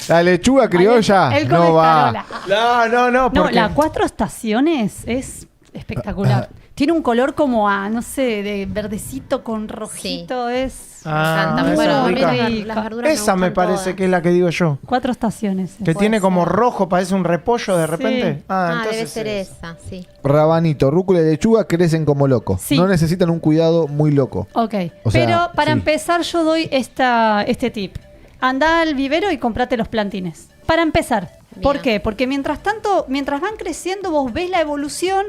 Speaker 1: la lechuga criolla
Speaker 4: Él come
Speaker 1: no va.
Speaker 4: escarola.
Speaker 2: No,
Speaker 4: No,
Speaker 2: porque
Speaker 4: la 4 estaciones es espectacular. Tiene un color como no sé, de verdecito con rojito. Es
Speaker 3: Me encanta.
Speaker 2: esa
Speaker 3: Bueno,
Speaker 2: es
Speaker 3: a mí
Speaker 2: rica.
Speaker 3: las verduras
Speaker 2: Esa me
Speaker 3: gustan
Speaker 2: parece
Speaker 3: todas.
Speaker 2: que es la que digo yo.
Speaker 4: 4 estaciones.
Speaker 2: Que
Speaker 3: Puede
Speaker 2: tiene como
Speaker 3: ser.
Speaker 2: rojo, parece un repollo de
Speaker 4: Sí.
Speaker 2: repente.
Speaker 3: Debe
Speaker 2: entonces
Speaker 3: ser
Speaker 2: es.
Speaker 3: esa, sí.
Speaker 1: Rabanito, rúcula y lechuga crecen como locos.
Speaker 4: Sí.
Speaker 1: No necesitan un cuidado muy loco.
Speaker 4: Ok,
Speaker 1: O sea,
Speaker 4: pero para
Speaker 1: sí.
Speaker 4: empezar yo doy este tip. Anda al vivero y comprate los plantines. Para empezar. ¿Por
Speaker 3: Bien.
Speaker 4: qué? Porque mientras van creciendo vos ves la evolución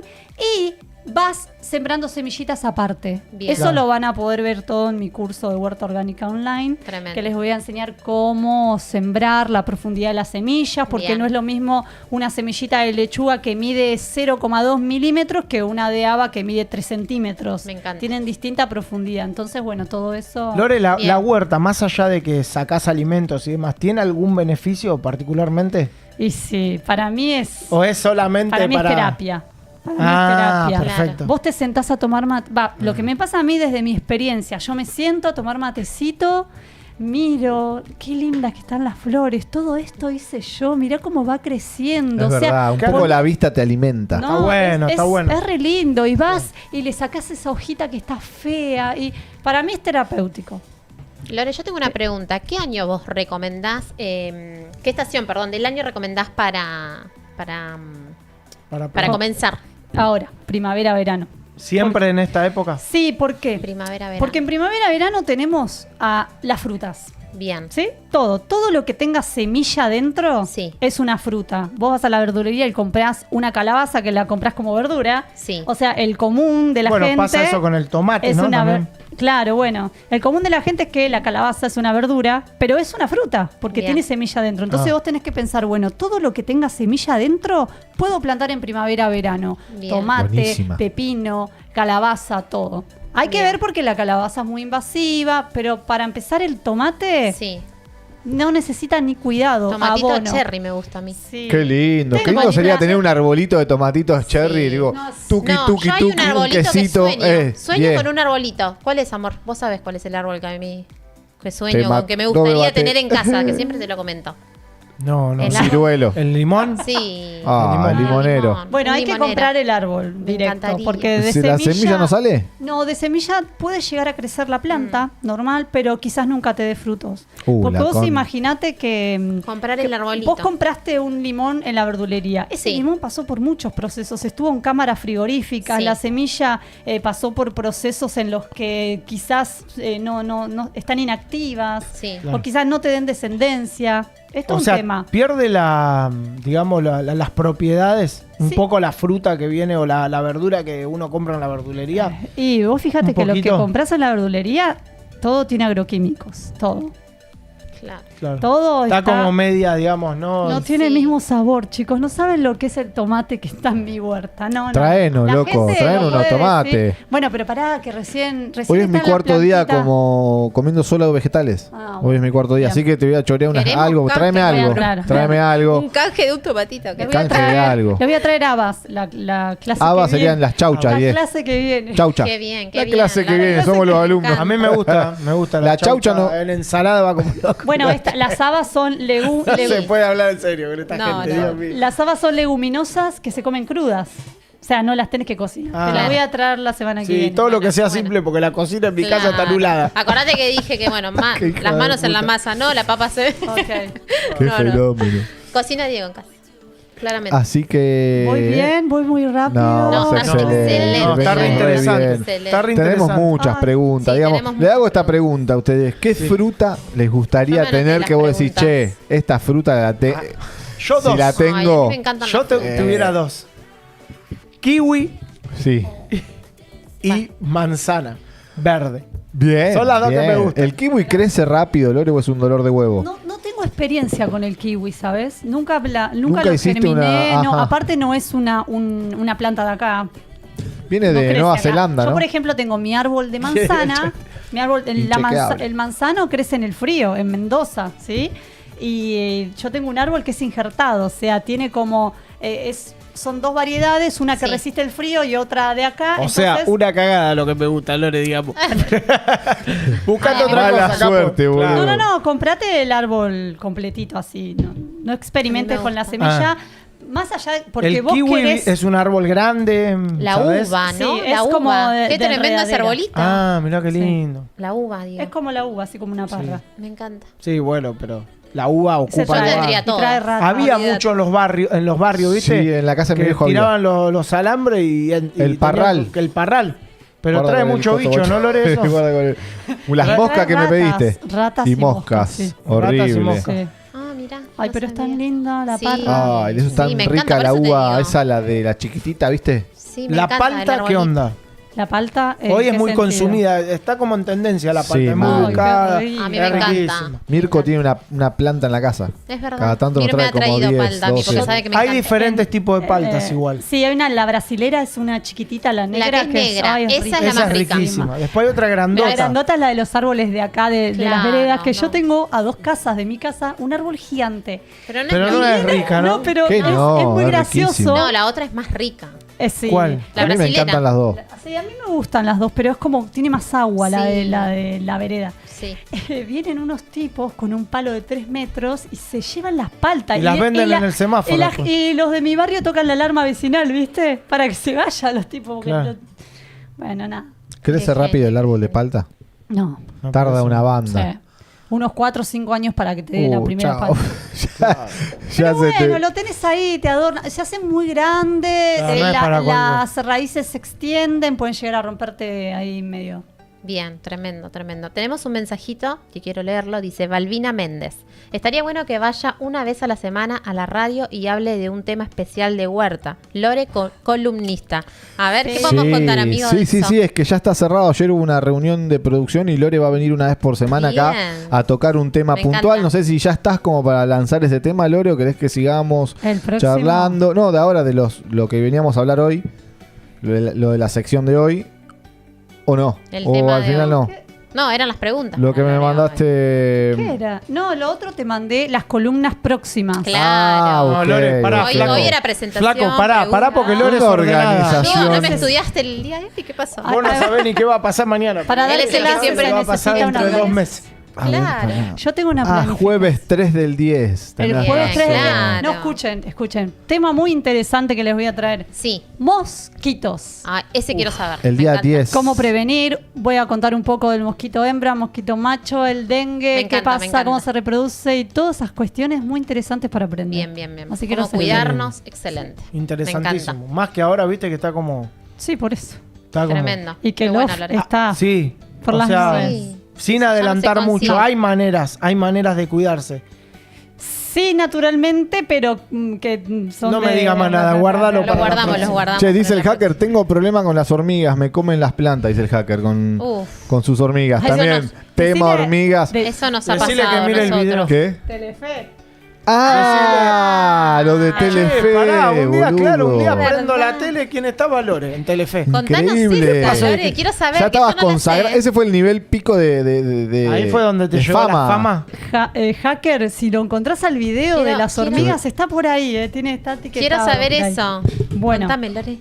Speaker 4: y vas sembrando semillitas aparte.
Speaker 3: Bien.
Speaker 4: Eso
Speaker 2: Claro.
Speaker 4: lo van a poder ver todo en mi curso de Huerta Orgánica Online.
Speaker 3: Tremendo.
Speaker 4: Que les voy a enseñar cómo sembrar, la profundidad de las semillas, porque
Speaker 3: Bien.
Speaker 4: no es lo mismo una semillita de lechuga que mide 0,2 milímetros que una de haba que mide 3 centímetros.
Speaker 3: Me encanta.
Speaker 4: Tienen distinta profundidad. Entonces, bueno, todo eso...
Speaker 2: Lore, la
Speaker 3: Bien.
Speaker 2: huerta, más allá de que sacás alimentos y demás, ¿tiene algún beneficio particularmente?
Speaker 4: Y sí, para mí es...
Speaker 2: ¿O es solamente
Speaker 4: Para mí es terapia. Para mí es terapia.
Speaker 2: perfecto.
Speaker 4: Vos te sentás a tomar mate. Lo que me pasa a mí desde mi experiencia, yo me siento a tomar matecito, miro, qué lindas que están las flores, todo esto hice yo, mirá cómo va creciendo.
Speaker 1: Es
Speaker 4: o sea,
Speaker 1: verdad, un
Speaker 2: claro.
Speaker 1: poco la vista te alimenta.
Speaker 4: no,
Speaker 2: Está bueno, está bueno.
Speaker 4: Es re lindo y vas y le sacás esa hojita que está fea y para mí es terapéutico.
Speaker 3: Lore, yo tengo una pregunta. ¿Qué año vos recomendás, qué estación, perdón, del año recomendás para comenzar?
Speaker 4: Ahora, primavera, verano.
Speaker 2: ¿Siempre en esta época?
Speaker 4: Sí, ¿por qué?
Speaker 3: Primavera, verano.
Speaker 4: Porque en primavera, verano tenemos a las frutas.
Speaker 3: Bien.
Speaker 4: ¿Sí? Todo lo que tenga semilla adentro
Speaker 3: Sí.
Speaker 4: es una fruta. Vos vas a la verdulería y comprás una calabaza que la comprás como verdura.
Speaker 3: Sí.
Speaker 4: O sea, el común de la
Speaker 2: Bueno,
Speaker 4: gente...
Speaker 2: pasa eso con el tomate,
Speaker 4: es
Speaker 2: ¿no?
Speaker 4: una
Speaker 2: También.
Speaker 4: Claro, bueno. El común de la gente es que la calabaza es una verdura, pero es una fruta, porque
Speaker 3: Bien.
Speaker 4: tiene semilla adentro. Entonces
Speaker 2: Ah.
Speaker 4: vos tenés que pensar, bueno, todo lo que tenga semilla adentro, puedo plantar en primavera, verano.
Speaker 3: Bien.
Speaker 4: Tomate,
Speaker 1: Buenísima.
Speaker 4: pepino, calabaza, todo. Hay que
Speaker 3: Bien.
Speaker 4: ver porque la calabaza es muy invasiva, pero para empezar el tomate
Speaker 3: Sí.
Speaker 4: no necesita ni cuidado,
Speaker 3: Tomatito
Speaker 4: abono.
Speaker 3: cherry me gusta a mí.
Speaker 4: Sí.
Speaker 1: Qué lindo. Qué
Speaker 4: Tengo
Speaker 1: lindo sería
Speaker 4: una-
Speaker 1: tener un arbolito de tomatitos cherry. Digo,
Speaker 4: No,
Speaker 1: tuki,
Speaker 3: No,
Speaker 1: tuki,
Speaker 3: yo hay
Speaker 1: tuki,
Speaker 3: un arbolito que
Speaker 1: quesito.
Speaker 3: sueño
Speaker 1: bien.
Speaker 3: con un arbolito. ¿Cuál es, amor? Vos sabés cuál es el árbol que a mí que sueño,
Speaker 1: Te
Speaker 3: que me
Speaker 1: mató, me
Speaker 3: gustaría
Speaker 1: bate.
Speaker 3: tener en casa, que siempre te lo comento.
Speaker 2: No,
Speaker 3: El árbol.
Speaker 1: Ciruelo.
Speaker 2: ¿El limón?
Speaker 3: Sí.
Speaker 1: Ah,
Speaker 2: El
Speaker 1: limonero.
Speaker 3: limón.
Speaker 4: Bueno,
Speaker 3: Un
Speaker 4: hay que
Speaker 3: limonero.
Speaker 4: comprar el árbol
Speaker 3: Me
Speaker 4: directo,
Speaker 3: encantaría.
Speaker 4: porque de
Speaker 1: Si la semilla no sale.
Speaker 4: No, de semilla puede llegar a crecer la planta, normal, pero quizás nunca te dé frutos. Porque
Speaker 1: la
Speaker 4: vos
Speaker 1: con-
Speaker 4: imaginate que...
Speaker 3: Comprar
Speaker 4: que
Speaker 3: el arbolito.
Speaker 4: Vos compraste un limón en la verdulería. Ese
Speaker 3: Sí.
Speaker 4: limón pasó por muchos procesos. Estuvo en cámaras frigoríficas.
Speaker 3: Sí.
Speaker 4: La semilla pasó por procesos en los que quizás no están inactivas.
Speaker 3: Sí.
Speaker 4: O quizás no te den descendencia. Esto
Speaker 2: O
Speaker 4: es
Speaker 2: sea,
Speaker 4: un tema.
Speaker 2: pierde las propiedades, un
Speaker 4: Sí.
Speaker 2: poco la fruta que viene o la verdura que uno compra en la verdulería.
Speaker 4: Y vos fíjate
Speaker 2: un
Speaker 4: que lo que
Speaker 2: poquito.
Speaker 4: compras en la verdulería, todo tiene agroquímicos. Todo.
Speaker 3: Claro.
Speaker 2: Claro.
Speaker 4: Todo
Speaker 2: está
Speaker 4: está-
Speaker 2: como media, digamos, ¿no?
Speaker 4: No tiene el
Speaker 3: Sí.
Speaker 4: mismo sabor, chicos. No saben lo que es el tomate que está en mi huerta. No, no.
Speaker 1: Traenos,
Speaker 4: La
Speaker 1: loco,
Speaker 4: gente
Speaker 1: traenos
Speaker 4: lo
Speaker 1: unos
Speaker 4: puede
Speaker 1: tomates.
Speaker 4: decir. Bueno, pero pará, que recién
Speaker 1: Hoy es mi
Speaker 4: está la
Speaker 1: cuarto día
Speaker 4: plantita.
Speaker 1: como comiendo solo vegetales.
Speaker 4: Ah,
Speaker 1: Hoy es mi cuarto día,
Speaker 4: bien.
Speaker 1: así que te voy a chorear
Speaker 3: Queremos
Speaker 1: algo.
Speaker 3: canje,
Speaker 1: Tráeme algo.
Speaker 4: claro.
Speaker 1: Tráeme algo.
Speaker 3: Un canje de un tomatito.
Speaker 4: Le
Speaker 3: Que
Speaker 4: voy a
Speaker 1: Canje de
Speaker 4: traer,
Speaker 1: algo.
Speaker 4: le voy a traer habas, la clase
Speaker 1: Habas
Speaker 4: que
Speaker 1: serían
Speaker 4: viene.
Speaker 1: las chauchas,
Speaker 4: La
Speaker 1: 10.
Speaker 4: clase que viene.
Speaker 1: Chaucha.
Speaker 3: Qué bien, qué
Speaker 1: La
Speaker 3: bien.
Speaker 1: clase que
Speaker 3: La
Speaker 1: viene,
Speaker 3: clase
Speaker 1: somos
Speaker 3: que
Speaker 1: los
Speaker 3: me
Speaker 1: alumnos.
Speaker 3: encanta.
Speaker 2: A mí me gusta
Speaker 1: La chaucha no-
Speaker 2: En ensalada va como loco.
Speaker 4: Bueno, las habas son
Speaker 2: No se puede hablar en serio con esta
Speaker 3: No,
Speaker 2: gente,
Speaker 3: no.
Speaker 2: Dios mío.
Speaker 4: Las habas son leguminosas que se comen crudas. sea, no las tenés que cocinar.
Speaker 2: Ah.
Speaker 4: Te las
Speaker 3: Claro.
Speaker 4: voy a traer la semana que
Speaker 2: Sí,
Speaker 4: viene.
Speaker 2: todo lo que sea
Speaker 3: Bueno.
Speaker 2: simple, porque la cocina en mi casa está
Speaker 3: Claro.
Speaker 2: anulada.
Speaker 3: Acordate que dije que, bueno,
Speaker 1: Qué hija
Speaker 3: las
Speaker 1: de
Speaker 3: manos en la
Speaker 1: puta.
Speaker 3: masa, no, la papa se ve.
Speaker 4: Ok.
Speaker 1: Qué
Speaker 3: No, no.
Speaker 1: fenómeno.
Speaker 3: Cocina Diego en casa. Claramente.
Speaker 1: Así que.
Speaker 4: Voy bien, voy muy rápido.
Speaker 3: No,
Speaker 1: es
Speaker 3: está
Speaker 1: excelente.
Speaker 3: excelente.
Speaker 2: No, está re
Speaker 1: venimos
Speaker 2: interesante.
Speaker 1: bien.
Speaker 3: Excelente.
Speaker 2: Está re
Speaker 1: Tenemos
Speaker 2: interesante.
Speaker 1: muchas
Speaker 4: Ay,
Speaker 1: preguntas.
Speaker 3: sí,
Speaker 1: digamos,
Speaker 3: tenemos
Speaker 1: le hago
Speaker 3: muchas
Speaker 1: esta pregunta a ustedes. ¿Qué fruta les gustaría
Speaker 3: Yo me anoté
Speaker 1: tener
Speaker 3: las
Speaker 1: que vos decís,
Speaker 3: preguntas.
Speaker 1: che, esta fruta la
Speaker 2: Yo
Speaker 1: si
Speaker 2: dos.
Speaker 1: la
Speaker 3: Ay, a mí
Speaker 1: tengo?
Speaker 3: me encantan
Speaker 2: Yo
Speaker 3: las frutas.
Speaker 2: tuviera dos. Kiwi
Speaker 1: Sí.
Speaker 2: y manzana verde.
Speaker 1: Bien.
Speaker 2: Son las dos que
Speaker 1: bien.
Speaker 2: me gustan.
Speaker 1: ¿El kiwi crece rápido, Lore, o es un dolor de huevo?
Speaker 4: No tengo experiencia con el kiwi, ¿sabes? Nunca
Speaker 1: Nunca
Speaker 4: lo
Speaker 1: hiciste
Speaker 4: germiné.
Speaker 1: una-
Speaker 4: No,
Speaker 1: ajá.
Speaker 4: aparte no es una planta de acá.
Speaker 1: Viene
Speaker 4: No
Speaker 1: de
Speaker 4: crece
Speaker 1: Nueva
Speaker 4: acá.
Speaker 1: Zelanda,
Speaker 4: Yo,
Speaker 1: ¿no?
Speaker 4: por ejemplo, tengo mi árbol de manzana. Mi árbol,
Speaker 1: Inchequeable.
Speaker 4: el manzano crece en el frío, en Mendoza, ¿sí? Y yo tengo un árbol que es injertado, o sea, tiene como... son dos variedades, una que
Speaker 3: Sí.
Speaker 4: resiste el frío y otra de acá.
Speaker 2: O sea,
Speaker 4: entonces-
Speaker 2: una cagada lo que me gusta, Lore, digamos. Buscando
Speaker 3: Ay,
Speaker 2: otra
Speaker 1: mala
Speaker 2: cosa.
Speaker 1: suerte,
Speaker 2: capo.
Speaker 1: boludo.
Speaker 4: No, no, comprate el árbol completito así. No experimentes
Speaker 3: Me
Speaker 4: con la
Speaker 3: gusta.
Speaker 4: semilla. Más allá, porque
Speaker 2: El
Speaker 4: vos
Speaker 2: kiwi
Speaker 4: querés...
Speaker 2: es un árbol grande.
Speaker 3: La
Speaker 2: ¿sabes?
Speaker 3: uva, ¿no?
Speaker 4: Sí,
Speaker 3: la
Speaker 4: es
Speaker 3: uva.
Speaker 4: como de
Speaker 3: Qué tremendo ese
Speaker 4: enredadera.
Speaker 3: arbolito.
Speaker 2: Ah, mirá qué lindo.
Speaker 3: La uva, Diego.
Speaker 4: Es como la uva, así como una parra.
Speaker 3: Me encanta.
Speaker 2: Sí, bueno, pero la uva
Speaker 4: Se
Speaker 2: ocupa
Speaker 3: Yo
Speaker 2: lugar.
Speaker 3: tendría
Speaker 4: y
Speaker 3: todo.
Speaker 4: trae rata.
Speaker 2: Había
Speaker 3: Olvídate.
Speaker 2: mucho en los barrios, ¿viste?
Speaker 1: Sí, en la casa de mi
Speaker 2: que
Speaker 1: viejo había.
Speaker 2: tiraban los alambres y
Speaker 1: El parral.
Speaker 2: El parral. Pero
Speaker 1: Guarda
Speaker 2: trae
Speaker 1: con el
Speaker 2: mucho
Speaker 1: coso,
Speaker 2: bicho,
Speaker 1: guacho.
Speaker 2: ¿no, Lore? Eso?
Speaker 1: Guarda con el- Las
Speaker 4: Trae
Speaker 1: moscas que me
Speaker 4: ratas,
Speaker 1: pediste.
Speaker 4: ratas
Speaker 1: y
Speaker 4: y
Speaker 1: moscas.
Speaker 4: moscas, sí.
Speaker 1: Horrible.
Speaker 2: Ratas y moscas.
Speaker 4: Sí.
Speaker 3: Ah, mira.
Speaker 4: Ay,
Speaker 3: no
Speaker 4: pero es tan
Speaker 3: sabía.
Speaker 4: linda la
Speaker 3: Sí.
Speaker 4: parra.
Speaker 1: Ay, eso es tan
Speaker 3: Sí, me encanta,
Speaker 1: rica
Speaker 3: por
Speaker 1: la
Speaker 3: eso te
Speaker 1: uva,
Speaker 3: digo.
Speaker 1: esa la de la chiquitita, ¿viste?
Speaker 3: Sí, me
Speaker 2: La
Speaker 3: encanta el
Speaker 2: palta, ¿qué
Speaker 3: arbolito.
Speaker 2: onda?
Speaker 4: La palta.
Speaker 2: Hoy
Speaker 4: ¿en
Speaker 2: es
Speaker 4: qué
Speaker 2: muy
Speaker 4: sentido?
Speaker 2: consumida, está como en tendencia la palta,
Speaker 1: Sí,
Speaker 2: es muy
Speaker 1: mal.
Speaker 2: buscada.
Speaker 4: Ay, qué rico.
Speaker 3: A mí
Speaker 2: es
Speaker 3: me encanta.
Speaker 2: riquísima.
Speaker 1: Mirko tiene una planta en la casa.
Speaker 3: Es verdad.
Speaker 1: Cada tanto nos
Speaker 3: Mira, me
Speaker 1: trae
Speaker 3: ha
Speaker 1: como
Speaker 3: traído
Speaker 1: 10,
Speaker 3: palta a mí porque
Speaker 1: 12.
Speaker 3: sabe que me
Speaker 2: Hay
Speaker 3: encanta.
Speaker 2: diferentes tipos de paltas igual.
Speaker 4: Sí, hay una, la brasilera es una chiquitita, la negra.
Speaker 3: que es negra,
Speaker 4: ay,
Speaker 3: esa es
Speaker 4: rica.
Speaker 3: la
Speaker 2: Esa
Speaker 3: más
Speaker 2: es
Speaker 3: rica.
Speaker 2: riquísima. Después hay otra
Speaker 4: La
Speaker 2: grandota.
Speaker 4: grandota es la de los árboles de acá, de las
Speaker 3: Claro,
Speaker 4: veredas, que yo
Speaker 3: no.
Speaker 4: tengo a 2 casas de mi casa un árbol gigante.
Speaker 3: Pero no,
Speaker 2: Pero
Speaker 3: es
Speaker 2: no
Speaker 3: muy
Speaker 2: es rica, ¿no?
Speaker 4: No, pero
Speaker 1: ¿Qué
Speaker 4: es,
Speaker 1: no?
Speaker 4: es muy
Speaker 1: Es
Speaker 4: gracioso.
Speaker 1: riquísimo.
Speaker 3: No, la otra es más rica.
Speaker 4: Sí.
Speaker 2: ¿Cuál?
Speaker 3: La
Speaker 1: a mí me
Speaker 3: brasilera.
Speaker 1: encantan las dos.
Speaker 4: Sí, a mí me gustan las dos, pero es como, tiene más agua la
Speaker 3: Sí.
Speaker 4: de la vereda.
Speaker 3: Sí.
Speaker 4: Vienen unos tipos con un palo de 3 metros y se llevan las paltas.
Speaker 2: Y las venden en el semáforo,
Speaker 4: Y,
Speaker 2: pues.
Speaker 4: y los de mi barrio tocan la alarma vecinal, ¿viste? Para que se vayan los tipos. porque
Speaker 2: Claro.
Speaker 4: Bueno, nada.
Speaker 1: ¿Crece
Speaker 3: Qué
Speaker 1: rápido el árbol de palta?
Speaker 4: No.
Speaker 2: No,
Speaker 1: Tarda
Speaker 2: pero
Speaker 1: una
Speaker 4: Sí.
Speaker 1: banda.
Speaker 4: Unos 4 o 5 años para que te dé la primera
Speaker 1: chao.
Speaker 4: palta.
Speaker 1: ya
Speaker 4: Pero
Speaker 1: se
Speaker 4: bueno,
Speaker 1: te...
Speaker 4: lo tenés ahí, te adorna. Se hace muy grande,
Speaker 2: No, no es para
Speaker 4: las raíces se extienden, pueden llegar a romperte ahí medio.
Speaker 3: Bien, tremendo, tremendo. Tenemos un mensajito que quiero leerlo. Dice Balbina Méndez. Estaría bueno que vaya una vez a la semana a la radio y hable de un tema especial de huerta. Lore, columnista. A ver, ¿qué podemos contar, amigos? de eso?
Speaker 1: Sí, es que ya está cerrado. Ayer hubo una reunión de producción y Lore va a venir una vez por semana acá
Speaker 3: Bien.
Speaker 1: a tocar un tema
Speaker 3: Me
Speaker 1: puntual.
Speaker 3: encanta.
Speaker 1: No sé si ya estás como para lanzar ese tema, Lore, o querés que sigamos
Speaker 4: El próximo.
Speaker 1: charlando. No, de ahora, de lo que veníamos a hablar hoy, lo de la sección de hoy, o no.
Speaker 3: El
Speaker 1: o
Speaker 3: tema
Speaker 1: al
Speaker 3: de
Speaker 1: final
Speaker 3: hoy.
Speaker 1: no.
Speaker 3: No, eran las preguntas.
Speaker 1: Lo que me mandaste...
Speaker 4: ¿Qué era? No, lo otro te mandé las columnas próximas.
Speaker 3: Claro.
Speaker 1: Ah,
Speaker 2: No,
Speaker 1: ok.
Speaker 2: Lore, pará,
Speaker 3: Hoy,
Speaker 2: flaco.
Speaker 3: hoy era presentación.
Speaker 2: Flaco, pará porque
Speaker 3: preguntas.
Speaker 2: Lore es
Speaker 1: Una
Speaker 2: ordenada.
Speaker 1: organización.
Speaker 3: No, no me
Speaker 4: Entonces-
Speaker 3: estudiaste el día de hoy. ¿Qué pasó?
Speaker 2: Vos no sabés ni qué va a pasar mañana.
Speaker 4: Para
Speaker 3: Él
Speaker 4: dar
Speaker 3: es el que
Speaker 4: clases
Speaker 3: siempre
Speaker 4: se
Speaker 2: va a pasar
Speaker 4: necesita
Speaker 2: dentro
Speaker 4: una
Speaker 2: de 2
Speaker 4: organización.
Speaker 2: meses.
Speaker 1: A ver,
Speaker 3: Claro.
Speaker 1: pará.
Speaker 4: Yo tengo una
Speaker 1: Ah,
Speaker 4: planificación.
Speaker 1: jueves 3 del 10.
Speaker 4: El
Speaker 1: Tenés
Speaker 4: jueves
Speaker 1: razón.
Speaker 4: 3 de...
Speaker 3: claro.
Speaker 4: No, escuchen. Tema muy interesante que les voy a traer.
Speaker 3: Sí.
Speaker 4: Mosquitos.
Speaker 3: Ah, ese quiero saber.
Speaker 1: El
Speaker 3: Me
Speaker 1: día
Speaker 3: encanta.
Speaker 1: 10.
Speaker 4: Cómo prevenir. Voy a contar un poco del mosquito hembra, mosquito macho, el dengue,
Speaker 3: Me encanta,
Speaker 4: qué
Speaker 3: me
Speaker 4: pasa,
Speaker 3: encanta.
Speaker 4: cómo se reproduce y todas esas cuestiones muy interesantes para aprender.
Speaker 3: Bien.
Speaker 4: Así que
Speaker 3: Cómo
Speaker 4: no se
Speaker 3: cuidarnos, excelente.
Speaker 2: Interesantísimo. Más que ahora, viste que está como.
Speaker 4: Sí, por eso.
Speaker 2: Está como
Speaker 3: Tremendo.
Speaker 4: Y que
Speaker 3: Qué bueno
Speaker 4: Love
Speaker 3: hablar.
Speaker 4: está
Speaker 2: Sí.
Speaker 4: por
Speaker 2: o
Speaker 4: las
Speaker 2: sea,
Speaker 4: nubes.
Speaker 3: Sí.
Speaker 2: sin
Speaker 3: Ya no
Speaker 2: adelantar
Speaker 3: se
Speaker 2: mucho.
Speaker 3: consigue.
Speaker 2: Hay maneras de cuidarse.
Speaker 4: Sí, naturalmente, pero que son
Speaker 2: No me
Speaker 4: de-
Speaker 2: diga más nada, guárdalo
Speaker 3: Lo
Speaker 2: para la
Speaker 3: guardamos,
Speaker 2: próxima.
Speaker 3: los guardamos.
Speaker 1: Che, dice
Speaker 3: para
Speaker 1: el
Speaker 3: la
Speaker 1: hacker, tengo problema con las hormigas, me comen las plantas, dice el hacker,
Speaker 3: Uf.
Speaker 1: con sus hormigas.
Speaker 3: Eso
Speaker 1: También,
Speaker 3: nos-
Speaker 1: tema
Speaker 4: Decile-
Speaker 1: hormigas.
Speaker 4: de-
Speaker 3: Eso nos ha
Speaker 2: Decile
Speaker 3: pasado
Speaker 2: que mire el
Speaker 3: nosotros.
Speaker 2: video.
Speaker 1: ¿Qué?
Speaker 4: Telefe.
Speaker 1: Ah, lo de Telefe,
Speaker 2: Che, pará, un día,
Speaker 1: boludo.
Speaker 2: claro, un día
Speaker 3: ¿Verdad?
Speaker 2: prendo la tele. ¿Quién está Valores? En Telefe.
Speaker 3: Contanos
Speaker 1: Increíble.
Speaker 3: eso, Lore, quiero saber.
Speaker 1: Ya
Speaker 3: que
Speaker 1: estabas
Speaker 3: yo no lo
Speaker 1: consagrado.
Speaker 3: sé.
Speaker 1: Ese fue el nivel pico de
Speaker 2: Ahí fue donde te
Speaker 1: de
Speaker 2: llegó la fama.
Speaker 4: Hacker, si lo encontrás al video
Speaker 3: Quiero-
Speaker 4: de las
Speaker 3: quiero-
Speaker 4: hormigas, está por ahí, está etiquetado.
Speaker 3: Quiero saber
Speaker 4: por ahí.
Speaker 3: eso.
Speaker 4: Bueno,
Speaker 3: Contame, Lore.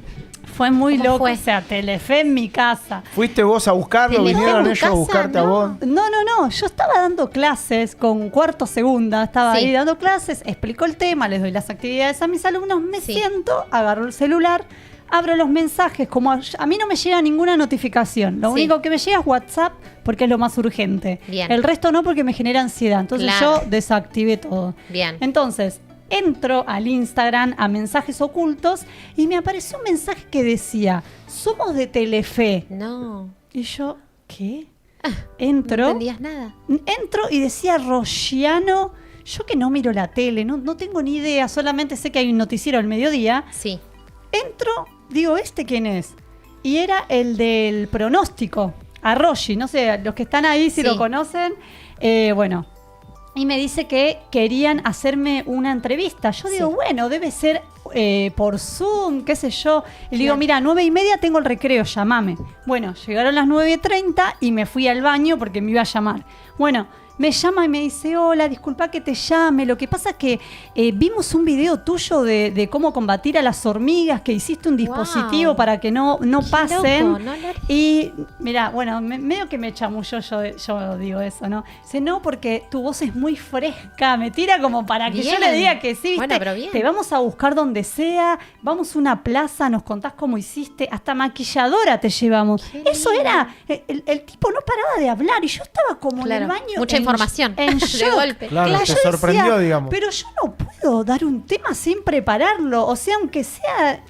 Speaker 4: fue muy
Speaker 3: ¿Cómo
Speaker 4: loco.
Speaker 3: fue?
Speaker 4: O sea, Telefe en mi casa.
Speaker 2: ¿Fuiste vos a buscarlo?
Speaker 3: ¿Telefe
Speaker 2: ¿Vinieron
Speaker 3: en tu
Speaker 2: ellos a
Speaker 3: casa?
Speaker 2: buscarte a
Speaker 3: No.
Speaker 2: vos?
Speaker 4: No. Yo estaba dando clases con cuarto segunda. Estaba
Speaker 3: Sí.
Speaker 4: ahí dando clases, explicó el tema, les doy las actividades a mis alumnos. Me
Speaker 3: Sí.
Speaker 4: siento, agarro el celular, abro los mensajes, como a mí no me llega ninguna notificación. Lo único que me llega es WhatsApp porque es lo más urgente.
Speaker 3: Bien.
Speaker 4: El resto no, porque me genera ansiedad. Entonces
Speaker 3: Claro.
Speaker 4: yo desactivé todo.
Speaker 3: Bien.
Speaker 4: Entonces, entro al Instagram a mensajes ocultos y me apareció un mensaje que decía, somos de Telefe.
Speaker 3: No.
Speaker 4: Y yo, ¿qué?
Speaker 3: No
Speaker 4: Entro.
Speaker 3: entendías nada.
Speaker 4: Entro y decía Rosciano. Yo que no miro la tele, no tengo ni idea, solamente sé que hay un noticiero al mediodía.
Speaker 3: Sí.
Speaker 4: Entro, digo, ¿este quién es? Y era el del pronóstico, Arroyi, no sé, los que están ahí si
Speaker 3: Sí.
Speaker 4: lo conocen. Bueno, y me dice que querían hacerme una entrevista. Yo digo, bueno, debe ser por Zoom, qué sé yo. Y le digo, mira, 9:30 tengo el recreo, llámame. Bueno, llegaron las 9:30 y me fui al baño porque me iba a llamar. Bueno, me llama y me dice, hola, disculpa que te llame. Lo que pasa es que vimos un video tuyo de cómo combatir a las hormigas, que hiciste un dispositivo
Speaker 3: Wow.
Speaker 4: para que no pasen.
Speaker 3: Loco, no lo haría.
Speaker 4: Y mira, bueno, medio que me chamulló yo digo eso, ¿no? Dice, no, porque tu voz es muy fresca, me tira como para que yo
Speaker 3: Bien.
Speaker 4: le diga que sí, ¿viste?
Speaker 3: Bueno, pero bien.
Speaker 4: Te vamos a buscar donde sea, vamos a una plaza, nos contás cómo hiciste, hasta maquilladora te llevamos.
Speaker 3: Qué
Speaker 4: Eso
Speaker 3: lindo.
Speaker 4: era, el tipo no paraba de hablar y yo estaba como en el
Speaker 3: Claro.
Speaker 4: baño.
Speaker 3: Mucha información.
Speaker 4: En
Speaker 3: De
Speaker 4: shock.
Speaker 3: golpe.
Speaker 2: Claro, te
Speaker 4: yo
Speaker 2: sorprendió, digamos.
Speaker 4: Pero yo no puedo dar un tema sin prepararlo, o sea, aunque sea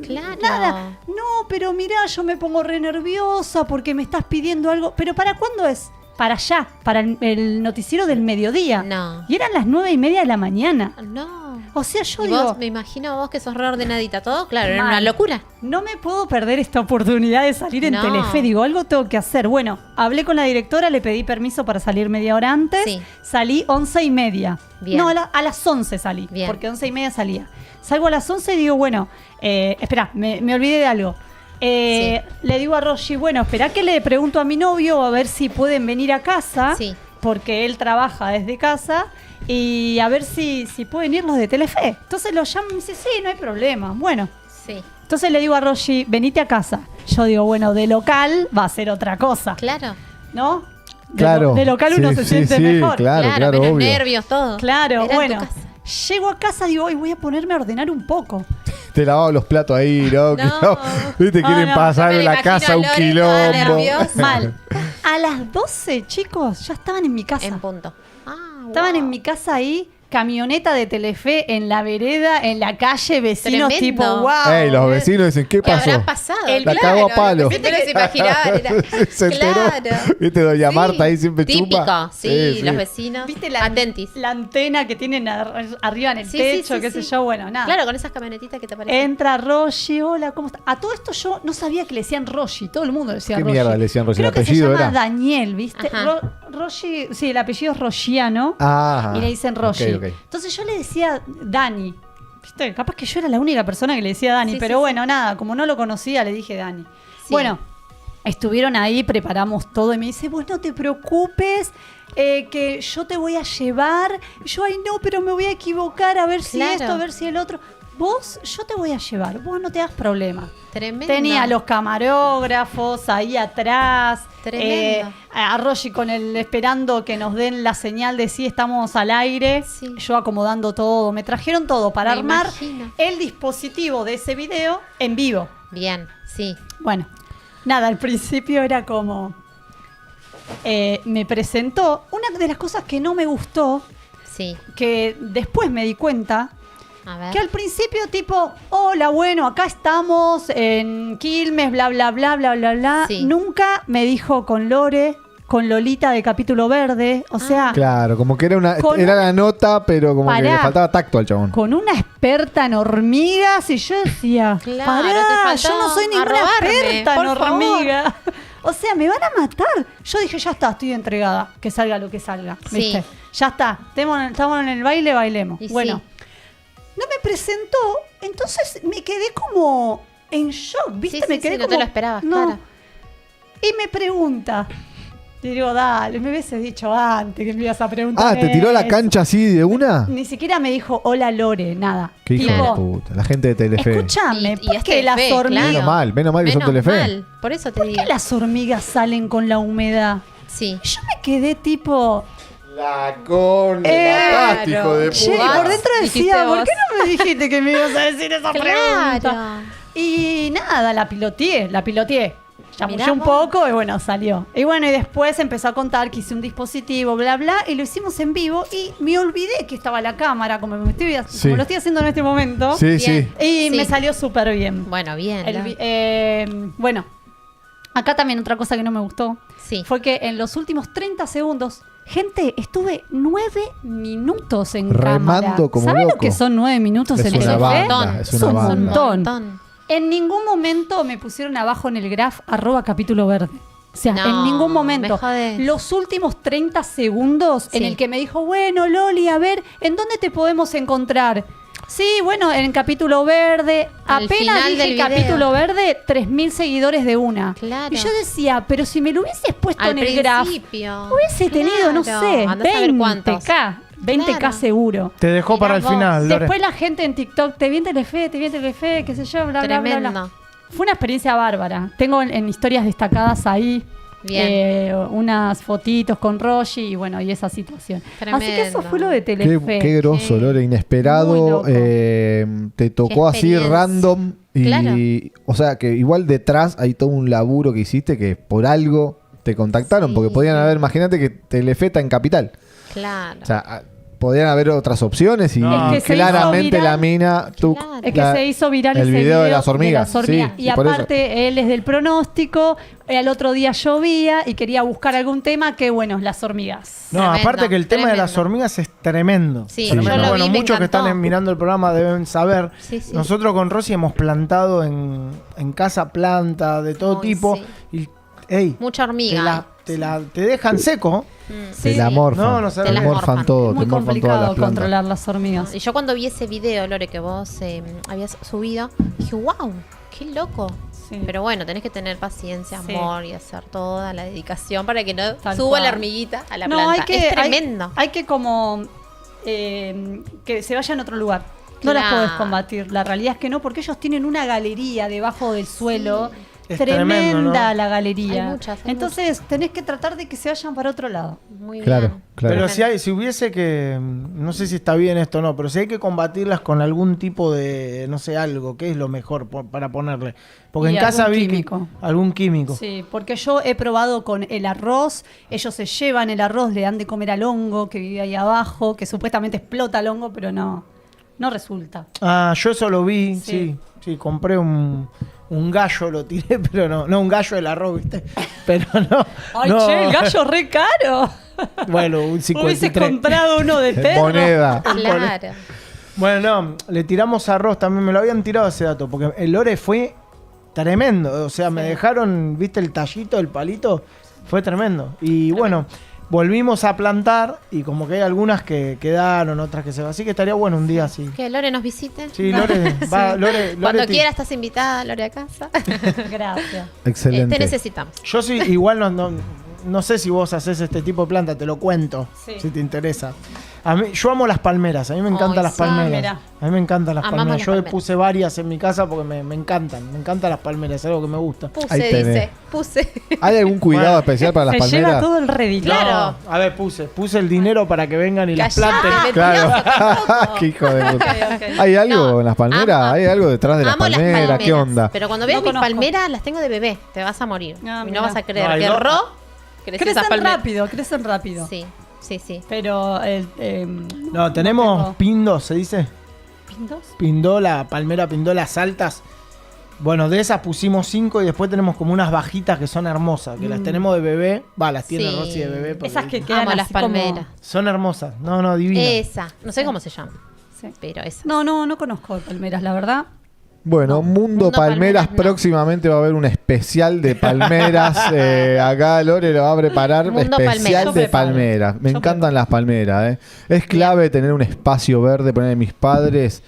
Speaker 3: Claro.
Speaker 4: nada. No, pero mirá, yo me pongo re nerviosa porque me estás pidiendo algo. ¿Pero para cuándo es? Para allá, para el noticiero del mediodía.
Speaker 3: No.
Speaker 4: Y eran las 9:30 de la mañana.
Speaker 3: No.
Speaker 4: O sea, yo
Speaker 3: Y
Speaker 4: digo,
Speaker 3: vos, me imagino vos que sos reordenadita todo, claro, era
Speaker 4: Mal.
Speaker 3: una locura.
Speaker 4: no me puedo perder esta oportunidad de salir en
Speaker 3: No.
Speaker 4: Telefe. Digo, algo tengo que hacer. Bueno, hablé con la directora, le pedí permiso para salir media hora antes.
Speaker 3: Sí.
Speaker 4: Salí 11:30.
Speaker 3: Bien.
Speaker 4: No, a las 11 salí,
Speaker 3: Bien.
Speaker 4: porque 11:30 salía. Salgo a las 11 y digo, bueno, espera, me olvidé de algo. Le digo a Roshi, bueno, espera que le pregunto a mi novio a ver si pueden venir a casa,
Speaker 3: Sí.
Speaker 4: porque él trabaja desde casa, y a ver si pueden ir los de Telefe. Entonces lo llamo y me dice, sí, no hay problema. Bueno,
Speaker 3: Sí.
Speaker 4: entonces le digo a Roshi, venite a casa. Yo digo, bueno, de local va a ser otra cosa,
Speaker 3: Claro.
Speaker 4: ¿no?
Speaker 1: Claro.
Speaker 4: De local uno
Speaker 1: Sí,
Speaker 4: se
Speaker 1: sí,
Speaker 4: siente
Speaker 1: sí,
Speaker 4: mejor.
Speaker 1: Claro,
Speaker 3: menos
Speaker 1: obvio.
Speaker 3: nervios, todo.
Speaker 4: Claro,
Speaker 3: Era en tu
Speaker 4: bueno.
Speaker 3: casa.
Speaker 4: Llego a casa, digo, hoy voy a ponerme a ordenar un poco.
Speaker 1: Te lavaba los platos ahí, ¿no? Que
Speaker 3: No.
Speaker 1: Viste, quieren
Speaker 4: no,
Speaker 1: pasar
Speaker 3: yo me
Speaker 1: en la
Speaker 3: imagino
Speaker 1: casa
Speaker 3: a
Speaker 1: un
Speaker 3: Lore toda
Speaker 1: quilombo.
Speaker 3: nerviosa.
Speaker 4: Mal. A las 12, chicos, ya estaban en mi casa.
Speaker 3: En punto.
Speaker 4: Estaban en mi casa ahí, camioneta de Telefe en la vereda, en la calle, vecinos
Speaker 3: Tremendo.
Speaker 4: tipo, wow.
Speaker 1: Ey, los vecinos dicen, ¿qué
Speaker 3: ¿Qué
Speaker 1: pasó?
Speaker 3: habrá pasado?
Speaker 1: La cagó a palo.
Speaker 3: Viste que se imaginaban. Era,
Speaker 1: Se enteró.
Speaker 3: Claro.
Speaker 1: Viste, doña
Speaker 3: Sí,
Speaker 1: Marta ahí siempre
Speaker 3: típico,
Speaker 1: chupa.
Speaker 3: sí, los vecinos.
Speaker 4: ¿Viste la,
Speaker 3: atentis.
Speaker 4: la antena que tienen arriba en el
Speaker 3: Sí,
Speaker 4: techo,
Speaker 3: sí,
Speaker 4: qué
Speaker 3: sí.
Speaker 4: sé yo? Bueno, nada.
Speaker 3: Claro, con esas camionetitas que te parecen.
Speaker 4: Entra Roshi, hola, ¿cómo está? A todo esto yo no sabía que le decían Roshi, todo el mundo le decía
Speaker 1: ¿Qué
Speaker 4: Roshi.
Speaker 1: mierda le decían Roshi?
Speaker 4: Creo
Speaker 1: ¿El
Speaker 4: que
Speaker 1: apellido
Speaker 4: se llama
Speaker 1: era?
Speaker 4: Daniel, ¿viste?
Speaker 3: Ajá.
Speaker 4: Roshi, sí, el apellido es Rosciano.
Speaker 1: Ah,
Speaker 4: Y le dicen Roshi.
Speaker 1: ok, ok.
Speaker 4: Entonces yo le decía Dani. ¿Viste? Capaz que yo era la única persona que le decía Dani,
Speaker 3: Sí,
Speaker 4: pero
Speaker 3: sí,
Speaker 4: bueno, nada, como no lo conocía, le dije Dani.
Speaker 3: Sí.
Speaker 4: Bueno, estuvieron ahí, preparamos todo y me dice, vos no te preocupes, que yo te voy a llevar. Yo, ay no, pero me voy a equivocar, a ver si
Speaker 3: Claro.
Speaker 4: esto, a ver si el otro. Vos, yo te voy a llevar, vos no te das problema.
Speaker 3: Tremendo.
Speaker 4: Tenía los camarógrafos ahí atrás.
Speaker 3: Tremendo.
Speaker 4: A Roshi con el esperando que nos den la señal de si estamos al aire.
Speaker 3: Sí.
Speaker 4: Yo acomodando todo. Me trajeron todo para
Speaker 3: Me
Speaker 4: armar
Speaker 3: imagino.
Speaker 4: el dispositivo de ese video en vivo.
Speaker 3: Bien, sí.
Speaker 4: Bueno, nada, al principio era como... me presentó. Una de las cosas que no me gustó,
Speaker 3: Sí.
Speaker 4: que después me di cuenta,
Speaker 3: A ver.
Speaker 4: que al principio tipo, hola, bueno, acá estamos en Quilmes, bla, bla, bla, bla, bla, bla.
Speaker 3: Sí.
Speaker 4: Nunca me dijo con Lore, con Lolita de Capítulo Verde. O sea,
Speaker 1: Claro, como que era
Speaker 4: Con
Speaker 1: era
Speaker 4: una-
Speaker 1: la nota, pero como que
Speaker 4: Pará.
Speaker 1: le faltaba tacto al chabón.
Speaker 4: con una experta en hormigas. Y yo decía,
Speaker 3: Claro,
Speaker 4: pará,
Speaker 3: te faltó
Speaker 4: yo no soy
Speaker 3: a
Speaker 4: ninguna
Speaker 3: robarme,
Speaker 4: experta en
Speaker 3: por favor.
Speaker 4: hormigas. O sea, me van a matar. Yo dije, ya está, estoy entregada. Que salga lo que salga.
Speaker 3: Sí.
Speaker 4: ¿Viste? Ya está. Estamos en el baile, bailemos.
Speaker 3: Y
Speaker 4: Bueno.
Speaker 3: sí.
Speaker 4: No me presentó, entonces me quedé como en shock, ¿viste?
Speaker 3: Sí, sí,
Speaker 4: me quedé
Speaker 3: sí, no
Speaker 4: como...
Speaker 3: te lo esperabas,
Speaker 4: no.
Speaker 3: claro.
Speaker 4: Y me pregunta. Y digo, dale, me hubieses dicho antes que me ibas a preguntar.
Speaker 1: Ah, ¿te tiró a la
Speaker 4: eso.
Speaker 1: cancha así de una?
Speaker 4: Ni siquiera me dijo, hola Lore, nada.
Speaker 1: Qué hijo
Speaker 3: Claro.
Speaker 1: de puta. La gente de Telefe.
Speaker 4: Escúchame,
Speaker 3: Y
Speaker 4: ¿por
Speaker 3: es
Speaker 4: qué las
Speaker 3: Telefe,
Speaker 4: hormigas...
Speaker 3: claro.
Speaker 1: Menos mal que son
Speaker 3: Menos
Speaker 1: Telefe.
Speaker 3: mal, por eso te
Speaker 4: ¿Por
Speaker 3: digo.
Speaker 4: qué las hormigas salen con la humedad?
Speaker 3: Sí.
Speaker 4: Yo me quedé tipo...
Speaker 1: La con
Speaker 4: Claro.
Speaker 1: hijo de
Speaker 4: Che,
Speaker 1: puta.
Speaker 4: por dentro
Speaker 3: Dijiste
Speaker 4: decía, ¿por
Speaker 3: vos.
Speaker 4: qué no me dijiste que me ibas a decir esa pregunta?
Speaker 3: Claro.
Speaker 4: Y nada, la piloteé. Chamullé
Speaker 3: Mirá
Speaker 4: un
Speaker 3: vos.
Speaker 4: poco y bueno, salió. Y bueno, y después empezó a contar que hice un dispositivo, bla, bla, y lo hicimos en vivo y me olvidé que estaba la cámara, como lo estoy haciendo en este momento.
Speaker 1: Sí,
Speaker 3: Bien.
Speaker 1: sí.
Speaker 4: Y
Speaker 3: Sí.
Speaker 4: me salió súper bien.
Speaker 3: Bueno, bien.
Speaker 4: Bueno, acá también otra cosa que no me gustó
Speaker 3: Sí.
Speaker 4: fue que en los últimos 30 segundos, gente, estuve 9 minutos en
Speaker 1: Remando
Speaker 4: cámara.
Speaker 1: como
Speaker 4: ¿Saben lo
Speaker 1: loco.
Speaker 4: que son 9 minutos
Speaker 1: Es
Speaker 4: en
Speaker 1: una
Speaker 4: Telefe?
Speaker 1: banda, es una
Speaker 4: un
Speaker 1: banda.
Speaker 4: montón. En ningún momento me pusieron abajo en el graph @capítulo verde. O sea,
Speaker 3: No,
Speaker 4: en ningún momento.
Speaker 3: me jodés.
Speaker 4: Los últimos 30 segundos en
Speaker 3: Sí.
Speaker 4: el que me dijo, bueno, Loli, a ver, ¿en dónde te podemos encontrar? Sí, bueno, en Capítulo Verde.
Speaker 3: Al
Speaker 4: Apenas
Speaker 3: final
Speaker 4: dije
Speaker 3: del video.
Speaker 4: Capítulo Verde, 3.000 seguidores de una.
Speaker 3: Claro.
Speaker 4: Y yo decía, pero si me lo hubieses puesto
Speaker 3: Al
Speaker 4: en el graph,
Speaker 3: principio.
Speaker 4: hubiese tenido, no
Speaker 3: Claro.
Speaker 4: sé,
Speaker 3: Andá a saber cuántos.
Speaker 4: 20K. 20K
Speaker 3: Claro.
Speaker 4: seguro.
Speaker 2: Te dejó para el
Speaker 3: Mirá vos.
Speaker 2: final, Lore.
Speaker 4: Después la gente en TikTok, te vi en Telefe, qué sé yo, bla, bla, bla, bla.
Speaker 3: Tremendo.
Speaker 4: Fue una experiencia bárbara. Tengo en historias destacadas ahí
Speaker 3: Bien.
Speaker 4: unas fotitos con Roshi y bueno, y esa situación. Así que eso
Speaker 3: Tremendo.
Speaker 4: fue lo de
Speaker 1: Qué,
Speaker 4: Telefe.
Speaker 1: qué groso,
Speaker 3: Sí.
Speaker 1: Lore,
Speaker 4: Muy
Speaker 1: inesperado.
Speaker 4: loco.
Speaker 1: Te tocó así
Speaker 3: experiencia.
Speaker 1: random. Y,
Speaker 3: Claro.
Speaker 1: o sea, que igual detrás hay todo un laburo que hiciste que por algo te contactaron.
Speaker 3: Sí.
Speaker 1: Porque podían haber, imagínate que Telefe está en Capital.
Speaker 3: Claro.
Speaker 1: O sea, podían haber otras opciones y
Speaker 2: No.
Speaker 4: Es que se hizo
Speaker 1: claramente
Speaker 4: viral.
Speaker 1: la mina.
Speaker 3: Claro.
Speaker 4: Es que se hizo viral
Speaker 1: el
Speaker 4: ese
Speaker 1: video de las hormigas. Sí,
Speaker 4: y
Speaker 1: por eso.
Speaker 4: aparte, él es del pronóstico. Al otro día llovía y quería buscar algún tema. Que bueno, las hormigas.
Speaker 2: No,
Speaker 3: Tremendo,
Speaker 2: aparte que el tema de las
Speaker 3: tremendo.
Speaker 2: hormigas es tremendo.
Speaker 3: Sí,
Speaker 2: Tremendo.
Speaker 3: yo lo vi,
Speaker 2: Bueno,
Speaker 3: me
Speaker 2: muchos que
Speaker 3: encantó.
Speaker 2: están mirando el programa deben saber.
Speaker 3: Sí, sí.
Speaker 2: Nosotros con Rosy hemos plantado en casa planta de todo
Speaker 3: Ay,
Speaker 2: tipo.
Speaker 3: sí.
Speaker 2: Y, ey,
Speaker 3: Mucha hormiga.
Speaker 2: te dejan seco.
Speaker 1: Te la morfan.
Speaker 2: No, no se
Speaker 1: te
Speaker 2: la
Speaker 1: morfan
Speaker 3: morfan.
Speaker 1: todo.
Speaker 4: Muy
Speaker 1: te morfan todas
Speaker 4: complicado
Speaker 1: las plantas.
Speaker 4: controlar las hormigas.
Speaker 3: Y yo cuando vi ese video, Lore, que vos habías subido, dije, wow, qué loco.
Speaker 4: Sí.
Speaker 3: Pero bueno, tenés que tener paciencia,
Speaker 4: Sí.
Speaker 3: amor y hacer toda la dedicación para que no
Speaker 4: Tal
Speaker 3: suba
Speaker 4: cual.
Speaker 3: la hormiguita a la
Speaker 4: No,
Speaker 3: planta.
Speaker 4: hay que,
Speaker 3: es tremendo.
Speaker 4: Hay que como que se vaya en otro lugar. No las
Speaker 3: Claro.
Speaker 4: podés combatir. La realidad es que no, porque ellos tienen una galería debajo del suelo.
Speaker 2: Es
Speaker 4: Tremenda
Speaker 2: tremendo, ¿no?
Speaker 4: la galería.
Speaker 3: Hay muchas, hay
Speaker 4: Entonces tenés que tratar de que se vayan para otro lado.
Speaker 3: Muy
Speaker 1: Claro,
Speaker 3: bien.
Speaker 1: claro.
Speaker 2: Pero si hubiese que, no sé si está bien esto o no, pero si hay que combatirlas con algún tipo de, no sé, algo, ¿qué es lo mejor para ponerle? Porque
Speaker 4: Y
Speaker 2: en casa
Speaker 4: algún
Speaker 2: vi que-
Speaker 4: químico.
Speaker 2: algún químico.
Speaker 4: Sí, porque yo he probado con el arroz, ellos se llevan el arroz, le dan de comer al hongo que vive ahí abajo, que supuestamente explota el hongo, pero no resulta.
Speaker 2: Ah, yo eso lo vi,
Speaker 4: Sí.
Speaker 2: sí, compré un gallo, lo tiré, pero no un gallo del arroz, ¿viste? Pero no.
Speaker 4: ¡Ay,
Speaker 2: no.
Speaker 4: che, el gallo re caro!
Speaker 2: Bueno, un
Speaker 4: Hubiese
Speaker 2: 53.
Speaker 4: comprado uno de perro.
Speaker 1: Moneda.
Speaker 3: Claro.
Speaker 2: Bueno, no, le tiramos arroz también, me lo habían tirado ese dato, porque el lore fue tremendo, o sea, me dejaron, ¿viste el tallito, el palito? Fue tremendo. Y bueno, volvimos a plantar y como que hay algunas que quedaron, otras que se van. Así que estaría bueno un día así.
Speaker 3: Que Lore nos visite.
Speaker 2: Sí, Lore, va, Lore,
Speaker 3: Cuando
Speaker 2: Lore,
Speaker 3: quiera estás invitada, Lore, a casa.
Speaker 4: Gracias.
Speaker 1: Excelente.
Speaker 3: Te necesitamos.
Speaker 2: Yo sí, igual no sé si vos haces este tipo de planta, te lo cuento,
Speaker 4: Sí.
Speaker 2: si te interesa. Yo amo las palmeras, a mí me encantan
Speaker 3: Ay,
Speaker 2: las
Speaker 3: sí.
Speaker 2: palmeras.
Speaker 4: Mira.
Speaker 2: A mí me encantan las
Speaker 3: Amamos
Speaker 2: palmeras.
Speaker 3: las
Speaker 2: Yo
Speaker 3: palmeras.
Speaker 2: puse varias en mi casa porque me encantan las palmeras, es algo que me gusta.
Speaker 3: Puse,
Speaker 1: Ahí tenés.
Speaker 3: dice. Puse.
Speaker 1: ¿Hay algún cuidado
Speaker 2: Bueno.
Speaker 1: especial para las
Speaker 4: Se
Speaker 1: palmeras?
Speaker 4: lleva todo el rédito.
Speaker 3: Claro.
Speaker 2: No, a ver, puse el dinero para que vengan y las
Speaker 3: Callate,
Speaker 2: planten.
Speaker 3: me
Speaker 1: Claro.
Speaker 3: tirás tampoco.
Speaker 1: Qué hijo de puta.
Speaker 4: Ok, ok.
Speaker 1: ¿Hay algo
Speaker 3: No,
Speaker 1: en las palmeras?
Speaker 3: amo-
Speaker 1: ¿Hay algo detrás de las
Speaker 3: Amo
Speaker 1: palmeras? ¿Qué onda?
Speaker 3: Pero cuando veas
Speaker 4: No
Speaker 3: mis
Speaker 4: conozco.
Speaker 3: palmeras, las tengo de bebé. Te vas a morir.
Speaker 4: Ah,
Speaker 3: y
Speaker 4: mira.
Speaker 3: no vas a creer
Speaker 2: No, y
Speaker 3: que
Speaker 2: no-
Speaker 3: crece
Speaker 4: Crecen
Speaker 3: esas palmeras.
Speaker 4: crecen rápido.
Speaker 3: Sí, sí, sí.
Speaker 4: Pero
Speaker 2: No, tenemos
Speaker 4: tengo.
Speaker 2: pindos, ¿se dice?
Speaker 4: ¿Pintos?
Speaker 2: Pindola, palmera pindolas altas. Bueno, de esas pusimos 5 y después tenemos como unas bajitas que son hermosas, que las tenemos de bebé. Las tiene
Speaker 3: Sí.
Speaker 2: Rosy de bebé. porque
Speaker 4: Esas que quedan
Speaker 3: Amo las
Speaker 4: así como-
Speaker 3: palmeras.
Speaker 2: son hermosas. No, divinas.
Speaker 3: Esa. No sé cómo se llama.
Speaker 4: Sí.
Speaker 3: Pero esa.
Speaker 4: No conozco palmeras, la verdad.
Speaker 1: Bueno, Mundo
Speaker 3: Mundo
Speaker 1: Palmeras,
Speaker 3: Palmeras, no.
Speaker 1: próximamente va a haber un especial de palmeras. Acá Lore lo va a preparar.
Speaker 3: Mundo
Speaker 1: especial
Speaker 3: Palmeras.
Speaker 4: Yo
Speaker 1: de
Speaker 4: preparo.
Speaker 1: palmeras. Me
Speaker 4: Yo
Speaker 1: encantan las palmeras. Es clave tener un espacio verde. Poner mis padres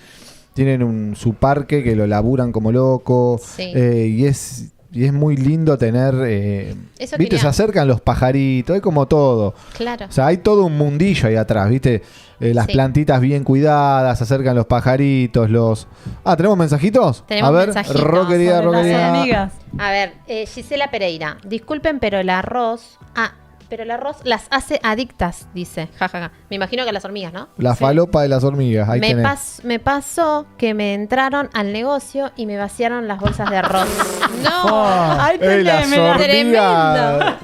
Speaker 1: tienen su parque que lo laburan como loco.
Speaker 3: Sí.
Speaker 1: Y es muy lindo tener.
Speaker 3: Eso
Speaker 1: ¿Viste?
Speaker 3: quería.
Speaker 1: Se acercan los pajaritos. Hay como todo.
Speaker 3: Claro.
Speaker 1: O sea, hay todo un mundillo ahí atrás, ¿viste? Las
Speaker 3: Sí.
Speaker 1: plantitas bien cuidadas, se acercan los pajaritos, los... Ah, ¿tenemos mensajitos?
Speaker 3: Tenemos
Speaker 1: a ver,
Speaker 3: mensajitos
Speaker 1: Ro querida,
Speaker 4: Sobre
Speaker 1: Ro
Speaker 4: las
Speaker 1: querida.
Speaker 4: hormigas.
Speaker 3: A ver, Gisela Pereira. Disculpen, pero el arroz. Ah, pero el arroz las hace adictas, dice. Ja, ja, ja. Me imagino que las hormigas, ¿no?
Speaker 1: La falopa de las hormigas. Ahí tenés.
Speaker 3: Me pasó que me entraron al negocio y me vaciaron las bolsas de arroz. ¡No!
Speaker 2: Ay,
Speaker 1: Las hormigas
Speaker 3: Tremendo.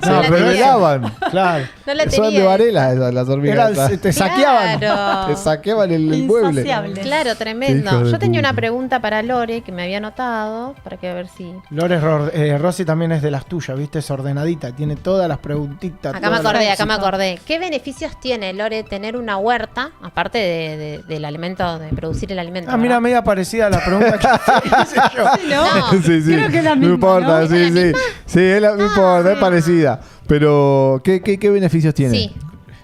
Speaker 1: se
Speaker 3: No la
Speaker 1: revelaban.
Speaker 2: Claro.
Speaker 3: No la
Speaker 1: Son de
Speaker 3: tenía.
Speaker 1: Varela esas, las hormigas.
Speaker 2: Te saqueaban.
Speaker 3: Claro.
Speaker 1: Te saqueaban el mueble.
Speaker 4: Insaciables.
Speaker 3: Claro, tremendo.
Speaker 1: Qué hijo de
Speaker 3: Yo tenía
Speaker 1: puta.
Speaker 3: una pregunta para Lore que me había anotado, para que a ver si...
Speaker 2: Lore Rossi también es de las tuyas, ¿viste? Es ordenadita, tiene todas las preguntitas.
Speaker 3: Acá me
Speaker 2: todas las
Speaker 3: acordé.
Speaker 2: cositas.
Speaker 3: ¿Qué beneficios tiene, Lore, tener una huerta, aparte del alimento, de producir el alimento?
Speaker 2: Ah, mira,
Speaker 3: ¿verdad?
Speaker 2: media parecida a la pregunta que hice yo.
Speaker 3: No.
Speaker 1: Sí, sí.
Speaker 4: Creo que es la
Speaker 1: No
Speaker 4: misma,
Speaker 1: importa,
Speaker 4: ¿no?
Speaker 1: sí, sí. Sí, no importa, es parecida. Pero, ¿qué beneficios tiene?
Speaker 3: Sí.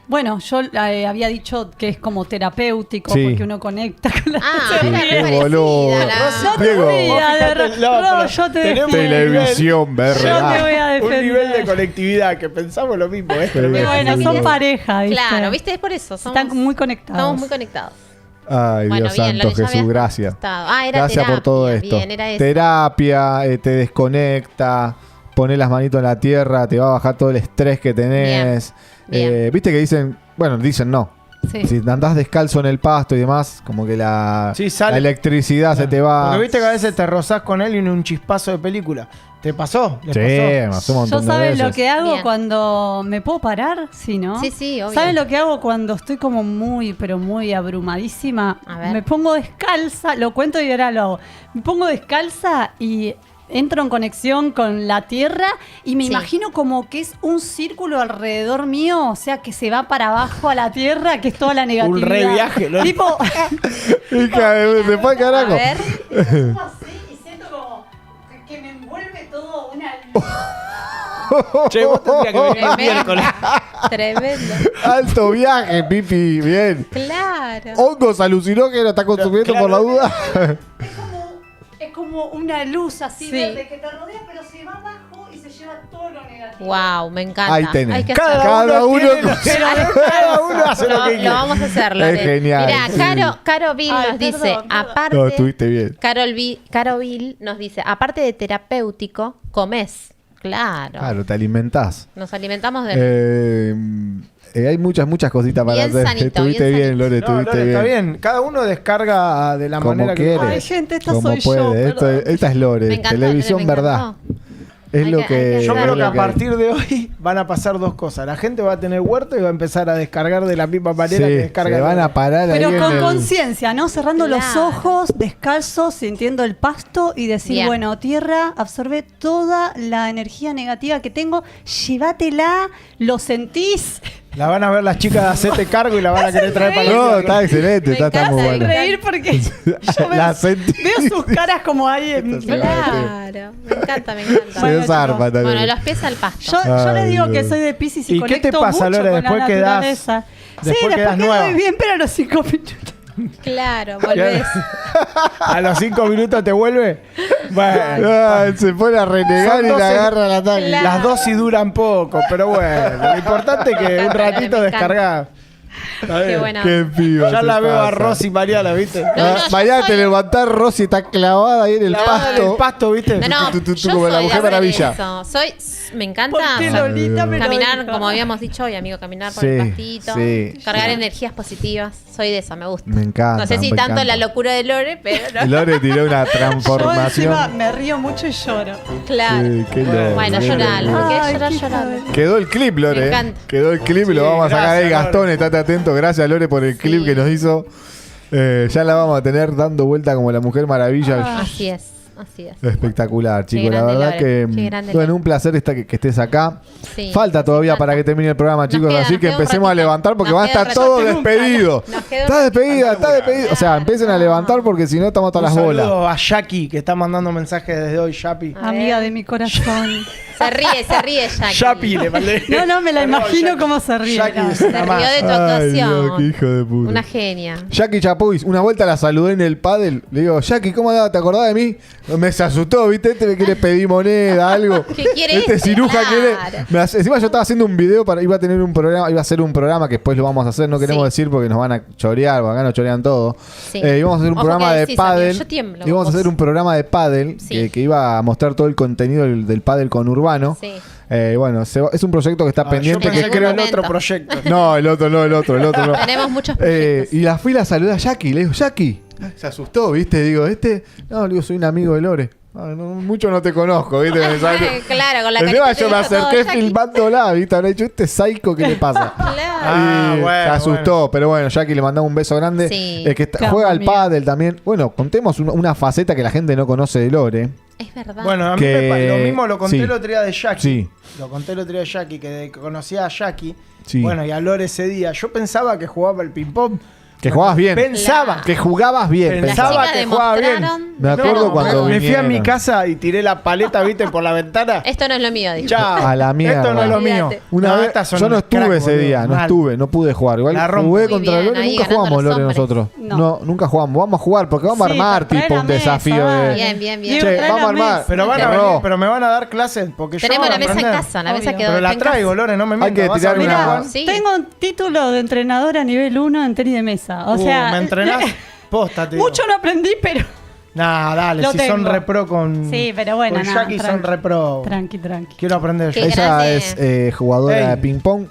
Speaker 4: Bueno, yo había dicho que es como terapéutico
Speaker 1: Sí.
Speaker 4: porque uno conecta con la
Speaker 3: Ah,
Speaker 1: Sí,
Speaker 3: era
Speaker 1: qué
Speaker 3: muy parecida.
Speaker 1: boludo.
Speaker 4: No te
Speaker 1: Diego.
Speaker 4: voy a
Speaker 2: Fíjate, no, pero
Speaker 4: yo te
Speaker 2: tenemos
Speaker 4: defiendo.
Speaker 1: Televisión,
Speaker 4: Yo te
Speaker 1: ¿verdad?
Speaker 4: voy a
Speaker 2: Un nivel de
Speaker 4: defender.
Speaker 2: conectividad que pensamos lo mismo, ¿eh?
Speaker 1: Sí.
Speaker 4: Y bueno, son
Speaker 3: Sí.
Speaker 4: pareja, ¿viste?
Speaker 3: Claro, ¿viste? Es por eso.
Speaker 4: Están muy conectados.
Speaker 3: Estamos muy conectados.
Speaker 1: Ay,
Speaker 3: Bueno,
Speaker 1: Dios
Speaker 3: bien,
Speaker 1: santo,
Speaker 3: Lore, ya
Speaker 1: Jesús,
Speaker 3: habías
Speaker 1: gracias.
Speaker 3: contestado. Ah, era
Speaker 1: Gracias por todo
Speaker 3: terapia.
Speaker 1: esto.
Speaker 3: Bien, era eso.
Speaker 1: Terapia, te desconecta, pones las manitos en la tierra, te va a bajar todo el estrés que tenés.
Speaker 3: Bien.
Speaker 1: Viste que dicen, bueno, dicen no.
Speaker 4: Sí.
Speaker 1: Si andás descalzo en el pasto y demás, como que la electricidad se te va.
Speaker 2: Porque viste que a veces te rozás con él y en un chispazo de película. ¿Te pasó? ¿Les
Speaker 1: Sí, me pasó un montón
Speaker 4: Yo
Speaker 1: de
Speaker 4: saben
Speaker 1: veces.
Speaker 4: lo que hago
Speaker 3: Bien.
Speaker 4: cuando me puedo parar, sí, ¿no?
Speaker 3: Sí, sí, obvio.
Speaker 4: ¿Saben lo que hago cuando estoy como muy, pero muy abrumadísima?
Speaker 3: A ver.
Speaker 4: Me pongo descalza, lo cuento y ahora lo hago. Me pongo descalza y entro en conexión con la tierra y me
Speaker 3: Sí.
Speaker 4: imagino como que es un círculo alrededor mío, o sea, que se va para abajo a la tierra, que es toda la negatividad.
Speaker 2: Un re viaje, ¿no?
Speaker 4: Tipo,
Speaker 1: Hija, se fue al
Speaker 3: A
Speaker 1: carajo.
Speaker 3: ver.
Speaker 4: como así y siento como que me envuelve todo una luz.
Speaker 2: Che, vos tendrías que venir el
Speaker 3: Tremendo.
Speaker 2: miércoles.
Speaker 3: Tremendo.
Speaker 1: Alto viaje, Pipi, bien.
Speaker 3: Claro.
Speaker 1: Hongos alucinógenos está consumiendo por la duda.
Speaker 4: Es como una luz así
Speaker 3: Sí.
Speaker 4: verde que te rodea, pero se va abajo y se lleva todo lo negativo.
Speaker 3: Wow, me encanta.
Speaker 1: Ahí tenés.
Speaker 3: Hay que
Speaker 1: Cada
Speaker 3: hacerlo.
Speaker 1: uno
Speaker 2: tiene
Speaker 1: con-
Speaker 2: lo- cada uno hace lo que
Speaker 3: Lo
Speaker 2: quiere.
Speaker 3: vamos a hacer, Lore.
Speaker 1: Es genial,
Speaker 3: Mirá,
Speaker 1: sí.
Speaker 3: Caro Bill
Speaker 4: Ay,
Speaker 3: nos dice,
Speaker 4: perdón.
Speaker 3: aparte...
Speaker 1: No, estuviste bien.
Speaker 3: Caro Bill nos dice, aparte de terapéutico, comés. Claro.
Speaker 1: Claro, te alimentás.
Speaker 3: Nos alimentamos de...
Speaker 1: Hay muchas cositas para
Speaker 3: Bien
Speaker 1: hacer.
Speaker 3: sanito,
Speaker 1: Estuviste
Speaker 3: bien
Speaker 1: bien,
Speaker 3: sanito.
Speaker 1: Lore,
Speaker 2: No,
Speaker 1: estuviste
Speaker 2: Lore,
Speaker 1: bien.
Speaker 2: está bien. Cada uno descarga de la
Speaker 1: Como
Speaker 2: manera
Speaker 1: quiere.
Speaker 2: que
Speaker 4: Ay, gente, esta
Speaker 1: Como
Speaker 4: soy
Speaker 1: puede.
Speaker 4: yo. perdón.
Speaker 1: Esta es Lore.
Speaker 3: Me encantó,
Speaker 1: Televisión
Speaker 3: me
Speaker 1: verdad.
Speaker 3: encantó.
Speaker 1: Es
Speaker 3: Hay
Speaker 1: lo
Speaker 3: que-
Speaker 1: que.
Speaker 3: hay que
Speaker 2: Yo
Speaker 3: hacerlo.
Speaker 2: creo
Speaker 1: es
Speaker 2: que
Speaker 1: lo
Speaker 2: a partir de hoy van a pasar dos cosas. La gente va a tener huerto y va a empezar a descargar de la misma manera
Speaker 1: Sí,
Speaker 2: que descarga.
Speaker 1: se van a parar ahí
Speaker 4: Pero
Speaker 1: en
Speaker 4: con
Speaker 1: el-
Speaker 4: conciencia, ¿no? Cerrando los
Speaker 3: Claro.
Speaker 4: ojos, descalzos, sintiendo el pasto y decir,
Speaker 3: Bien.
Speaker 4: bueno, tierra, absorbe toda la energía negativa que tengo, llévatela, lo sentís.
Speaker 2: La van a ver las chicas de Hacete Cargo y la van a querer traer para
Speaker 1: No,
Speaker 2: la
Speaker 1: está excelente,
Speaker 3: Me
Speaker 1: está muy
Speaker 3: encanta,
Speaker 1: bueno.
Speaker 4: reír porque yo
Speaker 1: La sentí.
Speaker 4: veo sus caras como ahí.
Speaker 3: Claro. Me encanta, me encanta.
Speaker 1: Se desarma también.
Speaker 3: Bueno, los pies al pasto.
Speaker 4: Yo les
Speaker 1: Ay,
Speaker 4: digo que
Speaker 1: Dios.
Speaker 4: soy de Piscis y
Speaker 2: ¿Y qué te
Speaker 4: conecto
Speaker 2: pasa,
Speaker 4: mucho
Speaker 2: Lore?
Speaker 4: con
Speaker 2: Después
Speaker 4: la
Speaker 2: quedás-
Speaker 4: naturaleza.
Speaker 2: después
Speaker 4: Sí, después
Speaker 2: quedás
Speaker 4: quedo
Speaker 2: nueva.
Speaker 4: bien, pero a los 5 minutos.
Speaker 3: Claro, volvés.
Speaker 2: A los 5 minutos te vuelve. Bueno,
Speaker 1: Ah, se pone a renegar
Speaker 2: Son
Speaker 1: y le
Speaker 2: 12
Speaker 1: agarra la ataque.
Speaker 3: Claro.
Speaker 2: las dosis duran poco, pero bueno. Lo importante es que un ratito
Speaker 3: Me encanta.
Speaker 2: descargás. Está
Speaker 3: Qué
Speaker 2: bien.
Speaker 3: buena.
Speaker 1: Qué piba.
Speaker 2: Ya
Speaker 1: se
Speaker 2: la veo a
Speaker 1: pasa.
Speaker 2: Rosy mañana, ¿viste?
Speaker 1: Mañana
Speaker 3: yo
Speaker 1: te
Speaker 3: soy-
Speaker 1: levantás, Rosy está clavada ahí en el
Speaker 2: Clavada en
Speaker 1: pasto.
Speaker 2: el pasto, ¿viste?
Speaker 3: No, no,
Speaker 1: tú,
Speaker 3: yo
Speaker 1: como la
Speaker 3: soy de
Speaker 1: Mujer
Speaker 3: hacer
Speaker 1: Maravilla.
Speaker 3: eso. Me encanta
Speaker 4: ¿Por qué Lolita me lo
Speaker 3: caminar,
Speaker 4: dijo?
Speaker 3: como habíamos dicho hoy, amigo, caminar por
Speaker 1: Sí,
Speaker 3: el pastito,
Speaker 1: sí.
Speaker 3: cargar energías positivas. Soy de eso, me gusta.
Speaker 1: Me encanta.
Speaker 3: No sé si
Speaker 1: me
Speaker 3: tanto
Speaker 1: encanta.
Speaker 3: la locura de Lore, pero no.
Speaker 1: Lore tiró una
Speaker 4: Yo
Speaker 1: transformación.
Speaker 4: encima me río mucho y lloro.
Speaker 3: Claro.
Speaker 1: Sí, qué loco.
Speaker 3: Bueno,
Speaker 1: Qué
Speaker 3: llorar,
Speaker 1: loco.
Speaker 3: lo que es
Speaker 4: Ay,
Speaker 3: llorar,
Speaker 4: qué
Speaker 3: llorar.
Speaker 4: hija de-
Speaker 1: Quedó el clip, Lore.
Speaker 3: Me encanta.
Speaker 1: Quedó el clip y lo
Speaker 2: Sí,
Speaker 1: vamos a sacar ahí.
Speaker 2: gracias,
Speaker 1: Gastón,
Speaker 2: Lore.
Speaker 1: estate atento. Gracias, Lore, por el clip
Speaker 3: Sí.
Speaker 1: que nos hizo. Ya la vamos a tener dando vuelta como la Mujer Maravilla.
Speaker 3: Así es, así es.
Speaker 1: Espectacular, chicos. La
Speaker 3: grande,
Speaker 1: verdad
Speaker 3: Lore.
Speaker 1: que,
Speaker 3: Qué grande,
Speaker 1: bueno,
Speaker 3: Lore.
Speaker 1: un placer que estés acá.
Speaker 3: Sí.
Speaker 1: Falta todavía
Speaker 3: Falta.
Speaker 1: para que termine el programa, chicos.
Speaker 3: queda-
Speaker 1: así
Speaker 3: nos
Speaker 1: que
Speaker 3: queda un
Speaker 1: empecemos a
Speaker 3: ratito.
Speaker 1: levantar porque
Speaker 3: Nos
Speaker 1: van a
Speaker 3: queda
Speaker 1: estar
Speaker 3: un
Speaker 1: todos
Speaker 3: ratito.
Speaker 1: despedidos.
Speaker 3: Nos queda un
Speaker 1: Está despedida, está despedida. O sea, empiecen a levantar porque si no estamos
Speaker 2: Un
Speaker 1: todas las bolas.
Speaker 2: saludo a Jackie, que está mandando mensajes desde hoy, Yapi.
Speaker 3: A
Speaker 4: Amiga
Speaker 3: ver.
Speaker 4: de mi corazón.
Speaker 3: Se ríe Jackie.
Speaker 2: Yapi, le mandé.
Speaker 4: No, me la
Speaker 2: Perdón,
Speaker 4: imagino
Speaker 2: Jackie.
Speaker 4: cómo se ríe.
Speaker 2: Jackie
Speaker 4: No.
Speaker 2: es
Speaker 3: Se
Speaker 2: una
Speaker 3: rió
Speaker 2: más.
Speaker 3: de tu
Speaker 1: Ay, Dios,
Speaker 3: actuación.
Speaker 1: qué hijo de puta.
Speaker 3: Una genia.
Speaker 1: Jackie Chapuis, una vuelta la saludé en el pádel. Le digo, Jackie, ¿cómo andaba? ¿Te acordás de mí? Me se asustó, ¿viste? Este me quiere pedir moneda, algo.
Speaker 3: ¿Qué quiere
Speaker 1: Este
Speaker 3: este?
Speaker 1: ciruja
Speaker 3: Claro.
Speaker 1: quiere. Encima yo estaba haciendo un video iba a hacer un programa que después lo vamos a hacer, no queremos
Speaker 3: Sí.
Speaker 1: decir porque nos van a chorear, porque acá nos chorean todo.
Speaker 3: Sí.
Speaker 1: Íbamos a hacer un
Speaker 3: Ojo
Speaker 1: programa
Speaker 3: que
Speaker 1: de
Speaker 3: decís, amigo,
Speaker 1: pádel.
Speaker 3: yo tiemblo,
Speaker 1: Íbamos a
Speaker 3: vos.
Speaker 1: hacer un programa de pádel
Speaker 3: Sí.
Speaker 1: que iba a mostrar todo el contenido del pádel con Urbano. urbano.
Speaker 3: Sí.
Speaker 1: Bueno, es un proyecto que está pendiente.
Speaker 2: Yo pensé
Speaker 1: Que
Speaker 2: que era el
Speaker 3: momento.
Speaker 2: otro proyecto.
Speaker 1: No, el otro no.
Speaker 3: Tenemos muchos proyectos.
Speaker 1: Y la fui y la saludé a Jackie. Le digo, Jackie. Se asustó, ¿viste? Digo, No, le digo, soy un amigo de Lore. Mucho no te conozco, ¿viste?
Speaker 3: Claro, con la
Speaker 1: Encima
Speaker 3: carita
Speaker 1: yo me
Speaker 3: te dijo todo,
Speaker 1: acerqué
Speaker 3: Jackie.
Speaker 1: filmándola, ¿viste? Habrá dicho, psycho, ¿qué le pasa?
Speaker 3: Claro.
Speaker 1: Y se asustó, pero bueno, Jackie le mandamos un beso grande.
Speaker 3: Sí.
Speaker 1: Juega al
Speaker 4: amigo.
Speaker 1: pádel también. Bueno, contemos una faceta que la gente no conoce de Lore.
Speaker 3: Es verdad.
Speaker 2: Bueno, a mí lo mismo lo conté
Speaker 1: sí.
Speaker 2: el otro día de Jackie.
Speaker 1: Sí.
Speaker 2: Lo conté el otro día de Jackie, que conocía a Jackie.
Speaker 1: Sí.
Speaker 2: Bueno, y a Lore ese día. Yo pensaba que jugaba al ping-pong.
Speaker 1: Que jugabas bien.
Speaker 2: Pensaba.
Speaker 1: Que jugabas bien.
Speaker 2: Pensaba
Speaker 3: Las
Speaker 2: que
Speaker 3: chicas
Speaker 2: jugaba bien.
Speaker 3: demostraron-
Speaker 1: Me acuerdo cuando
Speaker 2: me fui a mi
Speaker 1: vinieron.
Speaker 2: casa y tiré la paleta, ¿viste? Por la ventana.
Speaker 3: Esto no es lo mío, dijo.
Speaker 2: Chao.
Speaker 1: A la mierda.
Speaker 2: Esto no es lo mío.
Speaker 3: Olvídate.
Speaker 1: Una
Speaker 2: No,
Speaker 1: vez,
Speaker 2: estas son
Speaker 1: yo no
Speaker 2: unos
Speaker 1: estuve
Speaker 2: crack,
Speaker 1: ese
Speaker 2: boludo,
Speaker 1: día,
Speaker 2: mal.
Speaker 1: no pude jugar. Igual
Speaker 2: La rompo.
Speaker 1: jugué
Speaker 3: Muy
Speaker 1: contra
Speaker 3: bien,
Speaker 1: Lore,
Speaker 3: ahí
Speaker 1: nunca
Speaker 3: ganando
Speaker 1: jugamos
Speaker 3: los
Speaker 1: Lore
Speaker 3: hombres.
Speaker 1: nosotros.
Speaker 4: No.
Speaker 1: No, nunca jugamos. Vamos a jugar porque vamos a
Speaker 4: Sí,
Speaker 1: armar
Speaker 4: pero
Speaker 1: tipo
Speaker 4: trae
Speaker 1: un
Speaker 4: la mesa,
Speaker 1: desafío
Speaker 4: dale.
Speaker 1: de.
Speaker 3: Bien, bien, bien.
Speaker 4: Diego,
Speaker 1: Che,
Speaker 4: trae
Speaker 1: vamos a
Speaker 4: la
Speaker 1: armar.
Speaker 4: mesa.
Speaker 2: Pero van a
Speaker 1: Terror.
Speaker 2: venir, pero me van a dar clases porque
Speaker 3: Tenemos
Speaker 2: yo
Speaker 3: la
Speaker 2: voy a
Speaker 3: mesa en
Speaker 2: aprender.
Speaker 3: casa, la mesa
Speaker 4: Obvio.
Speaker 3: quedó
Speaker 2: Pero la
Speaker 3: en casa.
Speaker 2: traigo, Lore, no me
Speaker 1: Hay
Speaker 2: mientas.
Speaker 1: que
Speaker 2: ¿Vas a
Speaker 1: tirar
Speaker 2: venir
Speaker 1: una-
Speaker 2: a jugar?
Speaker 3: Sí.
Speaker 4: Tengo un título de entrenadora nivel 1 en tenis de mesa. O sea,
Speaker 2: ¿me entrenás? Posta, te digo.
Speaker 4: mucho no aprendí, pero
Speaker 2: Nah, dale,
Speaker 4: Lo
Speaker 2: si son
Speaker 4: tengo.
Speaker 2: repro con.
Speaker 4: sí, pero bueno,
Speaker 2: Con
Speaker 4: nada,
Speaker 2: Jackie son
Speaker 4: tranqui.
Speaker 2: repro.
Speaker 4: Tranqui.
Speaker 2: Quiero aprender yo.
Speaker 3: Qué
Speaker 1: Ella
Speaker 3: grande.
Speaker 1: es jugadora
Speaker 2: Ey.
Speaker 1: de ping-pong.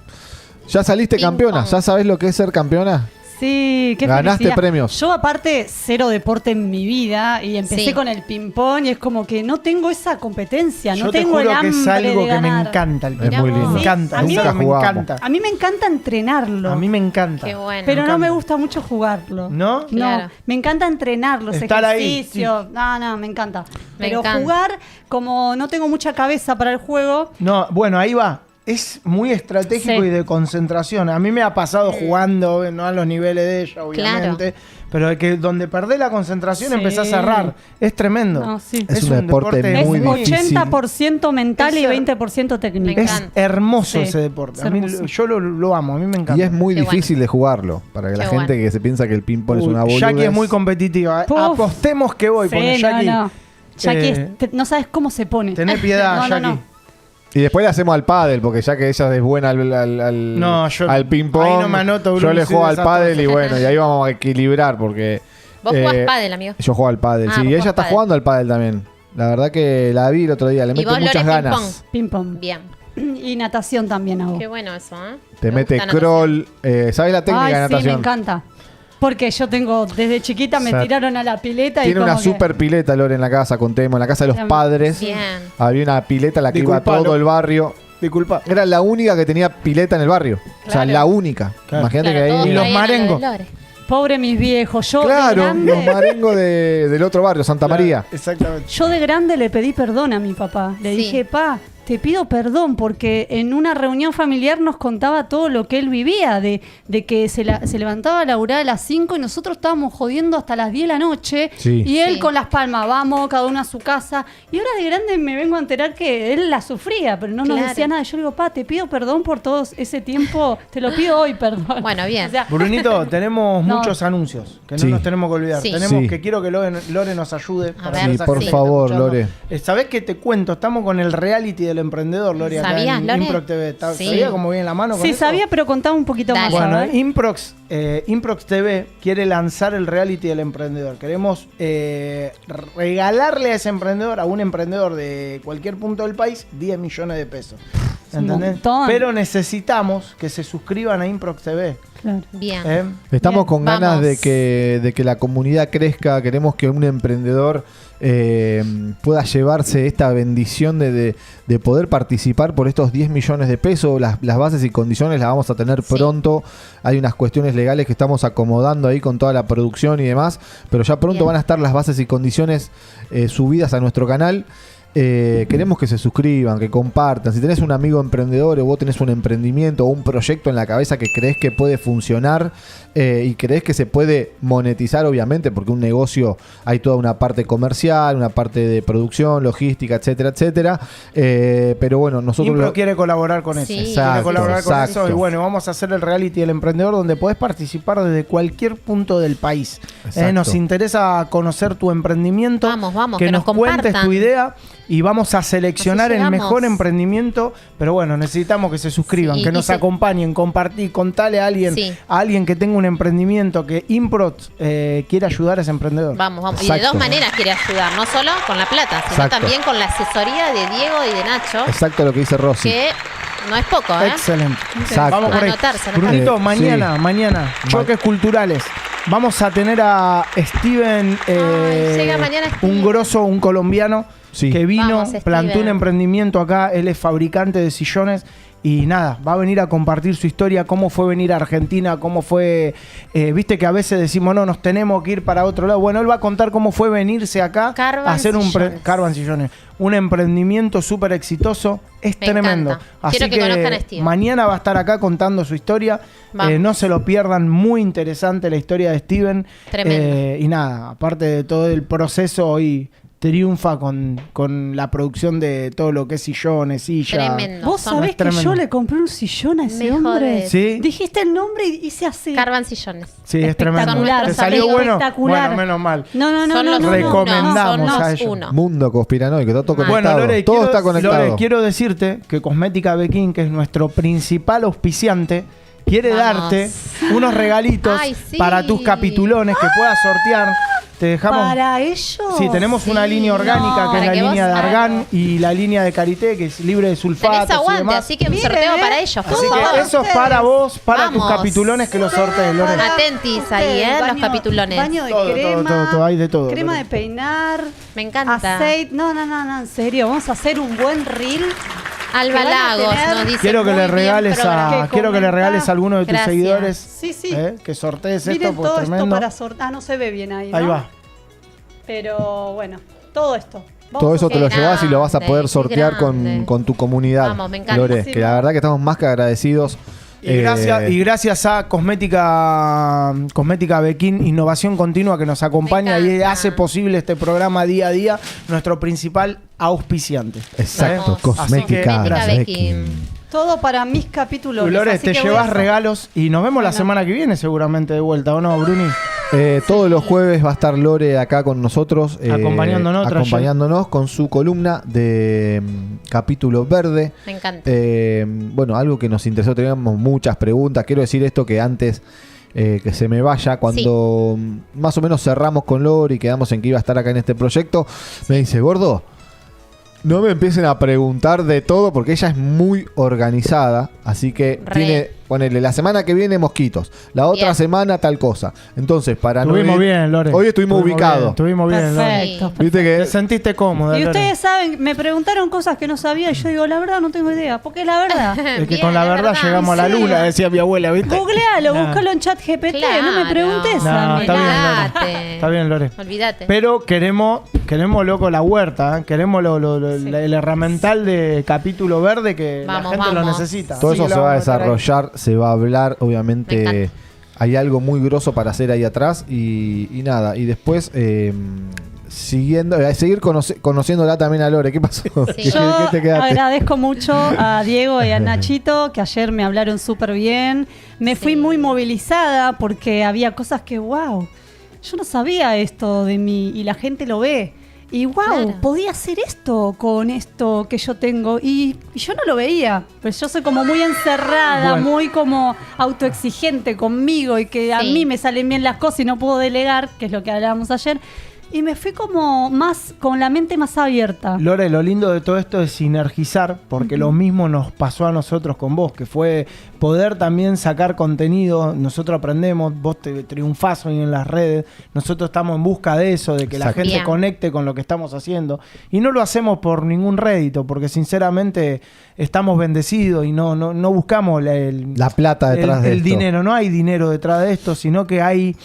Speaker 1: Ya saliste
Speaker 3: Ping
Speaker 1: campeona.
Speaker 3: pong.
Speaker 1: ¿Ya sabes lo que es ser campeona?
Speaker 4: Sí, qué
Speaker 1: Ganaste
Speaker 4: felicidad.
Speaker 1: premios.
Speaker 4: Yo aparte cero deporte en mi vida y empecé
Speaker 3: Sí.
Speaker 4: con el ping pong y es como que no tengo esa competencia, no
Speaker 2: Yo te
Speaker 4: tengo el
Speaker 2: juro que
Speaker 4: hambre
Speaker 2: es algo
Speaker 4: de
Speaker 2: que me
Speaker 4: ganar.
Speaker 2: encanta el
Speaker 1: Es
Speaker 2: ping-pong.
Speaker 1: muy
Speaker 3: vos.
Speaker 1: lindo.
Speaker 2: Me encanta.
Speaker 4: A mí
Speaker 1: Nunca
Speaker 2: me
Speaker 1: jugamos.
Speaker 2: encanta.
Speaker 4: A mí me encanta entrenarlo.
Speaker 2: A mí me encanta.
Speaker 3: Qué bueno.
Speaker 4: pero
Speaker 2: me
Speaker 4: no me
Speaker 2: encanta.
Speaker 4: gusta mucho jugarlo.
Speaker 2: ¿No?
Speaker 3: Claro.
Speaker 4: Me encanta entrenar los
Speaker 2: Estar ahí,
Speaker 4: ejercicios. No, me encanta.
Speaker 3: Me
Speaker 4: Pero
Speaker 3: encanta.
Speaker 4: jugar, como no tengo mucha cabeza para el juego,
Speaker 2: No, bueno, ahí va. Es muy estratégico
Speaker 4: Sí.
Speaker 2: y de concentración. A mí me ha pasado jugando, no a los niveles de ella, obviamente. Pero de que donde perdés la concentración
Speaker 4: Sí.
Speaker 2: empezás a cerrar. Es tremendo.
Speaker 4: No, sí.
Speaker 1: Es un deporte
Speaker 4: es
Speaker 1: muy difícil.
Speaker 4: 80% mental y
Speaker 2: Es-
Speaker 4: 20% técnico.
Speaker 3: Me
Speaker 2: Es
Speaker 3: encanta.
Speaker 2: hermoso
Speaker 4: Sí,
Speaker 2: ese deporte.
Speaker 4: es
Speaker 2: A mí
Speaker 4: hermoso.
Speaker 2: yo lo amo, a mí me encanta.
Speaker 1: Y es muy
Speaker 3: Qué
Speaker 1: difícil de jugarlo. Para que la
Speaker 3: Qué
Speaker 1: gente
Speaker 3: bueno.
Speaker 1: que se piensa que el ping-pong es
Speaker 2: Uy,
Speaker 1: una boludez.
Speaker 2: Jackie es muy competitiva.
Speaker 4: Puf.
Speaker 2: Apostemos que voy,
Speaker 4: Sí,
Speaker 2: pone Jackie.
Speaker 4: no. Jackie,
Speaker 2: Eh,
Speaker 4: no sabes cómo se pone.
Speaker 2: Tené piedad,
Speaker 4: No, no,
Speaker 2: Jackie.
Speaker 4: no.
Speaker 1: Y después le hacemos al pádel, porque ya que ella es buena al
Speaker 2: No, yo-
Speaker 1: al ping-pong,
Speaker 2: ahí no me anoto,
Speaker 1: yo
Speaker 2: Bruno,
Speaker 1: le
Speaker 2: soy
Speaker 1: juego al
Speaker 2: desastroso.
Speaker 1: pádel y bueno, y ahí vamos a equilibrar porque...
Speaker 3: Vos jugás pádel, amigo.
Speaker 1: Yo juego al pádel,
Speaker 3: Ah,
Speaker 1: sí,
Speaker 3: vos
Speaker 1: y ella
Speaker 3: jugás
Speaker 1: está
Speaker 3: pádel.
Speaker 1: jugando al pádel también. La verdad que la vi el otro día, le
Speaker 3: Y
Speaker 1: mete
Speaker 3: vos,
Speaker 1: muchas
Speaker 3: Lore,
Speaker 1: ganas.
Speaker 4: Ping pong.
Speaker 3: Bien.
Speaker 4: Y natación también hago.
Speaker 3: Qué bueno eso, ¿eh?
Speaker 1: Te
Speaker 3: Me
Speaker 1: mete
Speaker 3: gusta natación.
Speaker 1: crawl, ¿sabes la técnica
Speaker 4: Ay,
Speaker 1: de
Speaker 4: sí, me
Speaker 1: natación?
Speaker 4: encanta. Porque yo tengo, desde chiquita me
Speaker 1: O sea,
Speaker 4: tiraron a la pileta y
Speaker 1: Tiene
Speaker 4: como
Speaker 1: una
Speaker 4: que-
Speaker 1: super pileta, Lore, en la casa, contemos, en la casa de los
Speaker 4: Bien.
Speaker 1: padres.
Speaker 3: Bien.
Speaker 1: Había una pileta a la que iba
Speaker 2: Disculpalo.
Speaker 1: todo el barrio.
Speaker 2: Disculpa.
Speaker 1: Era la única que tenía pileta en el barrio. O sea,
Speaker 4: Claro.
Speaker 1: la única.
Speaker 2: Claro.
Speaker 1: Imagínate
Speaker 3: Claro,
Speaker 1: que
Speaker 3: todos
Speaker 1: ahí...
Speaker 2: Y los
Speaker 3: traían a lo de
Speaker 2: marengos.
Speaker 3: Lore.
Speaker 4: Pobre mis viejos. Yo de
Speaker 1: Claro,
Speaker 4: grande,
Speaker 1: los marengos del otro barrio, Santa María.
Speaker 2: Exactamente.
Speaker 4: yo de grande le pedí perdón a mi papá. Le
Speaker 3: Sí.
Speaker 4: dije, pa, te pido perdón porque en una reunión familiar nos contaba todo lo que él vivía, de que se levantaba a laburar a las 5 y nosotros estábamos jodiendo hasta las 10 de la noche.
Speaker 1: Sí.
Speaker 4: Y él
Speaker 3: Sí.
Speaker 4: con las palmas, vamos, cada uno a su casa. Y ahora de grande me vengo a enterar que él la sufría, pero no nos
Speaker 3: Claro.
Speaker 4: decía nada. Yo le digo, pa, te pido perdón por todo ese tiempo, te lo pido hoy, perdón.
Speaker 3: Bueno, bien.
Speaker 4: O sea,
Speaker 2: Brunito, tenemos
Speaker 4: No.
Speaker 2: muchos anuncios que no
Speaker 1: Sí.
Speaker 2: nos tenemos que olvidar.
Speaker 3: Sí.
Speaker 2: Tenemos
Speaker 1: Sí.
Speaker 2: que quiero que Lore nos ayude.
Speaker 3: A
Speaker 2: para
Speaker 3: ver,
Speaker 1: Sí,
Speaker 2: esa
Speaker 1: por
Speaker 2: gente que
Speaker 1: favor,
Speaker 2: está escuchando.
Speaker 1: Lore.
Speaker 2: ¿Sabés qué te cuento? Estamos con el reality del emprendedor, Lore, acá
Speaker 3: ¿Sabías,
Speaker 2: en
Speaker 3: Lore?
Speaker 2: Improc TV.
Speaker 3: Sí.
Speaker 2: ¿Sabía cómo viene la mano con
Speaker 4: sí,
Speaker 2: eso?
Speaker 4: sabía, pero contaba un poquito
Speaker 3: Dale.
Speaker 4: más.
Speaker 2: Bueno,
Speaker 4: a ver.
Speaker 2: Improx TV quiere lanzar el reality del emprendedor. Queremos regalarle a ese emprendedor, a un emprendedor de cualquier punto del país, 10 millones de pesos.
Speaker 4: un
Speaker 2: ¿Entendés?
Speaker 4: montón.
Speaker 2: Pero necesitamos que se suscriban a Improx TV.
Speaker 4: Claro.
Speaker 3: Bien.
Speaker 2: ¿eh?
Speaker 1: Estamos
Speaker 4: Bien,
Speaker 1: con ganas
Speaker 3: vamos.
Speaker 1: de que la comunidad crezca. Queremos que un emprendedor pueda llevarse esta bendición de poder participar por estos 10 millones de pesos. Las bases y condiciones las vamos a tener
Speaker 3: Sí.
Speaker 1: pronto. Hay unas cuestiones legales que estamos acomodando ahí con toda la producción y demás. Pero ya pronto
Speaker 3: Bien.
Speaker 1: van a estar las bases y condiciones subidas a nuestro canal. Queremos que se suscriban, que compartan. Si tenés un amigo emprendedor o vos tenés un emprendimiento o un proyecto en la cabeza que crees que puede funcionar y crees que se puede monetizar, obviamente, porque un negocio hay toda una parte comercial, una parte de producción, logística, etcétera, etcétera. Pero bueno, nosotros...
Speaker 2: Impro quiere colaborar con eso.
Speaker 3: Sí.
Speaker 2: Quiere
Speaker 1: Exacto,
Speaker 2: colaborar con
Speaker 1: exacto.
Speaker 2: eso. Y bueno, vamos a hacer el reality del emprendedor donde podés participar desde cualquier punto del país.
Speaker 1: Exacto.
Speaker 2: Nos interesa conocer tu emprendimiento.
Speaker 3: Vamos,
Speaker 2: que
Speaker 3: que
Speaker 2: nos
Speaker 3: nos
Speaker 2: cuentes
Speaker 3: compartan.
Speaker 2: tu idea y vamos a seleccionar el mejor emprendimiento, pero bueno, necesitamos que se suscriban, que nos acompañen, compartir, contale a alguien que tenga un emprendimiento, que Improt quiere ayudar a ese emprendedor.
Speaker 3: Vamos. Y de dos maneras quiere ayudar, no solo con la plata, sino también con la asesoría de Diego y de Nacho.
Speaker 1: Exacto lo que dice Rosy.
Speaker 3: Que no es poco, ¿eh?
Speaker 2: Excelente.
Speaker 1: Exacto.
Speaker 2: Vamos por ahí. Brunito, mañana, choques culturales. Vamos a tener a Steven,
Speaker 3: llega mañana Steven.
Speaker 2: un grosso, un colombiano, que vino,
Speaker 3: Vamos,
Speaker 2: plantó un emprendimiento acá, él es fabricante de sillones. Y nada, va a venir a compartir su historia, cómo fue venir a Argentina, cómo fue, viste que a veces decimos, no, nos tenemos que ir para otro lado. Bueno, él va a contar cómo fue venirse acá a hacer Carvan Sillones. Un emprendimiento súper exitoso, es tremendo.
Speaker 3: Encanta.
Speaker 2: Así
Speaker 3: Quiero que conozcan a Steven.
Speaker 2: mañana va a estar acá contando su historia. No se lo pierdan, muy interesante la historia de Steven.
Speaker 3: Tremendo.
Speaker 2: Y nada, aparte de todo el proceso, hoy triunfa con la producción de todo lo que es sillones, sillas.
Speaker 3: Tremendo.
Speaker 4: ¿Vos sabés que yo le compré un sillón a ese hombre?
Speaker 2: ¿Sí?
Speaker 4: Dijiste el nombre y se hace.
Speaker 3: Carvan Sillones.
Speaker 2: Sí, es tremendo.
Speaker 4: Espectacular.
Speaker 2: ¿Te salió bueno?
Speaker 4: Espectacular.
Speaker 2: Bueno, menos mal.
Speaker 4: No.
Speaker 2: Recomendamos
Speaker 3: son
Speaker 2: a
Speaker 3: los
Speaker 2: ellos.
Speaker 3: uno.
Speaker 1: Mundo conspiranoico, todo conectado.
Speaker 2: Bueno, Lore,
Speaker 1: todo está conectado.
Speaker 2: Lore, quiero decirte que Cosmética Bequín, que es nuestro principal auspiciante, quiere darte unos regalitos para tus capitulones que puedas sortear. Te dejamos.
Speaker 4: ¿Para ellos?
Speaker 2: Sí, tenemos una línea orgánica que es la línea de Argan y la línea de Karité, que es libre de sulfatos.
Speaker 3: Tenés aguante,
Speaker 2: y demás.
Speaker 3: así que un sorteo para ellos.
Speaker 2: Así que eso es para vos, para tus capitulones que los sortees, Lore.
Speaker 3: Atentis ahí, los capitulones.
Speaker 4: Baño de crema.
Speaker 2: Todo, hay de todo.
Speaker 4: Crema
Speaker 2: Lore.
Speaker 4: de peinar.
Speaker 3: Me encanta.
Speaker 4: Aceite. No, en serio. Vamos a hacer un buen reel.
Speaker 3: Alba Lagos nos dice.
Speaker 2: Quiero que le regales a alguno de tus
Speaker 4: Gracias.
Speaker 2: seguidores.
Speaker 4: Sí.
Speaker 2: Que sortees
Speaker 4: Miren
Speaker 2: esto, pues
Speaker 4: todo
Speaker 2: tremendo.
Speaker 4: esto para sortear. No se ve bien ahí, ¿no?
Speaker 2: Ahí va.
Speaker 4: Pero bueno, todo esto.
Speaker 1: Todo eso te lo llevas y lo vas a poder sortear
Speaker 3: grande.
Speaker 1: con tu comunidad.
Speaker 3: Vamos, me encanta.
Speaker 1: Lore, que la verdad que estamos más que agradecidos.
Speaker 2: Y gracias a Cosmética Bequín, Innovación Continua, que nos acompaña y hace posible este programa día a día, nuestro principal auspiciante.
Speaker 1: Exacto, Cosmética Bequín.
Speaker 4: Todo para mis capítulos.
Speaker 2: Lore, te llevas regalos y nos vemos la semana que viene seguramente de vuelta, ¿o no, Bruni?
Speaker 1: Todos los jueves va a estar Lore acá con nosotros. Acompañándonos con su columna de Capítulo Verde.
Speaker 3: Me encanta.
Speaker 1: Bueno, algo que nos interesó, teníamos muchas preguntas. Quiero decir esto que antes que se me vaya, cuando más o menos cerramos con Lore y quedamos en que iba a estar acá en este proyecto, me dice, gordo, no me empiecen a preguntar de todo porque ella es muy organizada, así que ponele la semana que viene mosquitos, la otra semana tal cosa. Entonces, para
Speaker 2: estuvimos bien, Lore.
Speaker 1: Hoy estuvimos ubicados.
Speaker 2: Estuvimos bien, Lore.
Speaker 1: ¿Viste que
Speaker 2: te sentiste cómoda,
Speaker 4: Y
Speaker 2: Lore?
Speaker 4: ustedes saben, me preguntaron cosas que no sabía y yo digo, la verdad no tengo idea, porque es la verdad.
Speaker 2: Es que con la verdad llegamos a la luna, decía mi abuela, ¿viste?
Speaker 4: Googlealo, buscalo en ChatGPT, no me preguntes a mí.
Speaker 2: Está bien, Lore. Está bien, Lore.
Speaker 3: Olvídate.
Speaker 2: Pero queremos loco la huerta, queremos el herramental de Capítulo Verde que la gente lo necesita.
Speaker 1: Todo
Speaker 2: Así
Speaker 1: eso
Speaker 2: que
Speaker 1: se
Speaker 2: lo
Speaker 1: va a
Speaker 2: vamos meter ahí.
Speaker 1: desarrollar, se va a hablar, obviamente hay algo muy grosso para hacer ahí atrás y nada, y después seguir conociéndola también a Lore. ¿Qué pasó? ¿Qué te quedaste?
Speaker 4: Agradezco mucho a Diego y a Nachito, que ayer me hablaron súper bien. Me fui muy movilizada porque había cosas que, wow, yo no sabía esto de mí y la gente lo ve. Y wow, podía hacer esto con esto que yo tengo. Y yo no lo veía. Pues yo soy como muy encerrada, muy como autoexigente conmigo y que a mí me salen bien las cosas y no puedo delegar, que es lo que hablábamos ayer. Y me fui como más, con la mente más abierta.
Speaker 2: Lore, lo lindo de todo esto es sinergizar, porque lo mismo nos pasó a nosotros con vos, que fue poder también sacar contenido. Nosotros aprendemos, vos te triunfás hoy en las redes, nosotros estamos en busca de eso, de que la gente conecte con lo que estamos haciendo. Y no lo hacemos por ningún rédito, porque sinceramente estamos bendecidos y no buscamos la
Speaker 1: plata detrás de
Speaker 2: el
Speaker 1: esto.
Speaker 2: dinero, no hay dinero detrás de esto, sino que hay...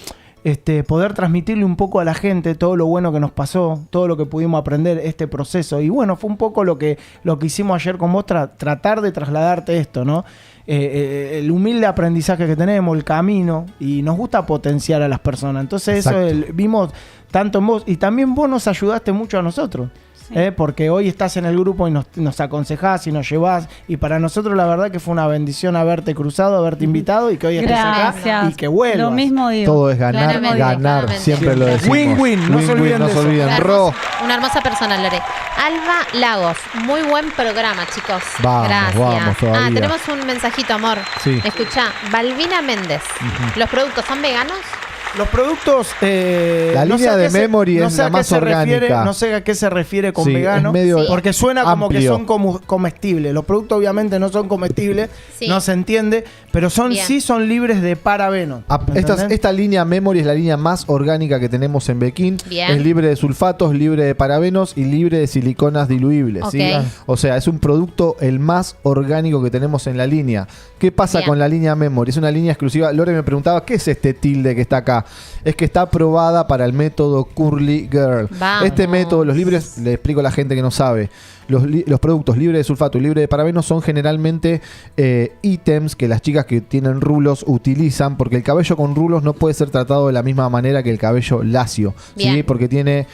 Speaker 2: poder transmitirle un poco a la gente todo lo bueno que nos pasó, todo lo que pudimos aprender este proceso. Y bueno, fue un poco lo que hicimos ayer con vos, tratar de trasladarte esto, ¿no? El humilde aprendizaje que tenemos, el camino, y nos gusta potenciar a las personas. Entonces eso vimos tanto en vos, y también vos nos ayudaste mucho a nosotros. porque hoy estás en el grupo y nos aconsejás y nos llevás. Y para nosotros la verdad que fue una bendición haberte cruzado, haberte invitado y que hoy estés acá y que vuelvas.
Speaker 4: Lo mismo digo.
Speaker 1: Todo es ganar, ganar. Siempre lo decimos.
Speaker 2: Win-win, no se olviden de eso.
Speaker 1: Ro.
Speaker 3: Una hermosa persona, Lore. Alba Lagos, muy buen programa, chicos.
Speaker 1: Vamos,
Speaker 3: gracias.
Speaker 1: vamos todavía.
Speaker 3: Tenemos un mensajito, amor.
Speaker 1: Sí.
Speaker 3: Escuchá, Balbina Méndez. ¿Los productos son veganos?
Speaker 2: Los productos...
Speaker 1: la línea de Memory es la más orgánica.
Speaker 2: No sé a qué se refiere con
Speaker 1: Sí,
Speaker 2: vegano,
Speaker 1: es medio
Speaker 2: porque suena como que
Speaker 1: amplio.
Speaker 2: son comestibles. Los productos obviamente no son comestibles,
Speaker 3: Sí.
Speaker 2: no se entiende, pero sí son libres de parabenos.
Speaker 1: Esta línea Memory es la línea más orgánica que tenemos en Bequín.
Speaker 3: Bien.
Speaker 1: Es libre de sulfatos, libre de parabenos y libre de siliconas diluibles. ¿sí?
Speaker 3: Ok.
Speaker 1: O sea, es un producto el más orgánico que tenemos en la línea. ¿Qué pasa
Speaker 3: Bien.
Speaker 1: con la línea Memory? Es una línea exclusiva. Lore me preguntaba, ¿qué es este tilde que está acá? Es que está aprobada para el método Curly Girl.
Speaker 3: Vamos.
Speaker 1: Este método, los libres, le explico a la gente que no sabe, los productos libres de sulfato y libres de parabenos son generalmente ítems que las chicas que tienen rulos utilizan, porque el cabello con rulos no puede ser tratado de la misma manera que el cabello lacio, ¿sí?
Speaker 3: Bien.
Speaker 1: Porque tiene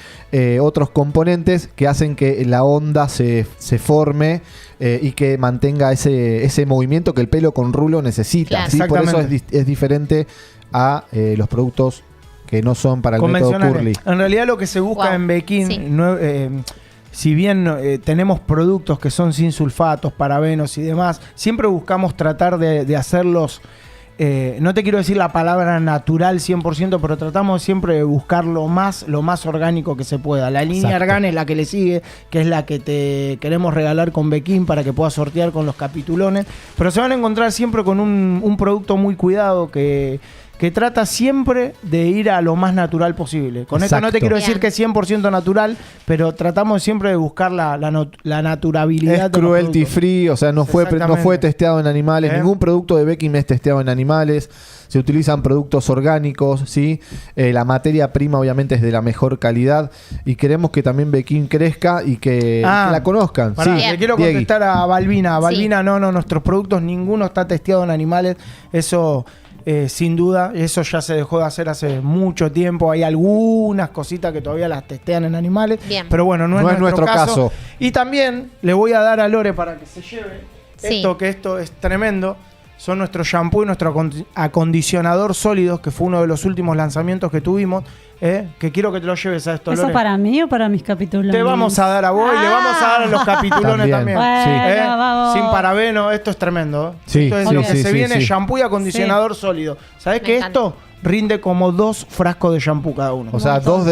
Speaker 1: otros componentes que hacen que la onda se forme y que mantenga ese movimiento que el pelo con rulo necesita.
Speaker 3: Claro.
Speaker 1: ¿sí? Por eso
Speaker 2: Exactamente.
Speaker 1: es diferente a los productos que no son para el método
Speaker 2: Convencionales.
Speaker 1: Curly.
Speaker 2: En realidad lo que se busca
Speaker 3: Wow.
Speaker 2: en Bequín,
Speaker 3: Sí.
Speaker 2: si bien tenemos productos que son sin sulfatos, parabenos y demás, siempre buscamos tratar de hacerlos, no te quiero decir la palabra natural 100%, pero tratamos siempre de buscar lo más orgánico que se pueda. La línea
Speaker 1: Exacto.
Speaker 2: Argan es la que le sigue, que es la que te queremos regalar con Bequín para que puedas sortear con los capitulones, pero se van a encontrar siempre con un producto muy cuidado que trata siempre de ir a lo más natural posible. Con esto no te
Speaker 1: Exacto.
Speaker 2: quiero decir
Speaker 3: Bien.
Speaker 2: que es 100% natural, pero tratamos siempre de buscar la naturalidad.
Speaker 1: Es
Speaker 2: de los
Speaker 1: cruelty
Speaker 2: productos.
Speaker 1: free, o sea, no fue
Speaker 2: Exactamente.
Speaker 1: testeado en animales. Ningún producto de Bequín es testeado en animales. Se utilizan productos orgánicos, ¿sí? La materia prima obviamente es de la mejor calidad y queremos que también Bequín crezca y que la conozcan.
Speaker 2: Pará,
Speaker 1: sí.
Speaker 2: le quiero
Speaker 1: Diegui.
Speaker 2: contestar a Balbina.
Speaker 3: Sí.
Speaker 2: Balbina, no, nuestros productos ninguno está testeado en animales. Eso... sin duda, eso ya se dejó de hacer hace mucho tiempo. Hay algunas cositas que todavía las testean en animales.
Speaker 3: Bien.
Speaker 2: Pero bueno, no es nuestro caso.
Speaker 1: caso.
Speaker 2: Y también le voy a dar a Lore para que se lleve
Speaker 3: Sí.
Speaker 2: esto es tremendo. Son nuestro shampoo y nuestro acondicionador sólidos, que fue uno de los últimos lanzamientos que tuvimos. Que quiero que te lo lleves a esto,
Speaker 4: ¿Eso
Speaker 2: Lore.
Speaker 4: para mí o para mis capítulos?
Speaker 2: Te vamos a dar a vos y le vamos a dar a los capitulones
Speaker 1: También.
Speaker 2: también.
Speaker 4: Bueno, vamos.
Speaker 2: Sin parabeno, esto es tremendo.
Speaker 1: Sí,
Speaker 2: Esto es
Speaker 1: sí,
Speaker 2: lo que
Speaker 1: sí,
Speaker 2: se
Speaker 1: sí,
Speaker 2: viene,
Speaker 1: sí.
Speaker 2: shampoo y acondicionador sólido. ¿Sabés
Speaker 3: Me
Speaker 2: que
Speaker 3: encanta.
Speaker 2: esto rinde como 2 frascos de shampoo cada uno?
Speaker 1: O sea, dos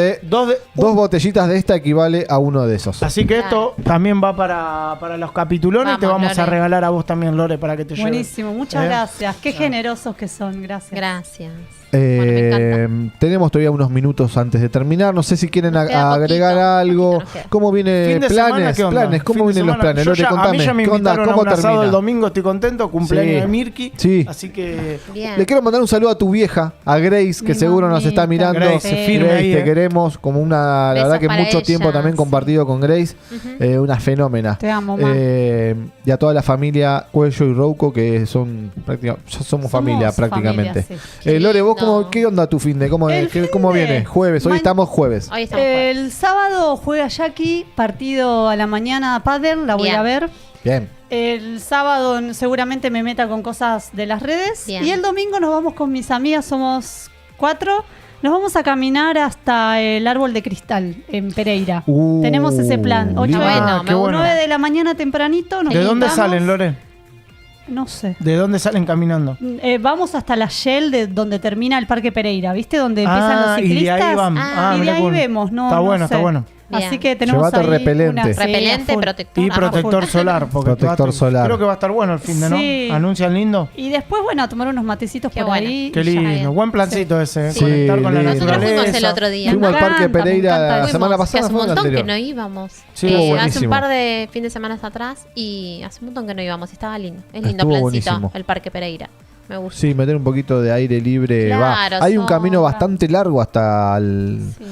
Speaker 1: botellitas de esta equivale a uno de esos.
Speaker 2: Así que esto también va para los capitulones y te
Speaker 3: Vamos,
Speaker 2: vamos a
Speaker 3: Lore.
Speaker 2: regalar a vos también, Lore, para que te lleves.
Speaker 4: Buenísimo, muchas
Speaker 2: ¿Eh?
Speaker 4: gracias. Qué generosos que son, gracias.
Speaker 3: Gracias. Bueno, me encanta.
Speaker 1: Tenemos todavía unos minutos antes de terminar. No sé si quieren
Speaker 3: Nos queda
Speaker 1: agregar
Speaker 3: poquito,
Speaker 1: algo.
Speaker 3: poquito nos queda.
Speaker 1: ¿Cómo viene
Speaker 2: Fin de semana,
Speaker 1: planes?
Speaker 2: ¿qué onda?
Speaker 1: Planes, ¿cómo
Speaker 2: Fin de
Speaker 1: vienen los
Speaker 2: semana.
Speaker 1: planes?
Speaker 2: Yo
Speaker 1: Lore,
Speaker 2: ya- a mí
Speaker 1: contame.
Speaker 2: ya me
Speaker 1: ¿Qué onda?
Speaker 2: invitaron a
Speaker 1: ¿Cómo
Speaker 2: un asado
Speaker 1: termina?
Speaker 2: el domingo, estoy contento, cumpleaños
Speaker 1: Sí.
Speaker 2: de Mirki.
Speaker 1: Sí.
Speaker 2: Así que
Speaker 3: Bien.
Speaker 1: Le quiero mandar un saludo a tu vieja, a Grace, que
Speaker 4: Mi
Speaker 1: seguro nos está
Speaker 4: mamita.
Speaker 1: mirando.
Speaker 2: Grace, se firme
Speaker 1: Grace,
Speaker 2: ahí,
Speaker 1: te queremos como una, la
Speaker 3: Besos
Speaker 1: verdad que
Speaker 3: para
Speaker 1: mucho tiempo
Speaker 3: ella,
Speaker 1: también
Speaker 3: sí.
Speaker 1: compartido con Grace, una fenómena.
Speaker 4: Te amo, ma.
Speaker 1: Y a toda la familia Cuello y Rouco, que son ya somos familia prácticamente.
Speaker 4: familia, sí.
Speaker 1: Lore, vos
Speaker 3: lindo.
Speaker 1: ¿qué onda tu fin de? ¿Cómo
Speaker 4: El
Speaker 1: cómo
Speaker 4: finde.
Speaker 1: viene? Jueves, hoy
Speaker 4: Ma-
Speaker 1: estamos jueves.
Speaker 3: Hoy estamos jueves.
Speaker 4: El sábado juega Jackie, partido a la mañana pádel, la voy
Speaker 3: Bien.
Speaker 4: a ver.
Speaker 1: Bien.
Speaker 4: El sábado seguramente me meta con cosas de las redes.
Speaker 3: Bien.
Speaker 4: Y el domingo nos vamos con mis amigas, somos 4. Nos vamos a caminar hasta el árbol de cristal en Pereira. Tenemos ese plan. 8
Speaker 1: lindo.
Speaker 3: Bueno,
Speaker 2: qué bueno.
Speaker 4: 9 de la mañana tempranito. Nos
Speaker 2: ¿De dónde
Speaker 4: juntamos.
Speaker 2: salen, Lore?
Speaker 4: No sé.
Speaker 2: ¿De dónde salen caminando?
Speaker 4: Vamos hasta la Shell de donde termina el Parque Pereira, ¿viste? Donde empiezan los
Speaker 2: y de
Speaker 4: ciclistas.
Speaker 2: ahí van.
Speaker 3: Ah,
Speaker 4: y de
Speaker 2: mirá
Speaker 4: ahí
Speaker 2: cómo-
Speaker 4: vemos, ¿no?
Speaker 2: Está
Speaker 4: no
Speaker 2: bueno,
Speaker 4: sé.
Speaker 2: está bueno.
Speaker 3: Bien.
Speaker 4: Así que tenemos
Speaker 1: Llevate
Speaker 4: ahí
Speaker 1: repelente.
Speaker 4: sí,
Speaker 3: Repelente,
Speaker 4: a full.
Speaker 3: protector.
Speaker 2: Y protector
Speaker 4: full.
Speaker 2: solar. Porque
Speaker 1: Protector solar.
Speaker 2: Creo que va a estar bueno el fin de, ¿no?
Speaker 4: Sí.
Speaker 2: ¿Anuncian lindo?
Speaker 4: Y después, bueno, a tomar unos matecitos
Speaker 3: Qué
Speaker 4: por
Speaker 3: bueno.
Speaker 4: ahí.
Speaker 2: Qué
Speaker 4: y ya.
Speaker 2: lindo. Buen plancito ese.
Speaker 1: Sí,
Speaker 2: Conectar con la
Speaker 1: lindo.
Speaker 3: Nosotros
Speaker 2: naturaleza.
Speaker 3: fuimos el otro día.
Speaker 1: Fuimos al Parque
Speaker 4: encanta, me
Speaker 1: Pereira
Speaker 4: encanta.
Speaker 1: la
Speaker 3: Fuimos,
Speaker 1: semana
Speaker 3: que
Speaker 1: pasada,
Speaker 3: hace un
Speaker 1: fue la
Speaker 3: montón que
Speaker 1: anterior.
Speaker 3: no íbamos.
Speaker 1: Sí,
Speaker 3: hace
Speaker 1: buenísimo.
Speaker 3: un par de fin de semana atrás y hace un montón que no íbamos. Y estaba lindo. Es lindo
Speaker 1: Estuvo
Speaker 3: plancito
Speaker 1: buenísimo.
Speaker 3: el Parque Pereira. Me gusta.
Speaker 1: Sí, meter un poquito de aire libre.
Speaker 3: Claro,
Speaker 1: Hay un
Speaker 3: sombra.
Speaker 1: camino bastante largo hasta el...
Speaker 4: Sí.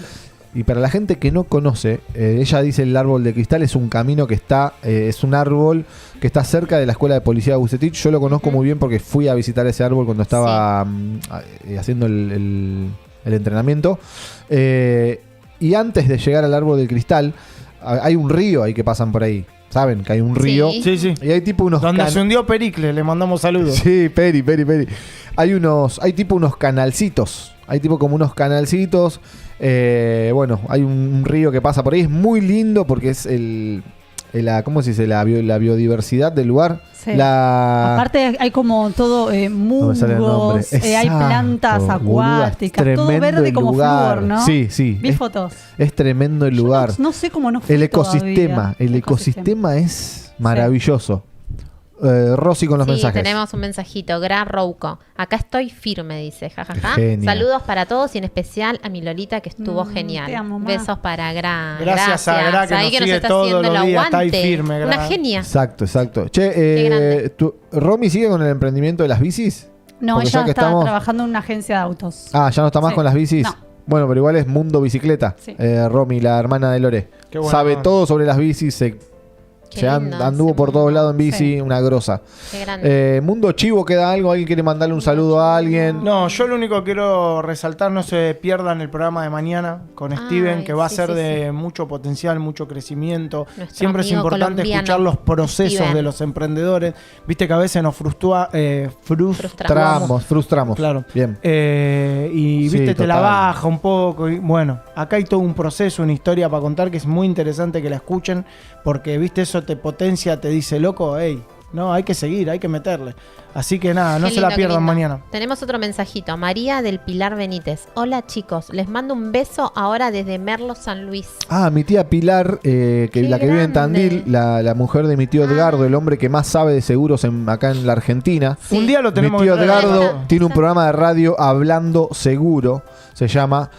Speaker 1: Y para la gente que no conoce, ella dice el árbol de cristal es un camino que está, es un árbol que está cerca de la escuela de policía de Bucetich. Yo lo conozco muy bien porque fui a visitar ese árbol cuando estaba haciendo el entrenamiento. Y antes de llegar al árbol del cristal, hay un río ahí que pasan por ahí. ¿Saben que hay un río?
Speaker 2: Sí.
Speaker 1: Y hay tipo unos...
Speaker 2: Donde se hundió Pericles, le mandamos saludos.
Speaker 1: Sí, Peri. Hay tipo unos canalcitos. Hay tipo como unos canalcitos. Bueno, hay un río que pasa por ahí. Es muy lindo porque es ¿cómo se dice? La biodiversidad del lugar.
Speaker 4: Sí. Aparte hay como todo musgos, hay plantas acuáticas, todo verde como flúor, ¿no?
Speaker 1: Sí.
Speaker 4: Vi fotos.
Speaker 1: Es tremendo el lugar.
Speaker 4: No sé cómo no fui
Speaker 1: El ecosistema es maravilloso. Rosy con los mensajes.
Speaker 3: Tenemos un mensajito. Gran Rouco. Acá estoy firme, dice. Jajaja.
Speaker 1: Genial.
Speaker 3: Saludos para todos y en especial a mi Lolita que estuvo genial.
Speaker 4: Te amo,
Speaker 3: Besos para Gra.
Speaker 2: Gracias a Gra que
Speaker 3: ahí
Speaker 2: nos
Speaker 3: que
Speaker 2: sigue
Speaker 3: está
Speaker 2: todos
Speaker 3: haciendo
Speaker 2: los
Speaker 3: el
Speaker 2: días. Está ahí
Speaker 3: aguante.
Speaker 2: firme, Gra.
Speaker 3: Una genia.
Speaker 1: Exacto.
Speaker 3: Qué
Speaker 1: Che,
Speaker 3: grande.
Speaker 1: ¿Romy sigue con el emprendimiento de las bicis?
Speaker 4: No,
Speaker 1: Porque
Speaker 4: ella
Speaker 1: ya que
Speaker 4: está
Speaker 1: estamos-
Speaker 4: trabajando en una agencia de autos.
Speaker 1: Ah, ¿ya no está más
Speaker 4: Sí.
Speaker 1: con las bicis?
Speaker 4: No.
Speaker 1: Bueno, pero igual es Mundo Bicicleta.
Speaker 4: Sí.
Speaker 1: Romy, la hermana de Lore.
Speaker 2: Qué buena
Speaker 1: Sabe
Speaker 2: onda.
Speaker 1: todo sobre las bicis.
Speaker 3: Qué lindo
Speaker 1: Anduvo
Speaker 3: ese
Speaker 1: por todos
Speaker 3: mundo.
Speaker 1: lados en bici, una grosa.
Speaker 3: Qué grande.
Speaker 1: Mundo Chivo, ¿queda algo? ¿Alguien quiere mandarle un saludo a alguien?
Speaker 2: No, yo lo único que quiero resaltar, no se pierdan el programa de mañana con Steven, que va a ser de mucho potencial, mucho crecimiento.
Speaker 3: Nuestro
Speaker 2: Siempre es
Speaker 3: amigo
Speaker 2: importante
Speaker 3: colombiano,
Speaker 2: escuchar los procesos
Speaker 3: Steven.
Speaker 2: de los emprendedores. Viste que a veces nos
Speaker 1: Frustramos.
Speaker 2: Claro.
Speaker 1: Bien.
Speaker 2: Y
Speaker 1: Sí,
Speaker 2: viste, te la
Speaker 1: total.
Speaker 2: baja un poco. Y bueno, acá hay todo un proceso, una historia para contar que es muy interesante que la escuchen, porque viste, eso te potencia, te dice, loco, hey, no, hay que seguir, hay que meterle. Así que nada, no
Speaker 3: Qué
Speaker 2: se la
Speaker 3: lindo, qué
Speaker 2: pierdan
Speaker 3: lindo.
Speaker 2: mañana.
Speaker 3: Tenemos otro mensajito. María del Pilar Benítez. Hola chicos, les mando un beso ahora desde Merlo, San Luis.
Speaker 1: Ah, mi tía Pilar, la que vive en Tandil, la mujer de mi tío Edgardo, el hombre que más sabe de seguros acá en la Argentina.
Speaker 2: Un día lo tenemos
Speaker 1: Mi tío
Speaker 2: que traer.
Speaker 1: Edgardo tiene un programa de radio Hablando Seguro, se llama.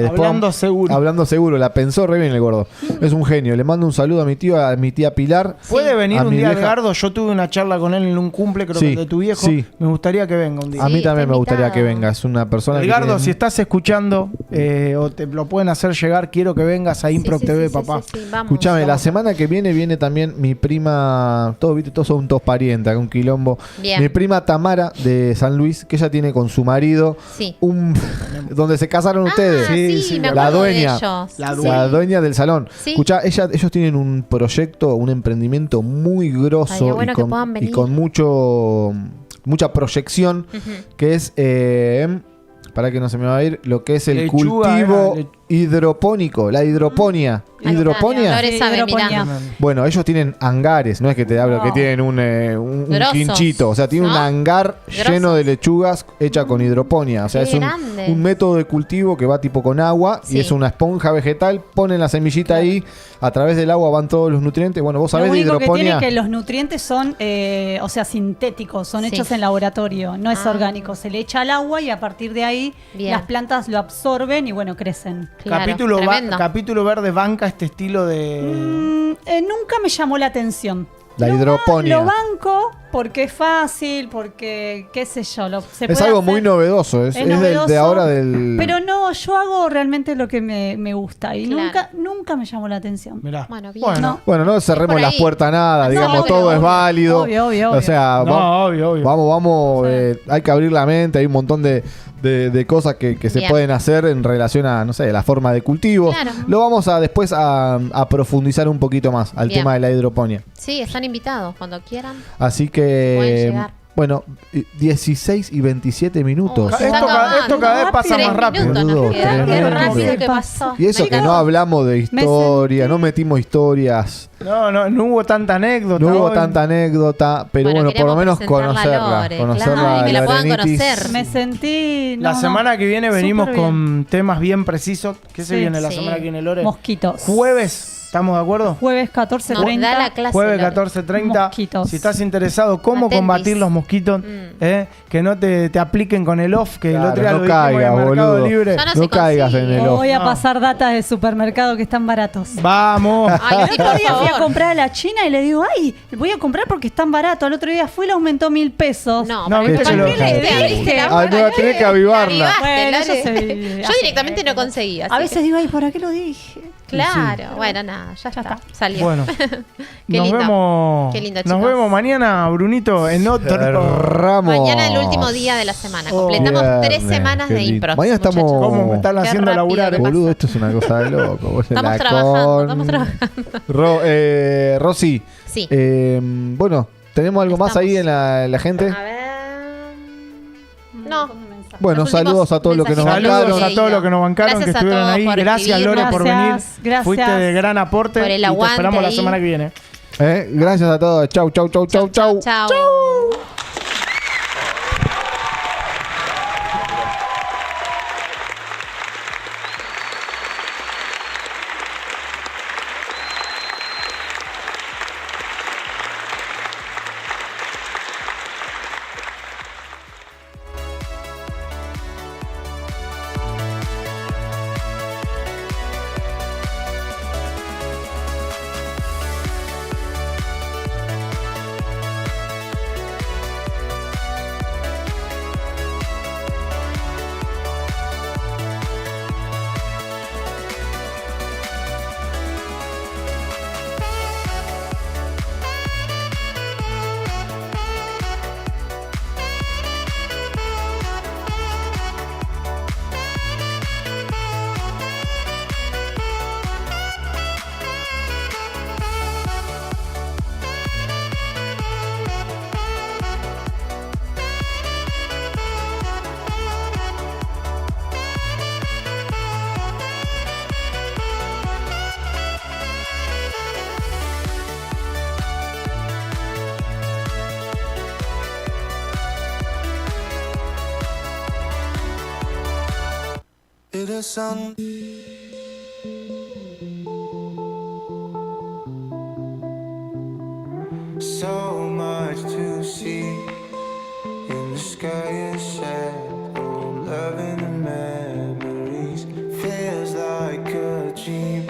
Speaker 2: Hablando Seguro.
Speaker 1: Hablando Seguro, la pensó re bien el gordo. Es un genio. Le mando un saludo a mi tía Pilar.
Speaker 2: Puede venir
Speaker 1: a
Speaker 2: un
Speaker 1: mi
Speaker 2: día
Speaker 1: vieja.
Speaker 2: Edgardo, yo tuve una charla con él en un cumple, creo
Speaker 1: Sí,
Speaker 2: que de tu viejo.
Speaker 1: sí.
Speaker 2: Me gustaría que venga un día.
Speaker 1: A mí también me gustaría
Speaker 3: invitado.
Speaker 1: que venga. Es una persona
Speaker 2: Edgardo,
Speaker 1: que tiene-
Speaker 2: si estás escuchando o te lo pueden hacer llegar, quiero que vengas a Improv TV, papá.
Speaker 3: Vamos.
Speaker 1: Escuchame, la semana que viene también mi prima, todos son todos parientes, acá un quilombo.
Speaker 3: Bien.
Speaker 1: Mi prima Tamara de San Luis, que ella tiene con su marido
Speaker 3: Sí.
Speaker 1: donde se casaron ustedes.
Speaker 3: sí, me
Speaker 1: la
Speaker 3: acuerdo de
Speaker 1: dueña.
Speaker 3: ellos.
Speaker 1: La dueña del salón.
Speaker 3: Sí.
Speaker 1: Escuchá, ellos tienen un proyecto, un emprendimiento muy grosso
Speaker 3: Estaría bueno
Speaker 1: y,
Speaker 3: que
Speaker 1: con,
Speaker 3: puedan
Speaker 1: y
Speaker 3: venir.
Speaker 1: con mucha proyección, que es, para que no se me va a ir, lo que es el
Speaker 2: Lechuga,
Speaker 1: cultivo
Speaker 2: era
Speaker 1: hidropónico, la hidroponía.
Speaker 3: Ahí está,
Speaker 1: ¿Hidroponía?
Speaker 3: Flores sabe,
Speaker 4: hidroponía.
Speaker 3: mirá.
Speaker 1: Bueno, ellos tienen hangares, no es que te hablo
Speaker 4: No.
Speaker 1: que tienen un
Speaker 3: Grosos,
Speaker 1: quinchito, o sea, tienen un
Speaker 3: ¿no?
Speaker 1: hangar
Speaker 3: Grosos.
Speaker 1: lleno de lechugas hecha con hidroponía, o sea,
Speaker 3: Qué
Speaker 1: es
Speaker 3: grande.
Speaker 1: un método de cultivo que va tipo con agua
Speaker 3: Sí.
Speaker 1: y es una esponja vegetal, ponen la semillita ahí, a través del agua van todos los nutrientes. Bueno, vos sabés
Speaker 4: Lo
Speaker 1: de
Speaker 4: único que tiene
Speaker 1: hidroponía.
Speaker 4: es que los nutrientes son, o sea, sintéticos, son
Speaker 3: Sí.
Speaker 4: hechos en laboratorio, no es
Speaker 3: Ah.
Speaker 4: orgánico. Se le echa al agua y a partir de ahí
Speaker 3: Bien.
Speaker 4: las plantas lo absorben y bueno, crecen.
Speaker 3: Claro, tremendo.
Speaker 2: Capítulo Verde banca este estilo de...
Speaker 4: Nunca me llamó la atención.
Speaker 1: La hidroponía.
Speaker 4: Lo banco porque es fácil, porque qué sé yo. Se
Speaker 1: Es
Speaker 4: puede
Speaker 1: algo
Speaker 4: hacer.
Speaker 1: muy novedoso, es de
Speaker 4: novedoso,
Speaker 1: ahora del...
Speaker 4: Pero no, yo hago realmente lo que me gusta y
Speaker 3: Claro.
Speaker 4: nunca me llamó la atención.
Speaker 2: Mirá.
Speaker 3: Bueno, bien.
Speaker 2: Bueno.
Speaker 1: Bueno, no cerremos
Speaker 3: por
Speaker 1: las
Speaker 3: ahí.
Speaker 1: puertas a nada,
Speaker 3: No,
Speaker 1: digamos,
Speaker 3: obvio,
Speaker 1: todo es
Speaker 3: obvio.
Speaker 1: válido.
Speaker 4: Obvio.
Speaker 1: O sea,
Speaker 2: No, obvio.
Speaker 1: vamos, hay que abrir la mente, hay un montón de cosas que se
Speaker 3: Bien.
Speaker 1: pueden hacer en relación a, no sé, la forma de cultivo.
Speaker 3: Claro.
Speaker 1: Lo vamos a después a profundizar un poquito más al
Speaker 3: Bien.
Speaker 1: tema de la hidroponía.
Speaker 3: Sí, están invitados cuando quieran.
Speaker 1: Así
Speaker 3: Pueden
Speaker 1: que,
Speaker 3: llegar.
Speaker 1: bueno, 16 y 27 minutos.
Speaker 3: Oh, se está acabando.
Speaker 2: Esto cada vez pasa
Speaker 3: Tres
Speaker 2: más rápido.
Speaker 3: minutos nos
Speaker 1: Boludo,
Speaker 3: quedan. Qué
Speaker 1: tremendo.
Speaker 3: rápido que pasó.
Speaker 1: Y eso
Speaker 3: Me
Speaker 1: que no
Speaker 3: encantó.
Speaker 1: hablamos de historia, no metimos historias,
Speaker 2: No hubo tanta anécdota.
Speaker 1: no hubo
Speaker 2: hoy.
Speaker 1: tanta anécdota, pero bueno, por lo
Speaker 3: queríamos
Speaker 1: menos
Speaker 3: presentarla a
Speaker 1: conocerla.
Speaker 3: Lore, claro, y que la puedan
Speaker 1: Lorenitis.
Speaker 3: conocer.
Speaker 4: Me sentí.
Speaker 2: La semana que viene venimos
Speaker 4: Súper bien.
Speaker 2: con temas bien precisos. ¿Qué se
Speaker 4: Sí.
Speaker 2: viene la
Speaker 3: Sí.
Speaker 2: semana que viene, Lore?
Speaker 4: Mosquitos.
Speaker 2: Jueves, ¿estamos de acuerdo?
Speaker 4: Jueves 14:30.
Speaker 3: Nos da la clase.
Speaker 2: Jueves
Speaker 3: Lore.
Speaker 2: 14:30.
Speaker 4: Mosquitos.
Speaker 2: Si estás interesado, cómo
Speaker 3: Atentis.
Speaker 2: combatir los mosquitos, que no te apliquen con el off, que el
Speaker 1: Claro,
Speaker 2: otro día
Speaker 1: no
Speaker 2: lo dijimos
Speaker 1: caigas,
Speaker 2: en Mercado
Speaker 1: boludo.
Speaker 2: Libre.
Speaker 3: Ya no
Speaker 1: No
Speaker 3: se
Speaker 1: caigas en
Speaker 3: consigue.
Speaker 1: el off.
Speaker 4: Voy a
Speaker 2: No.
Speaker 4: pasar datas de supermercado que están baratos.
Speaker 2: Vamos.
Speaker 3: Ay, sí,
Speaker 4: El otro día
Speaker 3: por
Speaker 4: fui a
Speaker 3: favor.
Speaker 4: comprar a la China y le digo, ay, voy a comprar porque están baratos. Al otro día fui y le aumentó 1.000 pesos.
Speaker 3: No,
Speaker 2: No,
Speaker 3: pero
Speaker 2: viste
Speaker 3: ¿para
Speaker 2: lo-
Speaker 3: qué le diste?
Speaker 1: Ah, no, tenés que avivarla.
Speaker 3: Avivaste,
Speaker 4: Bueno,
Speaker 3: Lore.
Speaker 4: yo sé.
Speaker 3: Yo directamente no conseguí. así
Speaker 4: A veces
Speaker 3: que-
Speaker 4: digo, ay, ¿para qué lo dije?
Speaker 3: Claro,
Speaker 2: Sí.
Speaker 3: bueno, nada, ya está. Salió.
Speaker 2: Bueno,
Speaker 3: Qué
Speaker 2: nos
Speaker 3: lindo.
Speaker 2: vemos.
Speaker 3: Qué lindo,
Speaker 2: Nos
Speaker 3: chicos.
Speaker 2: vemos mañana, Brunito, en otro.
Speaker 1: Cerramos.
Speaker 3: Mañana el último día de la semana.
Speaker 2: Oh,
Speaker 3: Completamos 3
Speaker 1: viernes,
Speaker 3: semanas
Speaker 1: qué
Speaker 3: de
Speaker 1: lindo.
Speaker 3: impro.
Speaker 1: Mañana estamos.
Speaker 2: ¿Cómo me están
Speaker 3: Qué
Speaker 2: haciendo
Speaker 3: rápido
Speaker 2: laburar?
Speaker 3: que
Speaker 1: Boludo, esto es una cosa de loco. Vos en
Speaker 3: Estamos
Speaker 1: la
Speaker 3: trabajando,
Speaker 1: con-
Speaker 3: estamos trabajando.
Speaker 1: Rosy.
Speaker 3: Sí.
Speaker 1: Bueno, ¿tenemos algo más ahí en la gente?
Speaker 3: A ver. No.
Speaker 1: Bueno,
Speaker 3: Los últimos
Speaker 1: saludos a todos los que nos
Speaker 3: mensajitos
Speaker 1: bancaron.
Speaker 2: Saludos a todos los que nos bancaron,
Speaker 3: Gracias
Speaker 2: que
Speaker 3: a
Speaker 2: estuvieron
Speaker 3: todos
Speaker 2: ahí.
Speaker 3: por
Speaker 2: Gracias,
Speaker 3: escribirnos.
Speaker 2: Lore, por venir.
Speaker 4: Gracias.
Speaker 2: Fuiste de gran aporte.
Speaker 3: Por el
Speaker 2: y te
Speaker 3: aguante
Speaker 2: esperamos la
Speaker 3: ahí.
Speaker 2: semana que viene.
Speaker 1: Gracias a todos. Chau, chau, chau, chau, chau.
Speaker 3: Chao.
Speaker 11: It is sun. So much to see in the sky is shadow, loving the memories. Feels like a dream.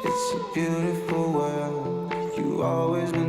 Speaker 11: It's a beautiful world. You always been